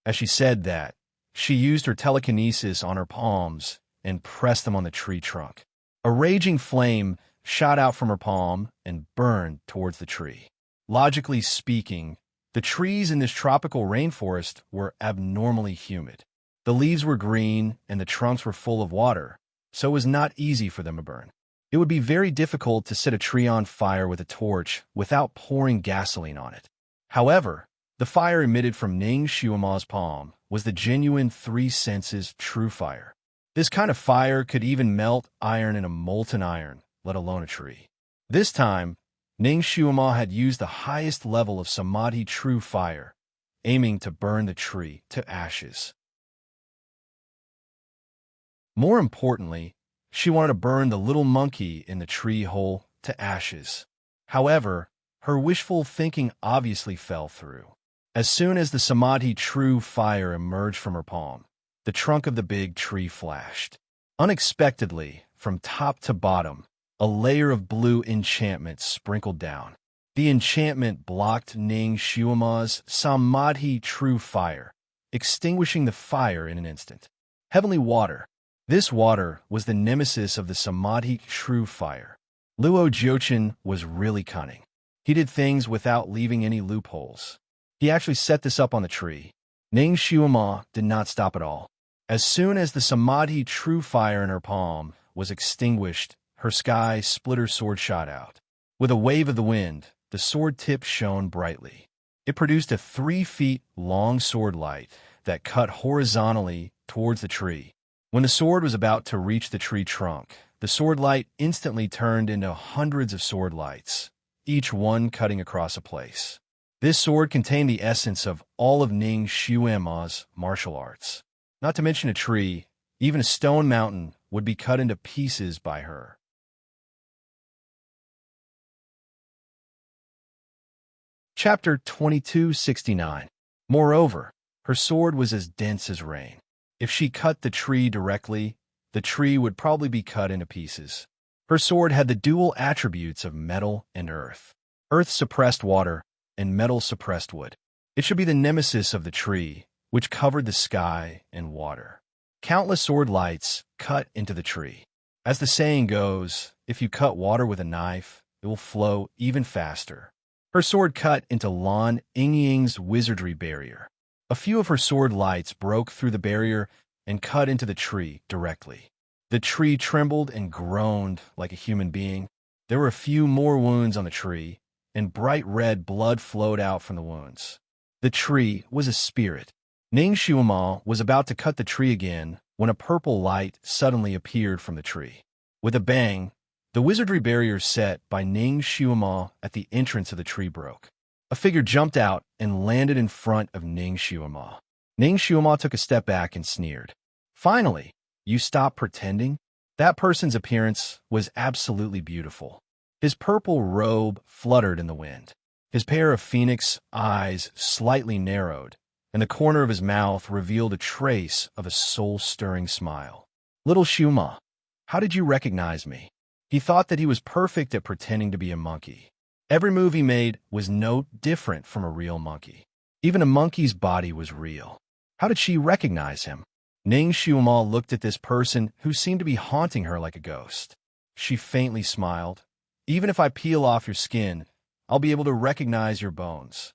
As she said that, she used her telekinesis on her palms and pressed them on the tree trunk. A raging flame shot out from her palm and burned towards the tree. Logically speaking, the trees in this tropical rainforest were abnormally humid. The leaves were green and the trunks were full of water, so it was not easy for them to burn. It would be very difficult to set a tree on fire with a torch without pouring gasoline on it. However, the fire emitted from Ning Xuema's palm was the genuine three senses true fire. This kind of fire could even melt iron in a molten iron, let alone a tree. This time, Ning Xuema had used the highest level of Samadhi true fire, aiming to burn the tree to ashes. More importantly, She wanted to burn the little monkey in the tree hole to ashes. However, her wishful thinking obviously fell through. As soon as the samadhi true fire emerged from her palm, the trunk of the big tree flashed. Unexpectedly, from top to bottom, a layer of blue enchantment sprinkled down. The enchantment blocked Ning Shuama's samadhi true fire, extinguishing the fire in an instant. Heavenly water. This water was the nemesis of the samadhi true fire. Luo Jiuchen was really cunning. He did things without leaving any loopholes. He actually set this up on the tree. Ning Shuama did not stop at all. As soon as the samadhi true fire in her palm was extinguished, her sky splitter sword shot out. With a wave of the wind, the sword tip shone brightly. It produced a 3 feet long sword light that cut horizontally towards the tree. When the sword was about to reach the tree trunk, the sword light instantly turned into hundreds of sword lights, each one cutting across a place. This sword contained the essence of all of Ning Shuama's martial arts. Not to mention a tree, even a stone mountain would be cut into pieces by her. Chapter 2269. Moreover, her sword was as dense as rain. If she cut the tree directly, the tree would probably be cut into pieces. Her sword had the dual attributes of metal and earth. Earth suppressed water, and metal suppressed wood. It should be the nemesis of the tree, which covered the sky and water. Countless sword lights cut into the tree. As the saying goes, if you cut water with a knife, it will flow even faster. Her sword cut into Lan Yingying's wizardry barrier. A few of her sword lights broke through the barrier and cut into the tree directly. The tree trembled and groaned like a human being. There were a few more wounds on the tree, and bright red blood flowed out from the wounds. The tree was a spirit. Ning Shuama was about to cut the tree again when a purple light suddenly appeared from the tree. With a bang, the wizardry barrier set by Ning Shuama at the entrance of the tree broke. A figure jumped out and landed in front of Ning Shuama. Ning Shuama took a step back and sneered. Finally, you stop pretending? That person's appearance was absolutely beautiful. His purple robe fluttered in the wind. His pair of phoenix eyes slightly narrowed, and the corner of his mouth revealed a trace of a soul-stirring smile. Little Shuma, how did you recognize me? He thought that he was perfect at pretending to be a monkey. Every move he made was no different from a real monkey. Even a monkey's body was real. How did she recognize him? Ning Shuama looked at this person who seemed to be haunting her like a ghost. She faintly smiled. Even if I peel off your skin, I'll be able to recognize your bones.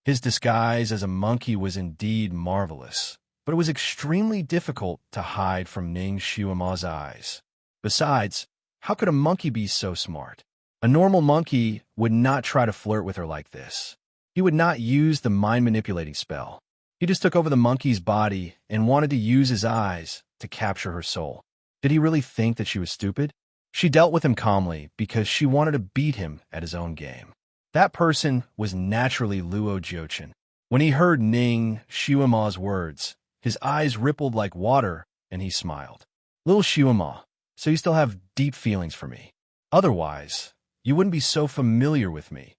His disguise as a monkey was indeed marvelous, but it was extremely difficult to hide from Ning Shuama's eyes. Besides, how could a monkey be so smart? A normal monkey would not try to flirt with her like this. He would not use the mind-manipulating spell. He just took over the monkey's body and wanted to use his eyes to capture her soul. Did he really think that she was stupid? She dealt with him calmly because she wanted to beat him at his own game. That person was naturally Luo Jiuchen. When he heard Ning Shuama's words, his eyes rippled like water and he smiled. Little Shuama, so you still have deep feelings for me. Otherwise, you wouldn't be so familiar with me.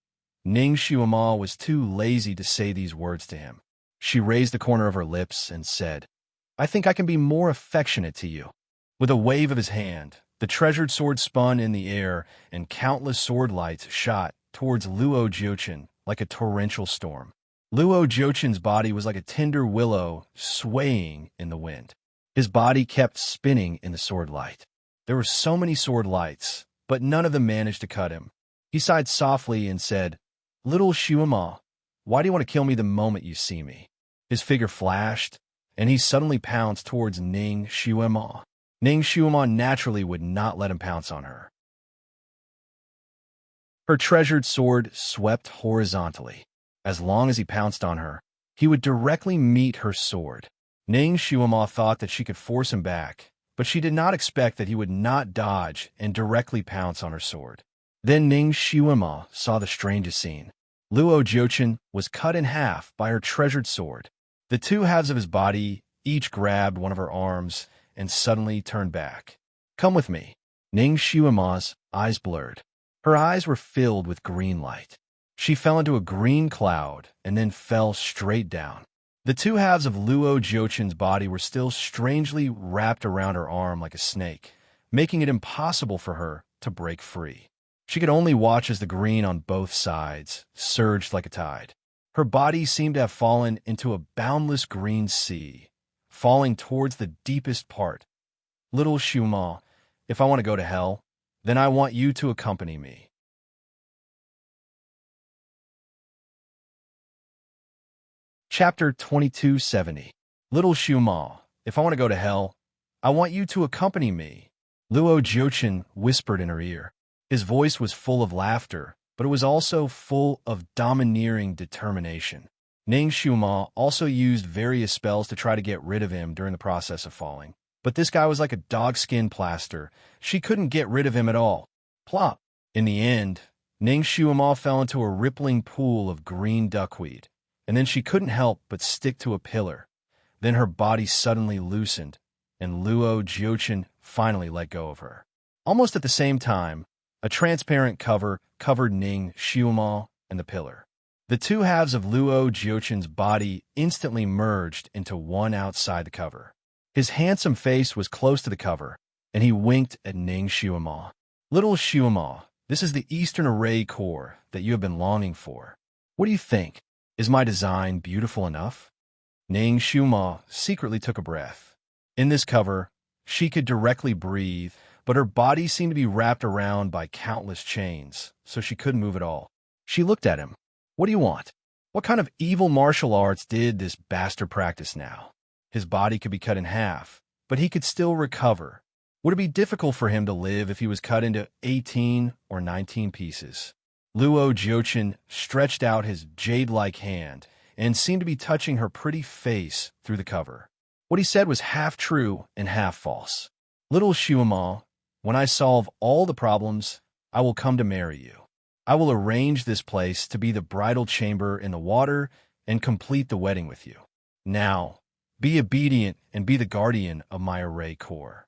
Ning Shuama was too lazy to say these words to him. She raised the corner of her lips and said, I think I can be more affectionate to you. With a wave of his hand, the treasured sword spun in the air and countless sword lights shot towards Luo Jiuchen like a torrential storm. Luo Jiuchen's body was like a tender willow swaying in the wind. His body kept spinning in the sword light. There were so many sword lights, but none of them managed to cut him. He sighed softly and said, Little Shuama, why do you want to kill me the moment you see me? His figure flashed, and he suddenly pounced towards Ning Shuama. Ning Shuama naturally would not let him pounce on her. Her treasured sword swept horizontally. As long as he pounced on her, he would directly meet her sword. Ning Shuama thought that she could force him back, but she did not expect that he would not dodge and directly pounce on her sword. Then Ning Shuama saw the strangest scene. Luo Jiuchen was cut in half by her treasured sword. The two halves of his body each grabbed one of her arms and suddenly turned back. Come with me. Ning Xiuma's eyes blurred. Her eyes were filled with green light. She fell into a green cloud and then fell straight down. The two halves of Luo Jiuchen's body were still strangely wrapped around her arm like a snake, making it impossible for her to break free. She could only watch as the green on both sides surged like a tide. Her body seemed to have fallen into a boundless green sea, falling towards the deepest part. Little Xiuma, if I want to go to hell, then I want you to accompany me. Chapter 2270. Little Xiuma, if I want to go to hell, I want you to accompany me. Luo Jiuchen whispered in her ear. His voice was full of laughter, but it was also full of domineering determination. Ning Xiuma also used various spells to try to get rid of him during the process of falling. But this guy was like a dogskin plaster. She couldn't get rid of him at all. Plop! In the end, Ning Xiuma fell into a rippling pool of green duckweed, and then she couldn't help but stick to a pillar. Then her body suddenly loosened, and Luo Jiuchen finally let go of her. Almost at the same time, a transparent cover covered Ning Xiuma and the pillar. The two halves of Luo Jiuchen's body instantly merged into one outside the cover. His handsome face was close to the cover, and he winked at Ning Xiuma. Little Xiuma, this is the Eastern Array core that you have been longing for. What do you think? Is my design beautiful enough? Ning Xiuma secretly took a breath. In this cover, she could directly breathe, but her body seemed to be wrapped around by countless chains, so she couldn't move at all. She looked at him. What do you want? What kind of evil martial arts did this bastard practice now? His body could be cut in half, but he could still recover. Would it be difficult for him to live if he was cut into 18 or 19 pieces? Luo Jiuchen stretched out his jade-like hand and seemed to be touching her pretty face through the cover. What he said was half true and half false. Little Xiuma, when I solve all the problems, I will come to marry you. I will arrange this place to be the bridal chamber in the water and complete the wedding with you. Now, be obedient and be the guardian of my array core.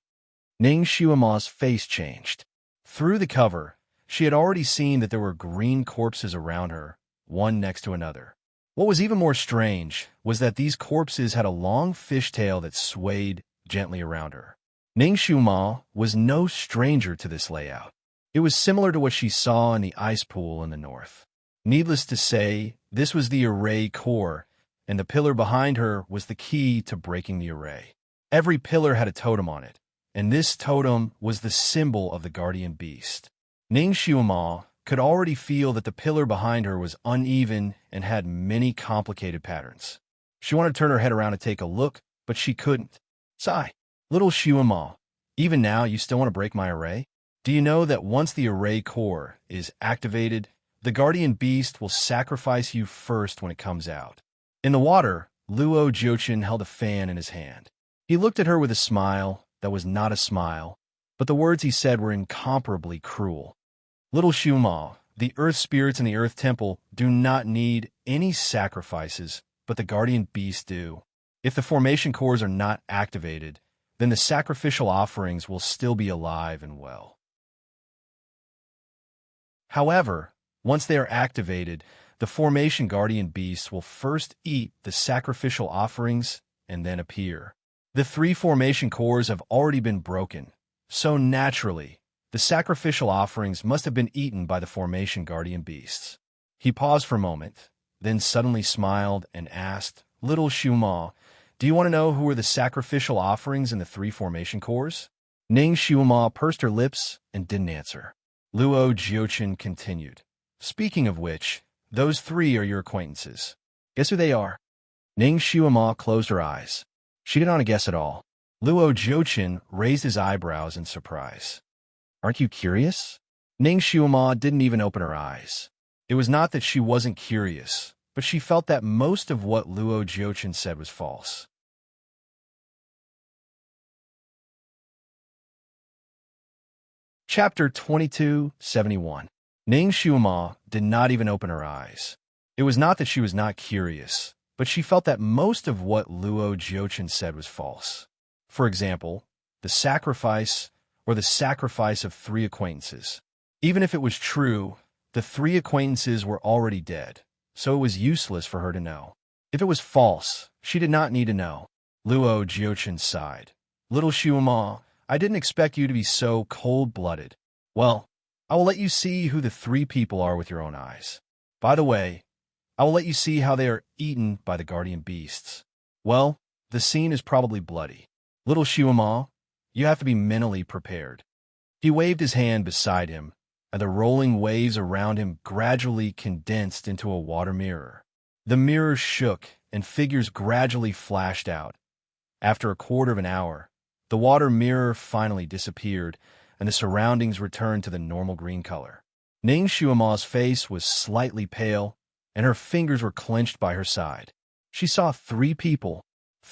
Ning Xiuma's face changed. Through the cover, she had already seen that there were green corpses around her, one next to another. What was even more strange was that these corpses had a long fishtail that swayed gently around her. Ning Xiuma was no stranger to this layout. It was similar to what she saw in the ice pool in the north. Needless to say, this was the array core, and the pillar behind her was the key to breaking the array. Every pillar had a totem on it, and this totem was the symbol of the guardian beast. Ning Xiuma could already feel that the pillar behind her was uneven and had many complicated patterns. She wanted to turn her head around to take a look, but she couldn't. Sigh. Little Xiuma, even now you still want to break my array? Do you know that once the array core is activated, the guardian beast will sacrifice you first when it comes out? In the water, Luo Jiuchen held a fan in his hand. He looked at her with a smile that was not a smile, but the words he said were incomparably cruel. Little Xiuma, the earth spirits in the earth temple do not need any sacrifices, but the guardian beasts do. If the formation cores are not activated, then the sacrificial offerings will still be alive and well. However, once they are activated, the formation guardian beasts will first eat the sacrificial offerings and then appear. The three formation cores have already been broken, so naturally, the sacrificial offerings must have been eaten by the formation guardian beasts. He paused for a moment, then suddenly smiled and asked, Little Xiuma, do you want to know who are the sacrificial offerings in the three formation cores? Ning Xiuma pursed her lips and didn't answer. Luo Jiuchen continued. Speaking of which, those three are your acquaintances. Guess who they are? Ning Xiuma closed her eyes. She didn't want to guess at all. Luo Jiuchen raised his eyebrows in surprise. Aren't you curious? Ning Xiuma didn't even open her eyes. It was not that she wasn't curious, but she felt that most of what Luo Jiuchen said was false. Chapter 2271. Ning Xiuma did not even open her eyes. It was not that she was not curious, but she felt that most of what Luo Jiuchen said was false. For example, the sacrifice or the sacrifice of 3 acquaintances. Even if it was true, the 3 acquaintances were already dead, so it was useless for her to know. If it was false, she did not need to know. Luo Jiuchen sighed. Little Xiuma, I didn't expect you to be so cold-blooded. Well, I will let you see who the 3 people are with your own eyes. By the way, I will let you see how they are eaten by the guardian beasts. Well, the scene is probably bloody. Little Xiuma, you have to be mentally prepared. He waved his hand beside him, and the rolling waves around him gradually condensed into a water mirror. The mirror shook, and figures gradually flashed out. After a quarter of an hour, the water mirror finally disappeared, and the surroundings returned to the normal green color. Ning Xiuma's face was slightly pale, and her fingers were clenched by her side. She saw 3 people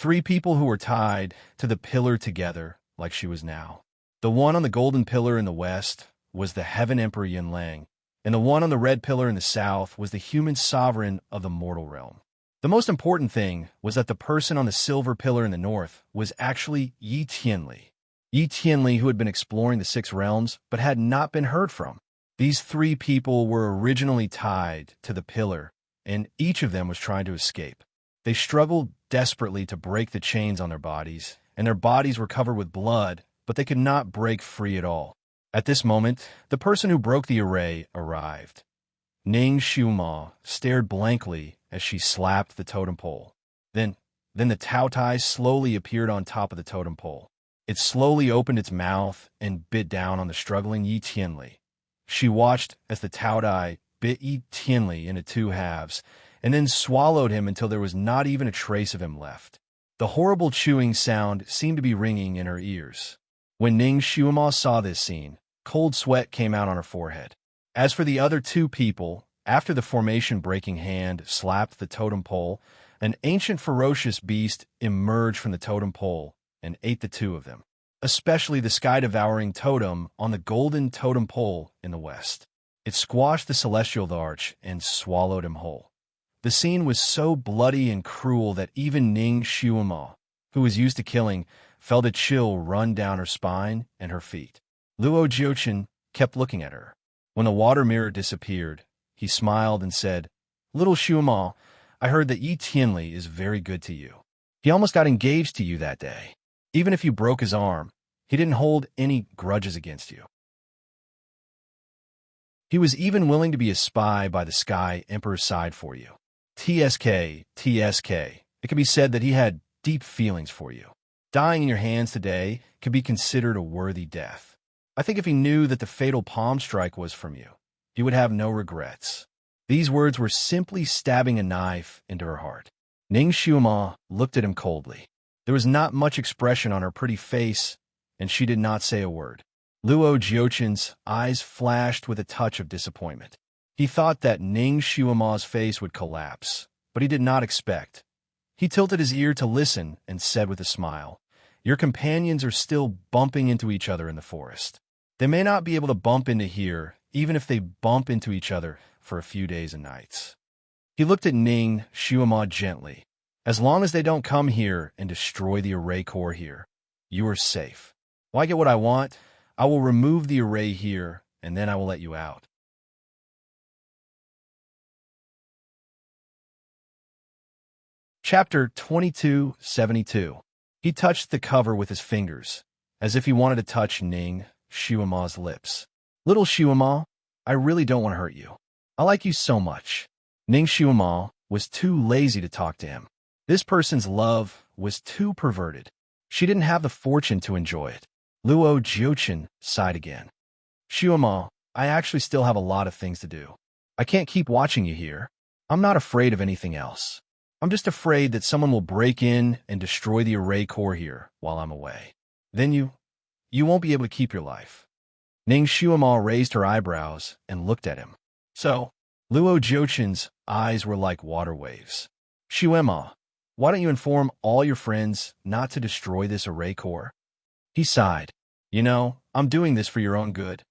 who were tied to the pillar together, like she was now. The one on the golden pillar in the west was the Heaven Emperor Yinlang, and the one on the red pillar in the south was the human sovereign of the mortal realm. The most important thing was that the person on the silver pillar in the north was actually Yi Tianli. Yi Tianli, who had been exploring the 6 realms but had not been heard from. These 3 people were originally tied to the pillar, and each of them was trying to escape. They struggled desperately to break the chains on their bodies, and their bodies were covered with blood, but they could not break free at all. At this moment, the person who broke the array arrived. Ning Xiuma stared blankly as she slapped the totem pole. Then the Taotai slowly appeared on top of the totem pole. It slowly opened its mouth and bit down on the struggling Yi Tianli. She watched as the Taotai bit Yi Tianli into 2 halves, and then swallowed him until there was not even a trace of him left. The horrible chewing sound seemed to be ringing in her ears. When Ning Xiuma saw this scene, cold sweat came out on her forehead. As for the other 2 people, after the formation-breaking hand slapped the totem pole, an ancient ferocious beast emerged from the totem pole and ate the 2 of them, especially the sky-devouring totem on the golden totem pole in the west. It squashed the celestial arch and swallowed him whole. The scene was so bloody and cruel that even Ning Xiuma, who was used to killing, felt a chill run down her spine and her feet. Luo Jiuchen kept looking at her. When the water mirror disappeared, he smiled and said, Little Xiuma, I heard that Yi Tianli is very good to you. He almost got engaged to you that day. Even if you broke his arm, he didn't hold any grudges against you. He was even willing to be a spy by the Sky Emperor's side for you. TSK. It can be said that he had deep feelings for you. Dying in your hands today could be considered a worthy death. I think if he knew that the fatal palm strike was from you, he would have no regrets. These words were simply stabbing a knife into her heart. Ning Xiuma looked at him coldly. There was not much expression on her pretty face, and she did not say a word. Luo Jiuchen's eyes flashed with a touch of disappointment. He thought that Ning Xiuma's face would collapse, but he did not expect. He tilted his ear to listen and said with a smile, Your companions are still bumping into each other in the forest. They may not be able to bump into here, even if they bump into each other for a few days and nights. He looked at Ning Xiuma gently. As long as they don't come here and destroy the array core here, you are safe. When I get what I want, I will remove the array here, and then I will let you out. Chapter 2272. He touched the cover with his fingers, as if he wanted to touch Ning Xiuma's lips. Little Xiuma, I really don't want to hurt you. I like you so much. Ning Xiuma was too lazy to talk to him. This person's love was too perverted. She didn't have the fortune to enjoy it. Luo Jiuchen sighed again. Xiuma, I actually still have a lot of things to do. I can't keep watching you here. I'm not afraid of anything else. I'm just afraid that someone will break in and destroy the array core here while I'm away. Then you won't be able to keep your life. Ning Xiuma raised her eyebrows and looked at him. So, Luo Jiuchen's eyes were like water waves. Xiuma, why don't you inform all your friends not to destroy this array core? He sighed. You know, I'm doing this for your own good.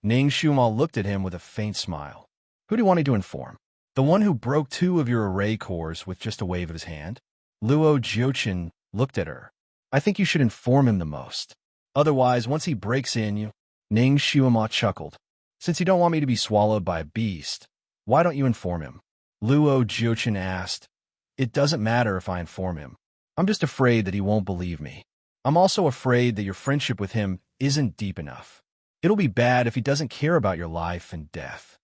Ning Xiuma looked at him with a faint smile. Who do you want me to inform? The one who broke 2 of your array cores with just a wave of his hand? Luo Jiuchen looked at her. I think you should inform him the most. Otherwise, once he breaks in you, Ning Xiaoma chuckled. Since you don't want me to be swallowed by a beast, why don't you inform him? Luo Jiuqin asked. It doesn't matter if I inform him. I'm just afraid that he won't believe me. I'm also afraid that your friendship with him isn't deep enough. It'll be bad if he doesn't care about your life and death.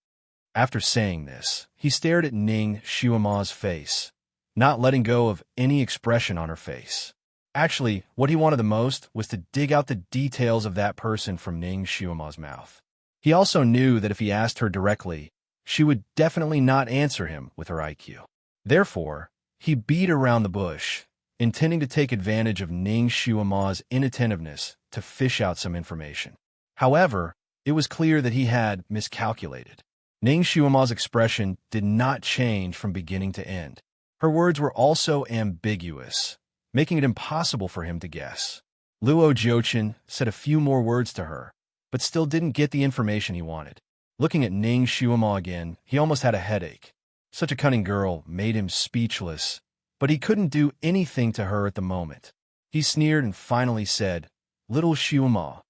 After saying this, he stared at Ning Xiaoma's face, not letting go of any expression on her face. Actually, what he wanted the most was to dig out the details of that person from Ning Xiaoma's mouth. He also knew that if he asked her directly, she would definitely not answer him with her IQ. Therefore, he beat around the bush, intending to take advantage of Ning Xiaoma's inattentiveness to fish out some information. However, it was clear that he had miscalculated. Ning Xiaoma's expression did not change from beginning to end. Her words were also ambiguous, making it impossible for him to guess. Luo Jiuqin said a few more words to her, but still didn't get the information he wanted. Looking at Ning Xiaoma again, he almost had a headache. Such a cunning girl made him speechless, but he couldn't do anything to her at the moment. He sneered and finally said, Little Xiaoma,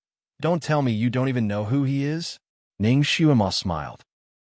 don't tell me you don't even know who he is? Ning Xiaoma smiled.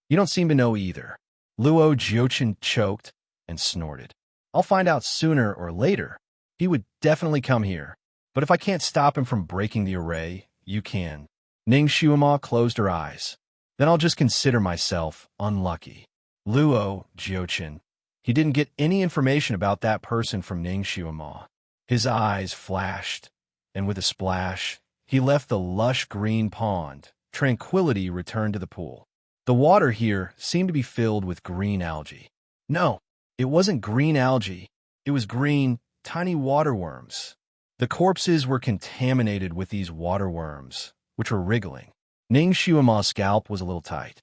You don't seem to know either. Luo Jiuqin choked and snorted. I'll find out sooner or later. He would definitely come here. But if I can't stop him from breaking the array, you can. Ning Xiaoma closed her eyes. Then I'll just consider myself unlucky. Luo Jiuqin. He didn't get any information about that person from Ning Xiaoma. His eyes flashed, and with a splash, he left the lush green pond. Tranquility returned to the pool. The water here seemed to be filled with green algae. No, it wasn't green algae. It was green, tiny water worms. The corpses were contaminated with these water worms, which were wriggling. Ning Xiaoma's scalp was a little tight.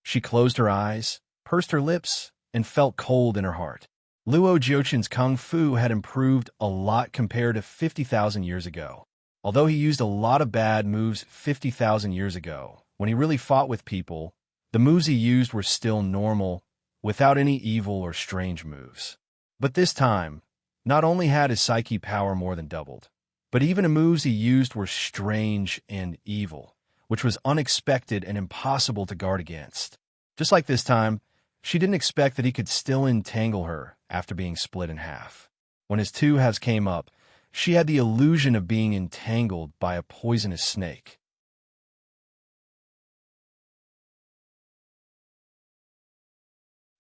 She closed her eyes, pursed her lips, and felt cold in her heart. Luo Jiuqin's kung fu had improved a lot compared to 50,000 years ago. Although he used a lot of bad moves 50,000 years ago, when he really fought with people, the moves he used were still normal, without any evil or strange moves. But this time, not only had his psyche power more than doubled, but even the moves he used were strange and evil, which was unexpected and impossible to guard against. Just like this time, she didn't expect that he could still entangle her after being split in half. When his two halves came up, she had the illusion of being entangled by a poisonous snake.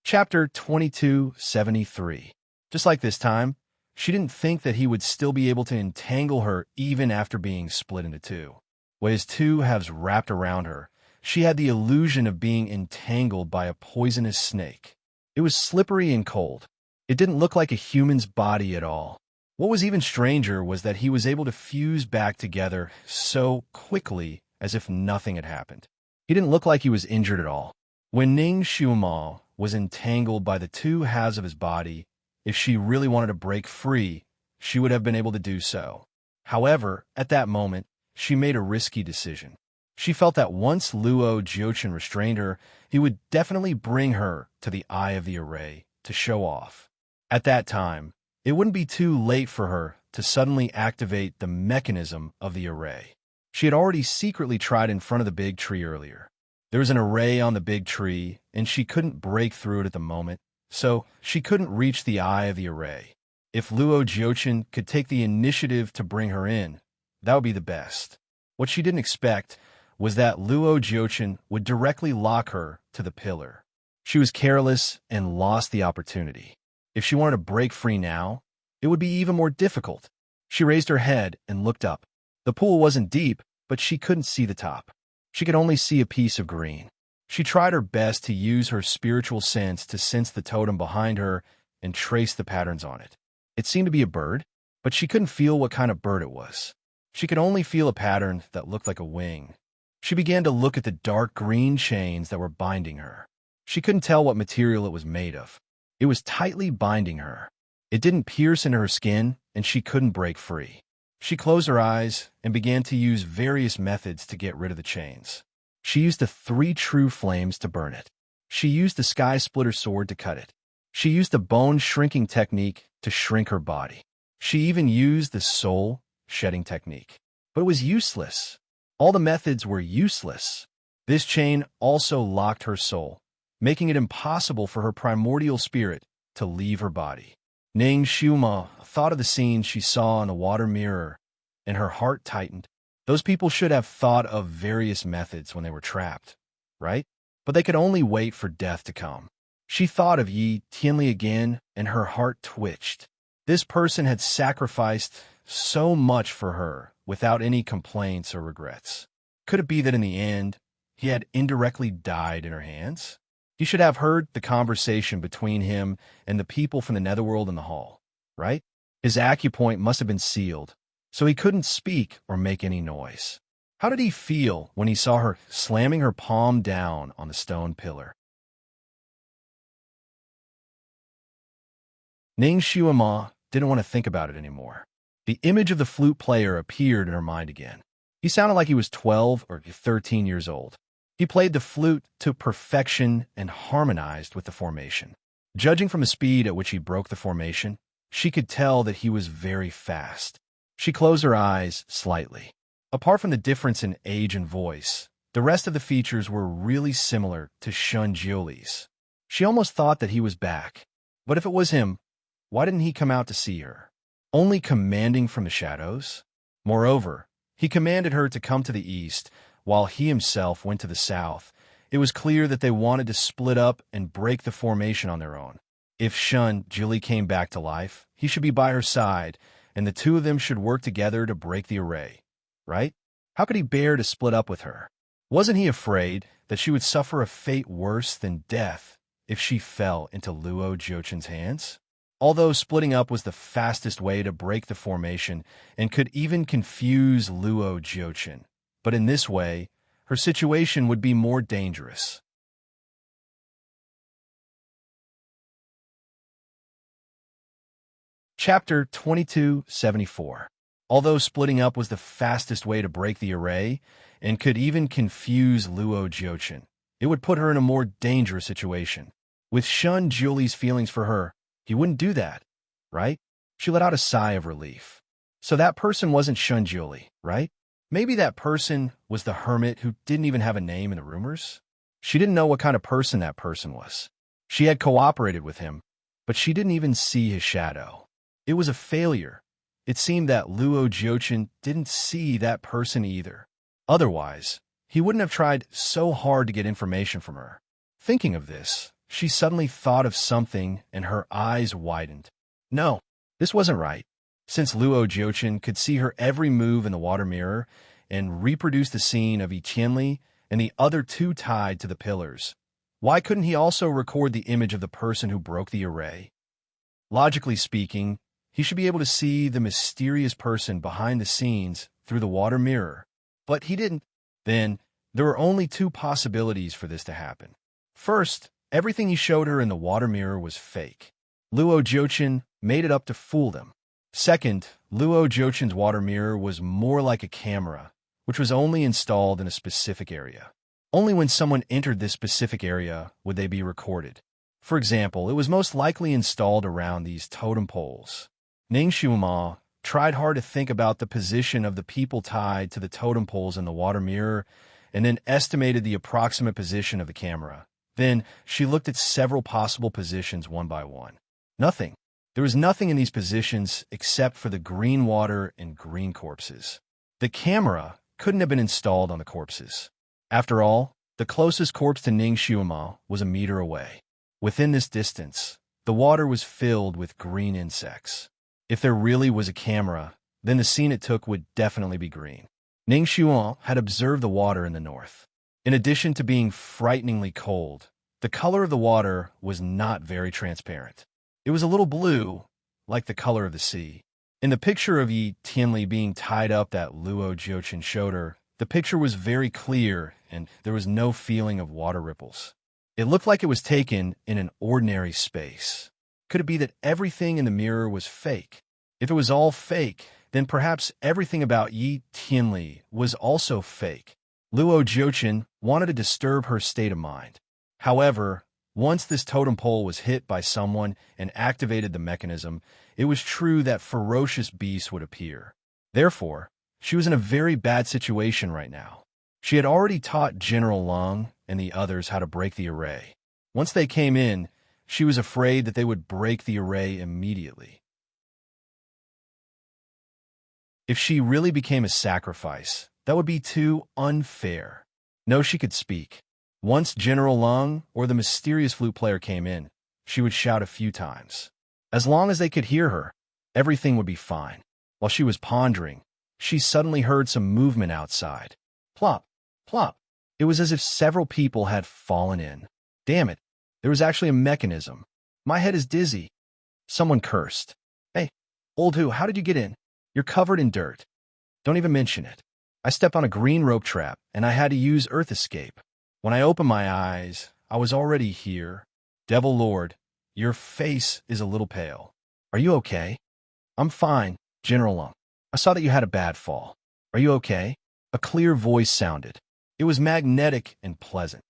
Chapter 2273. Just like this time, she didn't think that he would still be able to entangle her even after being split into two. With his two halves wrapped around her, she had the illusion of being entangled by a poisonous snake. It was slippery and cold. It didn't look like a human's body at all. What was even stranger was that he was able to fuse back together so quickly as if nothing had happened. He didn't look like he was injured at all. When Ning Xiaoma was entangled by the two halves of his body, if she really wanted to break free, she would have been able to do so. However, at that moment, she made a risky decision. She felt that once Luo Jiuqin restrained her, he would definitely bring her to the eye of the array to show off. At that time, it wouldn't be too late for her to suddenly activate the mechanism of the array. She had already secretly tried in front of the big tree earlier. There was an array on the big tree, and she couldn't break through it at the moment, so she couldn't reach the eye of the array. If Luo Jiuqin could take the initiative to bring her in, that would be the best. What she didn't expect was that Luo Jiuqin would directly lock her to the pillar. She was careless and lost the opportunity. If she wanted to break free now, it would be even more difficult. She raised her head and looked up. The pool wasn't deep, but she couldn't see the top. She could only see a piece of green. She tried her best to use her spiritual sense to sense the totem behind her and trace the patterns on it. It seemed to be a bird, but she couldn't feel what kind of bird it was. She could only feel a pattern that looked like a wing. She began to look at the dark green chains that were binding her. She couldn't tell what material it was made of. It was tightly binding her. It didn't pierce into her skin, and she couldn't break free. She closed her eyes and began to use various methods to get rid of the chains. She used the 3 true flames to burn it. She used the sky splitter sword to cut it. She used the bone shrinking technique to shrink her body. She even used the soul-shedding technique. But it was useless. All the methods were useless. This chain also locked her soul, making it impossible for her primordial spirit to leave her body. Ning Xiuma thought of the scene she saw in the water mirror, and her heart tightened. Those people should have thought of various methods when they were trapped, right? But they could only wait for death to come. She thought of Yi Tianli again, and her heart twitched. This person had sacrificed so much for her without any complaints or regrets. Could it be that in the end, he had indirectly died in her hands? He should have heard the conversation between him and the people from the netherworld in the hall, right? His acupoint must have been sealed, so he couldn't speak or make any noise. How did he feel when he saw her slamming her palm down on the stone pillar? Ning Xiuma didn't want to think about it anymore. The image of the flute player appeared in her mind again. He sounded like he was 12 or 13 years old. He played the flute to perfection and harmonized with the formation. Judging from the speed at which he broke the formation, she could tell that he was very fast. She closed her eyes slightly. Apart from the difference in age and voice, the rest of the features were really similar to Shun Jiuli's. She almost thought that he was back. But if it was him, why didn't he come out to see her? Only commanding from the shadows? Moreover, he commanded her to come to the east, while he himself went to the south. It was clear that they wanted to split up and break the formation on their own. If Shun Jiuli came back to life, he should be by her side, and the two of them should work together to break the array, right? How could he bear to split up with her? Wasn't he afraid that she would suffer a fate worse than death if she fell into Luo Jiuchen's hands? Although splitting up was the fastest way to break the formation and could even confuse Luo Jiuchen, but in this way, her situation would be more dangerous. Chapter 2274. Although splitting up was the fastest way to break the array and could even confuse Luo Jiuchen, it would put her in a more dangerous situation. With Shun Jiuli's feelings for her, he wouldn't do that, right? She let out a sigh of relief. So that person wasn't Shun Jiuli, right? Maybe that person was the hermit who didn't even have a name in the rumors? She didn't know what kind of person that person was. She had cooperated with him, but she didn't even see his shadow. It was a failure. It seemed that Luo Jiuchen didn't see that person either. Otherwise, he wouldn't have tried so hard to get information from her. Thinking of this, she suddenly thought of something and her eyes widened. No, this wasn't right. Since Luo Jiuchen could see her every move in the water mirror and reproduce the scene of Yi Qianli and the other two tied to the pillars, why couldn't he also record the image of the person who broke the array? Logically speaking, he should be able to see the mysterious person behind the scenes through the water mirror. But he didn't. Then, there were only two possibilities for this to happen. First, everything he showed her in the water mirror was fake. Luo Jiuchen made it up to fool them. Second, Luo Jiuchen's water mirror was more like a camera, which was only installed in a specific area. Only when someone entered this specific area would they be recorded. For example, it was most likely installed around these totem poles. Ning Xiuma tried hard to think about the position of the people tied to the totem poles in the water mirror and then estimated the approximate position of the camera. Then she looked at several possible positions one by one. Nothing. There was nothing in these positions except for the green water and green corpses. The camera couldn't have been installed on the corpses. After all, the closest corpse to Ning Xiuma was a meter away. Within this distance, the water was filled with green insects. If there really was a camera, then the scene it took would definitely be green. Ning Xiuma had observed the water in the north. In addition to being frighteningly cold, the color of the water was not very transparent. It was a little blue, like the color of the sea. In the picture of Yi Tianli being tied up that Luo Jiuchen showed her, the picture was very clear and there was no feeling of water ripples. It looked like it was taken in an ordinary space. Could it be that everything in the mirror was fake? If it was all fake, then perhaps everything about Yi Tianli was also fake. Luo Jiuchen wanted to disturb her state of mind. However, Once this totem pole was hit by someone and activated the mechanism, it was true that ferocious beasts would appear. Therefore, she was in a very bad situation right now. She had already taught General Lung and the others how to break the array. Once they came in, she was afraid that they would break the array immediately. If she really became a sacrifice, that would be too unfair. No, she could speak. Once General Lung or the mysterious flute player came in, she would shout a few times. As long as they could hear her, everything would be fine. While she was pondering, she suddenly heard some movement outside. Plop, plop. It was as if several people had fallen in. Damn it, there was actually a mechanism. My head is dizzy. Someone cursed. Hey, old who, how did you get in? You're covered in dirt. Don't even mention it. I stepped on a green rope trap, and I had to use Earth Escape. When I opened my eyes, I was already here. Devil Lord, your face is a little pale. Are you okay? I'm fine, General Lung. I saw that you had a bad fall. Are you okay? A clear voice sounded. It was magnetic and pleasant.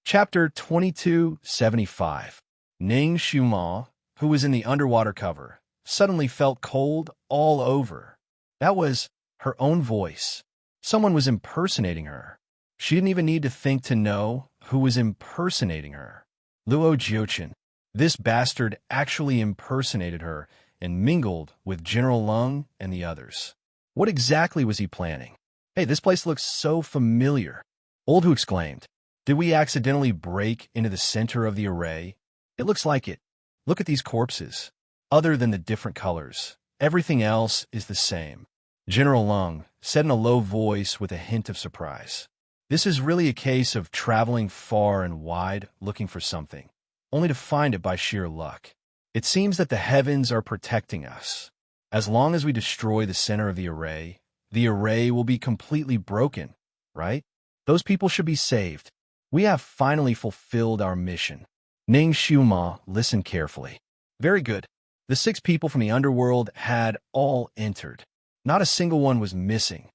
Chapter 2275. Ning Xiuma, who was in the underwater cover, suddenly felt cold all over. That was her own voice. Someone was impersonating her. She didn't even need to think to know who was impersonating her. Luo Jiuchen. This bastard actually impersonated her and mingled with General Lung and the others. What exactly was he planning? Hey, this place looks so familiar. Old Hu exclaimed. Did we accidentally break into the center of the array? It looks like it. Look at these corpses. Other than the different colors, everything else is the same. General Lung said in a low voice with a hint of surprise. This is really a case of traveling far and wide looking for something, only to find it by sheer luck. It seems that the heavens are protecting us. As long as we destroy the center of the array will be completely broken, right? Those people should be saved. We have finally fulfilled our mission. Ning Xiuma listened carefully. Very good. The 6 people from the underworld had all entered. Not a single one was missing.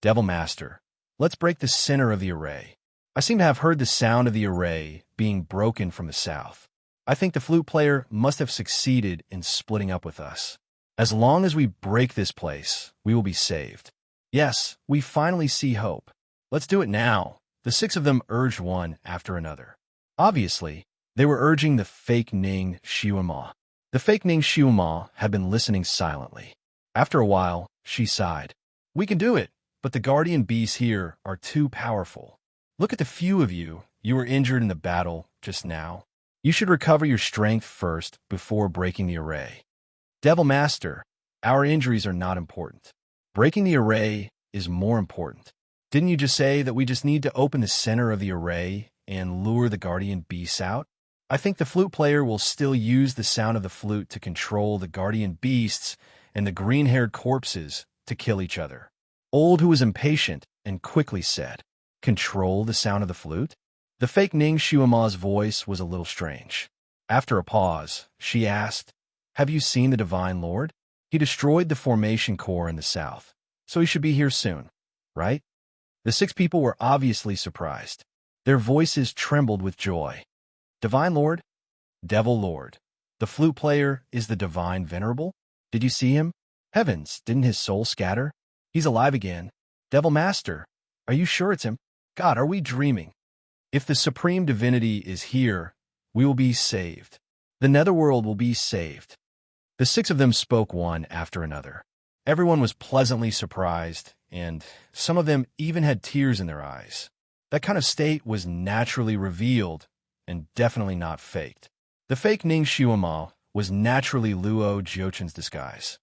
Devil Master, let's break the center of the array. I seem to have heard the sound of the array being broken from the south. I think the flute player must have succeeded in splitting up with us. As long as we break this place, we will be saved. Yes, we finally see hope. Let's do it now. The 6 of them urged one after another. Obviously, they were urging the fake Ning Xiuma. The fake Ning Xiuma had been listening silently. After a while, she sighed. We can do it, but the guardian beasts here are too powerful. Look at the few of you were injured in the battle just now. You should recover your strength first before breaking the array. Devil Master, our injuries are not important. Breaking the array is more important. Didn't you just say that we just need to open the center of the array and lure the guardian beasts out? I think the flute player will still use the sound of the flute to control the guardian beasts and the green-haired corpses to kill each other. Old Who was impatient and quickly said, Control the sound of the flute? The fake Ning Xiuma's voice was a little strange. After a pause, she asked, Have you seen the Divine Lord? He destroyed the formation core in the south, so he should be here soon, right? The 6 people were obviously surprised. Their voices trembled with joy. Divine Lord? Devil Lord. The flute player is the Divine Venerable? Did you see him? Heavens, didn't his soul scatter? He's alive again. Devil Master, are you sure it's him? God, are we dreaming? If the Supreme Divinity is here, we will be saved. The Netherworld will be saved. The 6 of them spoke one after another. Everyone was pleasantly surprised, and some of them even had tears in their eyes. That kind of state was naturally revealed and definitely not faked. The fake Ning Xiuma was naturally Luo Jiuchen's disguise.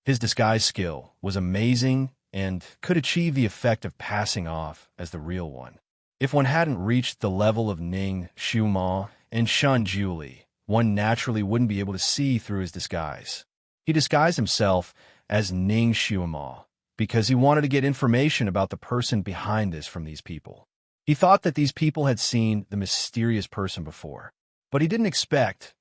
His disguise skill was amazing and could achieve the effect of passing off as the real one. If one hadn't reached the level of Ning Xiuma and Shun Juli, one naturally wouldn't be able to see through his disguise. He disguised himself as Ning Xiuma because he wanted to get information about the person behind this from these people. He thought that these people had seen the mysterious person before, but he didn't expect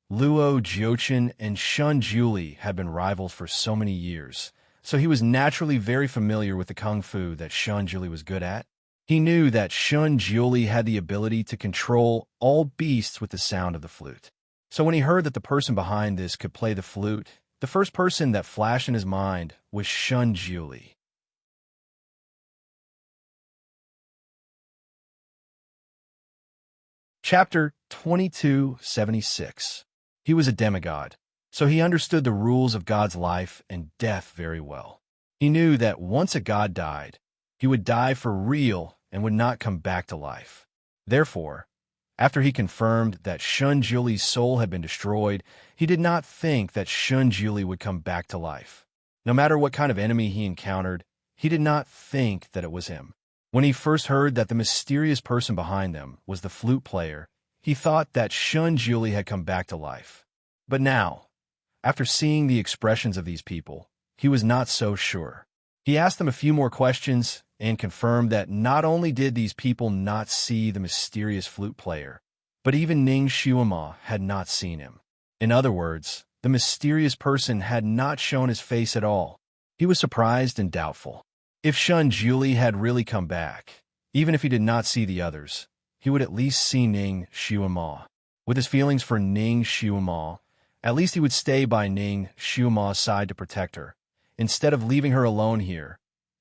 Luo Jiuchen and Shun Juli had been rivals for so many years, so he was naturally very familiar with the kung fu that Shun Juli was good at. He knew that Shun Juli had the ability to control all beasts with the sound of the flute. So when he heard that the person behind this could play the flute, the first person that flashed in his mind was Shun Juli. Chapter 2276. He was a demigod, so he understood the rules of God's life and death very well. He knew that once a god died, he would die for real and would not come back to life. Therefore, after he confirmed that Shun Juli's soul had been destroyed, he did not think that Shun Juli would come back to life. No matter what kind of enemy he encountered, he did not think that it was him. When he first heard that the mysterious person behind them was the flute player, he thought that Shun Juli had come back to life. But now, after seeing the expressions of these people, he was not so sure. He asked them a few more questions and confirmed that not only did these people not see the mysterious flute player, but even Ning Xiuma had not seen him. In other words, the mysterious person had not shown his face at all. He was surprised and doubtful. If Shun Juli had really come back, even if he did not see the others, he would at least see Ning Xiuma. With his feelings for Ning Xiuma, at least he would stay by Ning Xiuma's side to protect her, instead of leaving her alone here.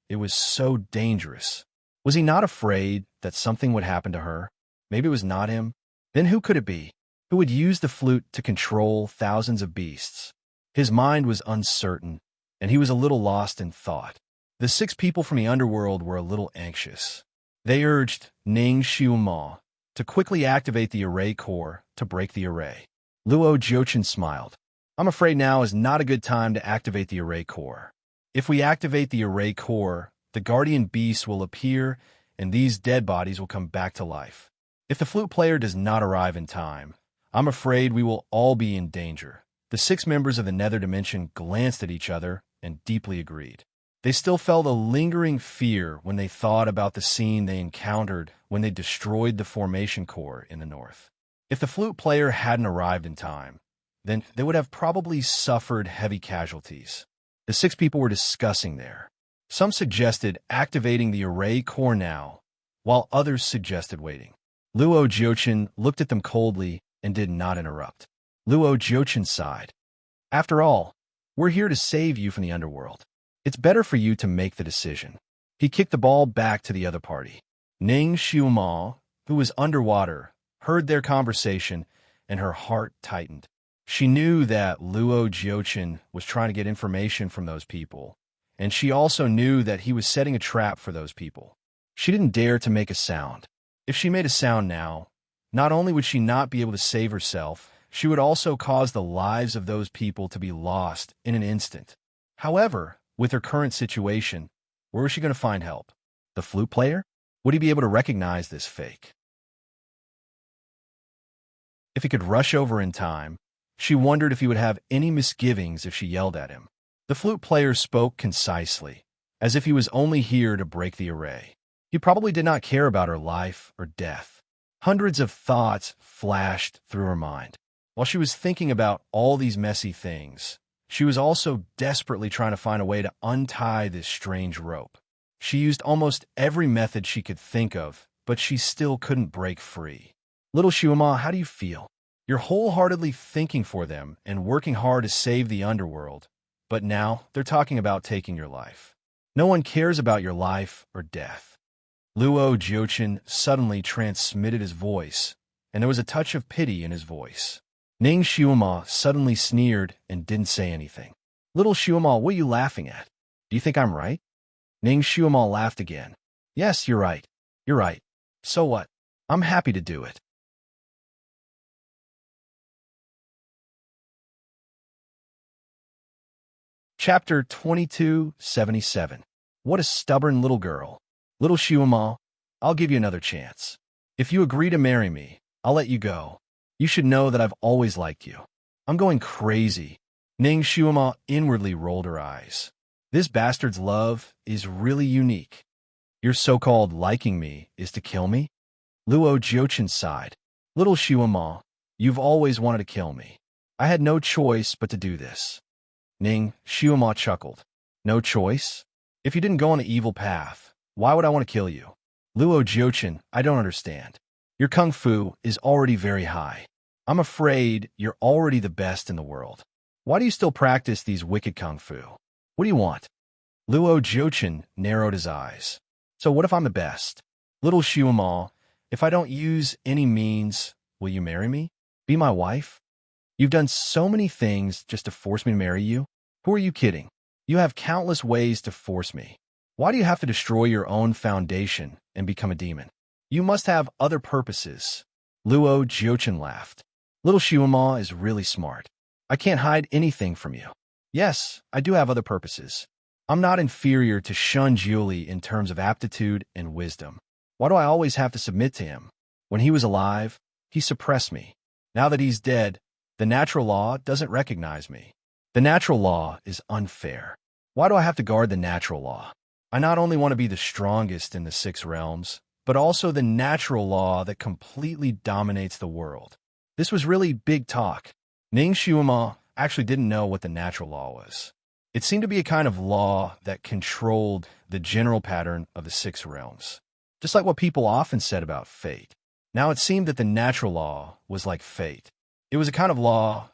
It was so dangerous. Was he not afraid that something would happen to her? Maybe it was not him. Then who could it be? Who would use the flute to control thousands of beasts? His mind was uncertain, and he was a little lost in thought. The 6 people from the underworld were a little anxious. They urged Ning Xiuma to quickly activate the array core to break the array. Luo Jiuchen smiled. I'm afraid now is not a good time to activate the array core. If we activate the array core, the guardian beasts will appear and these dead bodies will come back to life. If the flute player does not arrive in time, I'm afraid we will all be in danger. The 6 members of the nether dimension glanced at each other and deeply agreed. They still felt a lingering fear when they thought about the scene they encountered when they destroyed the formation core in the north. If the flute player hadn't arrived in time, then they would have probably suffered heavy casualties. The 6 people were discussing there. Some suggested activating the array core now, while others suggested waiting. Luo Jiuchen looked at them coldly and did not interrupt. Luo Jiuchen sighed. After all, we're here to save you from the underworld. It's better for you to make the decision. He kicked the ball back to the other party. Ning Xiuma, who was underwater, heard their conversation, and her heart tightened. She knew that Luo Jiuchen was trying to get information from those people, and she also knew that he was setting a trap for those people. She didn't dare to make a sound. If she made a sound now, not only would she not be able to save herself, she would also cause the lives of those people to be lost in an instant. However, with her current situation, where was she going to find help? The flute player? Would he be able to recognize this fake? If he could rush over in time, she wondered if he would have any misgivings if she yelled at him. The flute player spoke concisely, as if he was only here to break the array. He probably did not care about her life or death. Hundreds of thoughts flashed through her mind. While she was thinking about all these messy things, she was also desperately trying to find a way to untie this strange rope. She used almost every method she could think of, but she still couldn't break free. Little Xiuma, how do you feel? You're wholeheartedly thinking for them and working hard to save the underworld, but now they're talking about taking your life. No one cares about your life or death. Luo Jiuchen suddenly transmitted his voice, and there was a touch of pity in his voice. Ning Xiuma suddenly sneered and didn't say anything. Little Xiuma, what are you laughing at? Do you think I'm right? Ning Xiuma laughed again. Yes, you're right. You're right. So what? I'm happy to do it. Chapter 2277. What a stubborn little girl. Little Xiuma, I'll give you another chance. If you agree to marry me, I'll let you go. You should know that I've always liked you. I'm going crazy. Ning Xiuma inwardly rolled her eyes. This bastard's love is really unique. Your so-called liking me is to kill me? Luo Jiuchen sighed. Little Xiuma, you've always wanted to kill me. I had no choice but to do this. Ning Xiuma chuckled. No choice? If you didn't go on the evil path, why would I want to kill you? Luo Jiuchen, I don't understand. Your kung fu is already very high. I'm afraid you're already the best in the world. Why do you still practice these wicked kung fu? What do you want? Luo Jiuchen narrowed his eyes. So what if I'm the best? Little Xiumo, if I don't use any means, will you marry me? Be my wife? You've done so many things just to force me to marry you? Who are you kidding? You have countless ways to force me. Why do you have to destroy your own foundation and become a demon? You must have other purposes. Luo Jiuchen laughed. Little Xiumo is really smart. I can't hide anything from you. Yes, I do have other purposes. I'm not inferior to Shun Jiuli in terms of aptitude and wisdom. Why do I always have to submit to him? When he was alive, he suppressed me. Now that he's dead, the natural law doesn't recognize me. The natural law is unfair. Why do I have to guard the natural law? I not only want to be the strongest in the 6 realms, but also the natural law that completely dominates the world. This was really big talk. Ning Xiumo actually didn't know what the natural law was. It seemed to be a kind of law that controlled the general pattern of the 6 realms, just like what people often said about fate. Now it seemed that the natural law was like fate. It was a kind of law,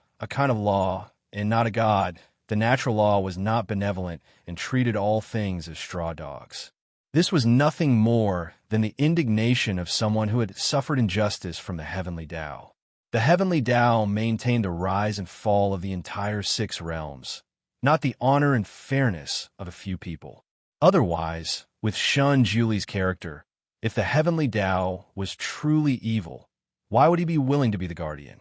and not a god. The natural law was not benevolent and treated all things as straw dogs. This was nothing more than the indignation of someone who had suffered injustice from the heavenly Tao. The heavenly Tao maintained the rise and fall of the entire 6 realms, not the honor and fairness of a few people. Otherwise, with Shun Jiuli's character, if the heavenly Tao was truly evil, why would he be willing to be the guardian?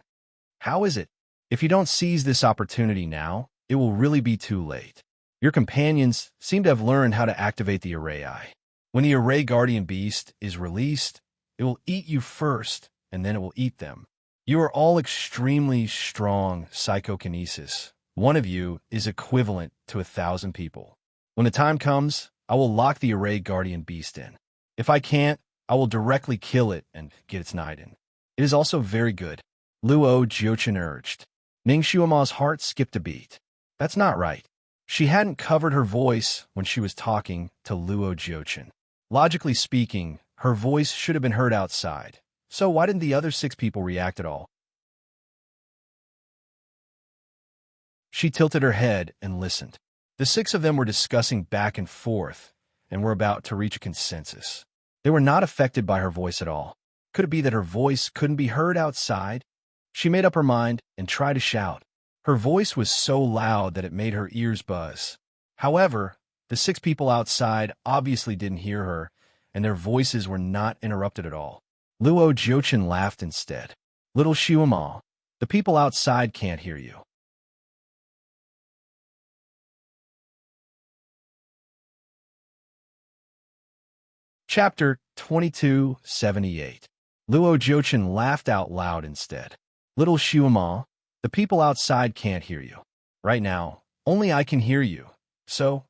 How is it? If you don't seize this opportunity now, it will really be too late. Your companions seem to have learned how to activate the Array Eye. When the Array Guardian Beast is released, it will eat you first, and then it will eat them. You are all extremely strong psychokinesis. One of you is equivalent to 1,000 people. When the time comes, I will lock the Array Guardian Beast in. If I can't, I will directly kill it and get its Naiden. It is also very good. Luo Jiuchen urged. Ning Xiumo's heart skipped a beat. That's not right. She hadn't covered her voice when she was talking to Luo Jiuchen. Logically speaking, her voice should have been heard outside. So why didn't the other 6 people react at all? She tilted her head and listened. The 6 of them were discussing back and forth and were about to reach a consensus. They were not affected by her voice at all. Could it be that her voice couldn't be heard outside? She made up her mind and tried to shout. Her voice was so loud that it made her ears buzz. However, the 6 people outside obviously didn't hear her, and their voices were not interrupted at all. Luo Jiuchen laughed instead. Little Xiumo, the people outside can't hear you. Chapter 2278. Luo Jiuchen laughed out loud instead. Little Xiumo, the people outside can't hear you. Right now, only I can hear you. So,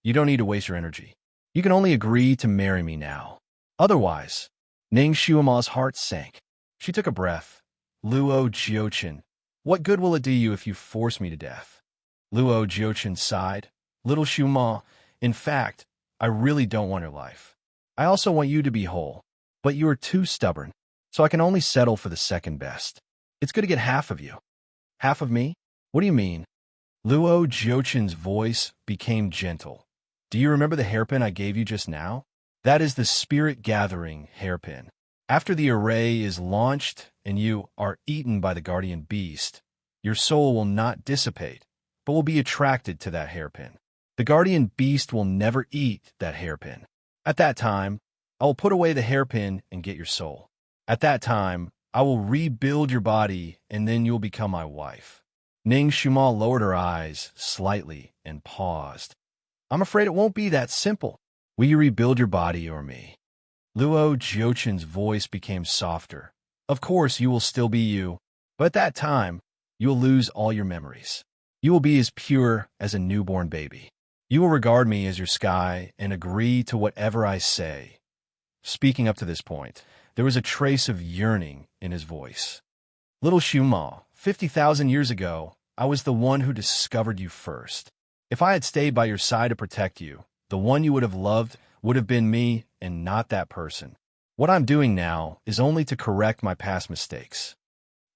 you don't need to waste your energy. You can only agree to marry me now. Otherwise, Ning Xiumo's heart sank. She took a breath. Luo Jiuchen, what good will it do you if you force me to death? Luo Jiuchen sighed. Little Xiumo, in fact, I really don't want your life. I also want you to be whole, but you are too stubborn, so I can only settle for the second best. It's good to get half of you. Half of me? What do you mean? Luo Jiuchen's voice became gentle. Do you remember the hairpin I gave you just now? That is the spirit-gathering hairpin. After the array is launched and you are eaten by the guardian beast, your soul will not dissipate, but will be attracted to that hairpin. The guardian beast will never eat that hairpin. At that time, I will put away the hairpin and get your soul. At that time, I will rebuild your body, and then you will become my wife. Ning Xiumo lowered her eyes slightly and paused. I'm afraid it won't be that simple. Will you rebuild your body or me? Luo Jiuchen's voice became softer. Of course, you will still be you, but at that time, you will lose all your memories. You will be as pure as a newborn baby. You will regard me as your sky and agree to whatever I say. Speaking up to this point, there was a trace of yearning in his voice. Little Xiumo, 50,000 years ago, I was the one who discovered you first. If I had stayed by your side to protect you, the one you would have loved would have been me and not that person. What I'm doing now is only to correct my past mistakes.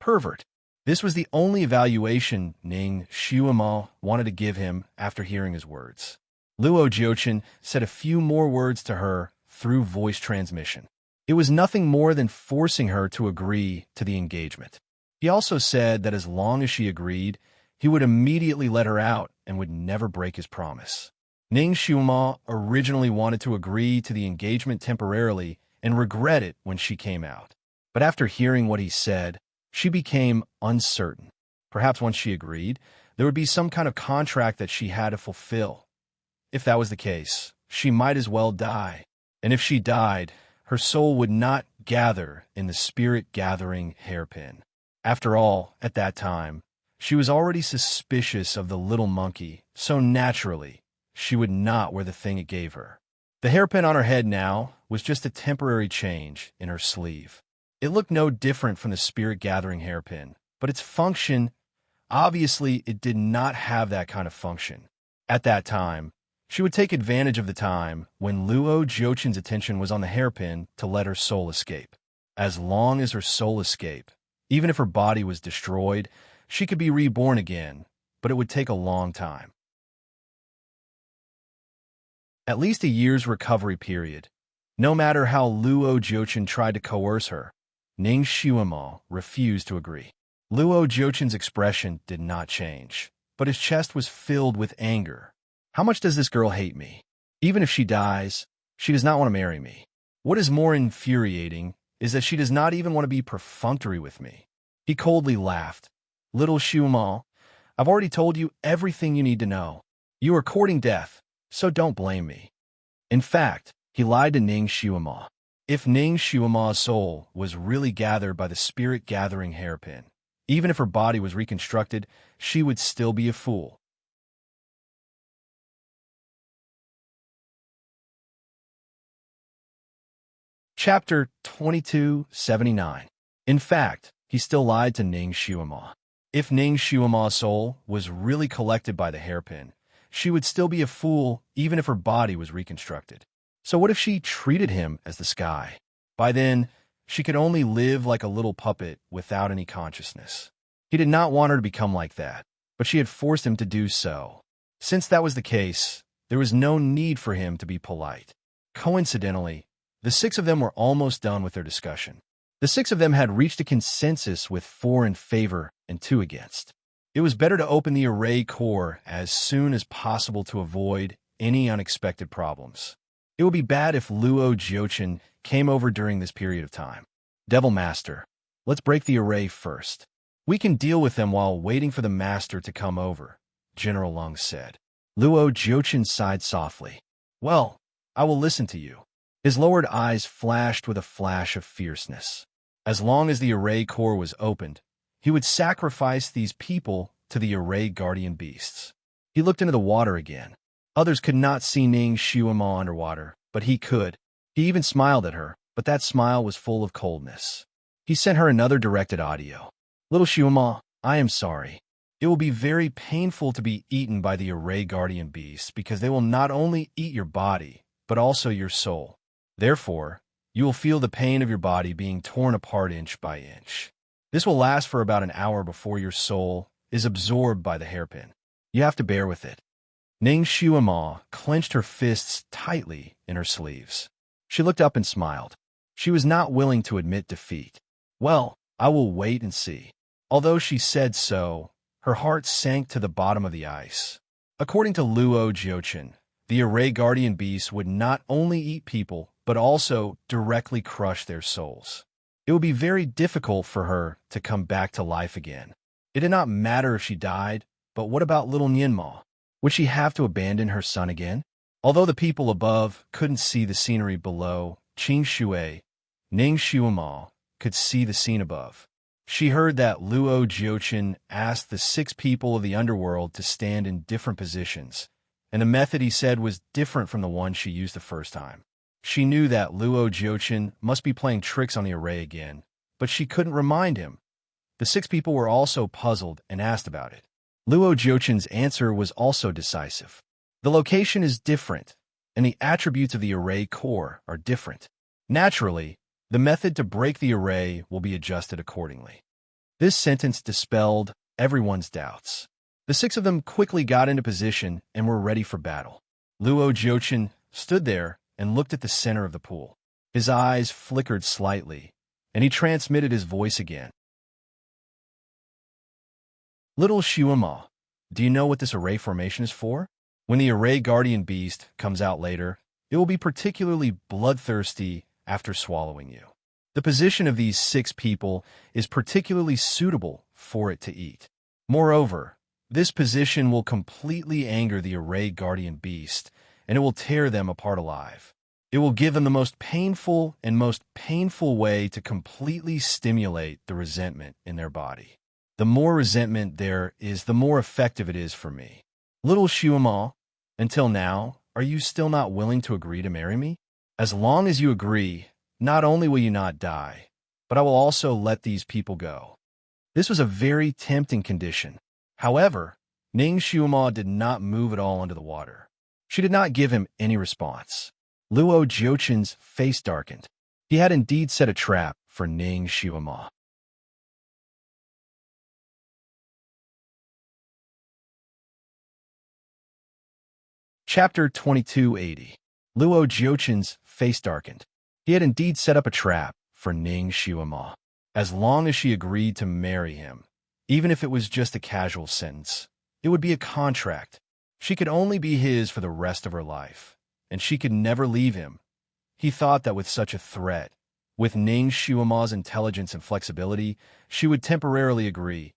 Pervert. This was the only evaluation Ning Xiumo wanted to give him after hearing his words. Luo Jiuchen said a few more words to her through voice transmission. It was nothing more than forcing her to agree to the engagement. He also said that as long as she agreed, he would immediately let her out and would never break his promise. Ning Xiumo originally wanted to agree to the engagement temporarily and regret it when she came out. But after hearing what he said, she became uncertain. Perhaps once she agreed, there would be some kind of contract that she had to fulfill. If that was the case, she might as well die. And if she died, her soul would not gather in the spirit-gathering hairpin. After all, at that time, she was already suspicious of the little monkey, so naturally, she would not wear the thing it gave her. The hairpin on her head now was just a temporary change in her sleeve. It looked no different from the spirit-gathering hairpin, but its function, obviously, it did not have that kind of function. At that time, she would take advantage of the time when Luo Jiuchen's attention was on the hairpin to let her soul escape. As long as her soul escaped, even if her body was destroyed, she could be reborn again, but it would take a long time. At least a year's recovery period. No matter how Luo Jiuchen tried to coerce her, Ning Xiumo refused to agree. Luo Jiuchen's expression did not change, but his chest was filled with anger. How much does this girl hate me? Even if she dies, she does not want to marry me. What is more infuriating is that she does not even want to be perfunctory with me. He coldly laughed. Little Xiumo, I've already told you everything you need to know. You are courting death, so don't blame me. In fact, he lied to Ning Xiumo. If Ning Xiumo's soul was really gathered by the spirit-gathering hairpin, even if her body was reconstructed, she would still be a fool. Chapter 2279. In fact, he still lied to Ning Xiumo. If Ning Xiumo's soul was really collected by the hairpin, she would still be a fool even if her body was reconstructed. So what if she treated him as the sky? By then, she could only live like a little puppet without any consciousness. He did not want her to become like that, but she had forced him to do so. Since that was the case, there was no need for him to be polite. Coincidentally, the six of them were almost done with their discussion. The six of them had reached a consensus with 4 in favor and 2 against. It was better to open the array core as soon as possible to avoid any unexpected problems. It would be bad if Luo Jiuchen came over during this period of time. Devil Master, let's break the array first. We can deal with them while waiting for the Master to come over, General Lung said. Luo Jiuchen sighed softly. Well, I will listen to you. His lowered eyes flashed with a flash of fierceness. As long as the array core was opened, he would sacrifice these people to the array guardian beasts. He looked into the water again. Others could not see Ning Xiumo underwater, but he could. He even smiled at her, but that smile was full of coldness. He sent her another directed audio. Little Xiumo, I am sorry. It will be very painful to be eaten by the array guardian beasts because they will not only eat your body, but also your soul. Therefore, you will feel the pain of your body being torn apart inch by inch. This will last for about an hour before your soul is absorbed by the hairpin. You have to bear with it. Ning Xiumo clenched her fists tightly in her sleeves. She looked up and smiled. She was not willing to admit defeat. Well, I will wait and see. Although she said so, her heart sank to the bottom of the ice. According to Luo Jiuchen, the array guardian beasts would not only eat people, but also directly crush their souls. It would be very difficult for her to come back to life again. It did not matter if she died, but what about little Nianmo? Would she have to abandon her son again? Although the people above couldn't see the scenery below, Qing Shui, Ning Xiumo, could see the scene above. She heard that Luo Jiuchen asked the 6 people of the underworld to stand in different positions, and the method he said was different from the one she used the first time. She knew that Luo Jiuchen must be playing tricks on the array again, but she couldn't remind him. The 6 people were also puzzled and asked about it. Luo Jiuchen's answer was also decisive. The location is different, and the attributes of the array core are different. Naturally, the method to break the array will be adjusted accordingly. This sentence dispelled everyone's doubts. The six of them quickly got into position and were ready for battle. Luo Jiuchen stood there and looked at the center of the pool. His eyes flickered slightly, and he transmitted his voice again. Little Shuima, do you know what this array formation is for? When the array guardian beast comes out later, it will be particularly bloodthirsty after swallowing you. The position of these 6 people is particularly suitable for it to eat. Moreover, this position will completely anger the array guardian beast, and it will tear them apart alive. It will give them the most painful way to completely stimulate the resentment in their body. The more resentment there is, the more effective it is for me. Little Shuima, until now, are you still not willing to agree to marry me? As long as you agree, not only will you not die, but I will also let these people go. This was a very tempting condition. However, Ning Shuima did not move at all under the water. She did not give him any response. Luo Jiuchen's face darkened. He had indeed set a trap for Ning Shuima. Chapter 2280. Luo Jiuchen's face darkened. He had indeed set up a trap for Ning Shuima. As long as she agreed to marry him, even if it was just a casual sentence, it would be a contract. She could only be his for the rest of her life, and she could never leave him. He thought that with such a threat, with Ning Shuima's intelligence and flexibility, she would temporarily agree.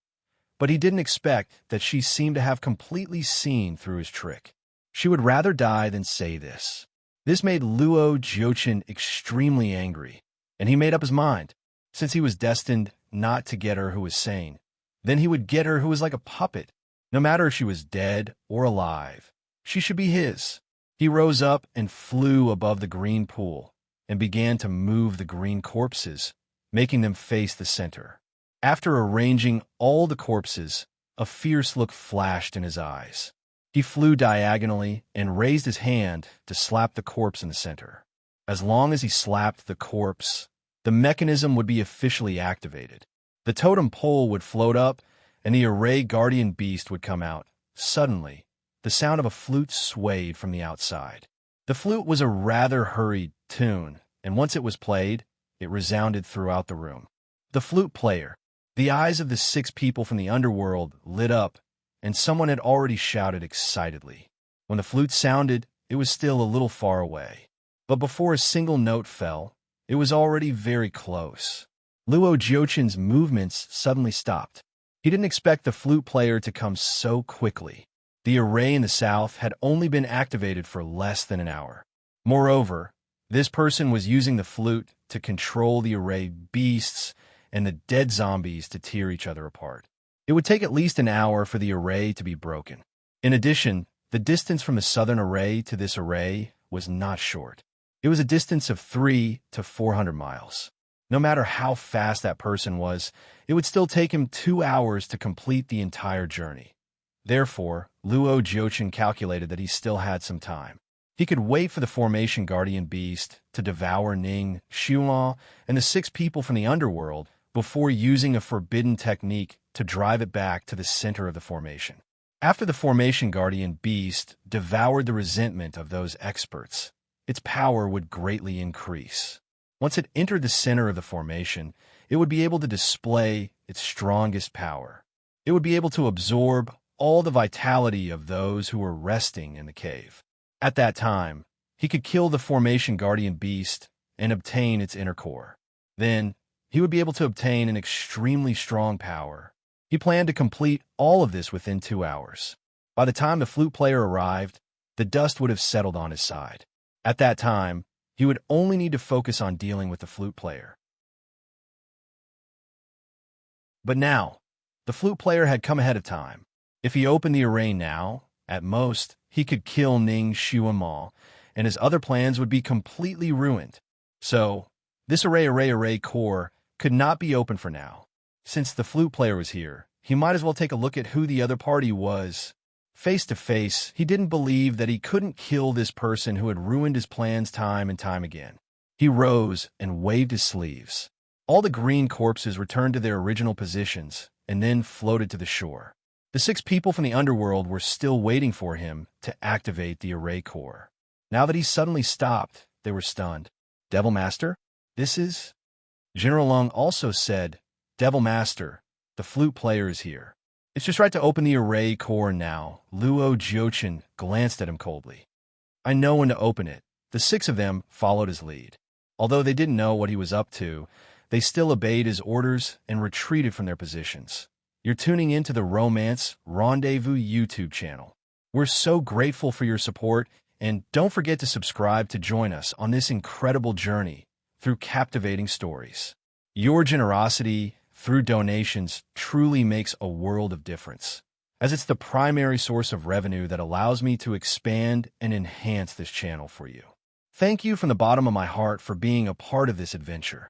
But he didn't expect that she seemed to have completely seen through his trick. She would rather die than say this. This made Luo Jiuchen extremely angry, and he made up his mind. Since he was destined not to get her who was sane, then he would get her who was like a puppet. No matter if she was dead or alive, she should be his. He rose up and flew above the green pool and began to move the green corpses, making them face the center. After arranging all the corpses, a fierce look flashed in his eyes. He flew diagonally and raised his hand to slap the corpse in the center. As long as he slapped the corpse, the mechanism would be officially activated. The totem pole would float up, and the array guardian beast would come out. Suddenly, the sound of a flute swayed from the outside. The flute was a rather hurried tune, and once it was played, it resounded throughout the room. The flute player. The eyes of the 6 people from the underworld lit up, and someone had already shouted excitedly. When the flute sounded, it was still a little far away. But before a single note fell, it was already very close. Luo Jiuchen's movements suddenly stopped. He didn't expect the flute player to come so quickly. The array in the south had only been activated for less than an hour. Moreover, this person was using the flute to control the array beasts and the dead zombies to tear each other apart. It would take at least an hour for the array to be broken. In addition, the distance from the southern array to this array was not short. It was a distance of 300 to 400 miles. No matter how fast that person was, it would still take him 2 hours to complete the entire journey. Therefore, Luo Jiuchen calculated that he still had some time. He could wait for the formation guardian beast to devour Ning Shuima and the 6 people from the underworld before using a forbidden technique to drive it back to the center of the formation. After the formation guardian beast devoured the resentment of those experts, its power would greatly increase. Once it entered the center of the formation, it would be able to display its strongest power. It would be able to absorb all the vitality of those who were resting in the cave. At that time, he could kill the formation guardian beast and obtain its inner core. Then, he would be able to obtain an extremely strong power. He planned to complete all of this within 2 hours. By the time the flute player arrived, the dust would have settled on his side. At that time, he would only need to focus on dealing with the flute player. But now, the flute player had come ahead of time. If he opened the array now, at most, he could kill Ning Shuima, and his other plans would be completely ruined. So, this array core could not be opened for now. Since the flute player was here, he might as well take a look at who the other party was. Face to face, he didn't believe that he couldn't kill this person who had ruined his plans time and time again. He rose and waved his sleeves. All the green corpses returned to their original positions and then floated to the shore. The 6 people from the underworld were still waiting for him to activate the array core. Now that he suddenly stopped, they were stunned. Devil Master? This is... General Lung also said, Devil Master, the flute player is here. It's just right to open the array core now. Luo Jiochin glanced at him coldly. I know when to open it. The 6 of them followed his lead. Although they didn't know what he was up to, they still obeyed his orders and retreated from their positions. You're tuning into the Romance Rendezvous YouTube channel. We're so grateful for your support, and don't forget to subscribe to join us on this incredible journey through captivating stories. Your generosity through donations truly makes a world of difference, as it's the primary source of revenue that allows me to expand and enhance this channel for you. Thank you from the bottom of my heart for being a part of this adventure.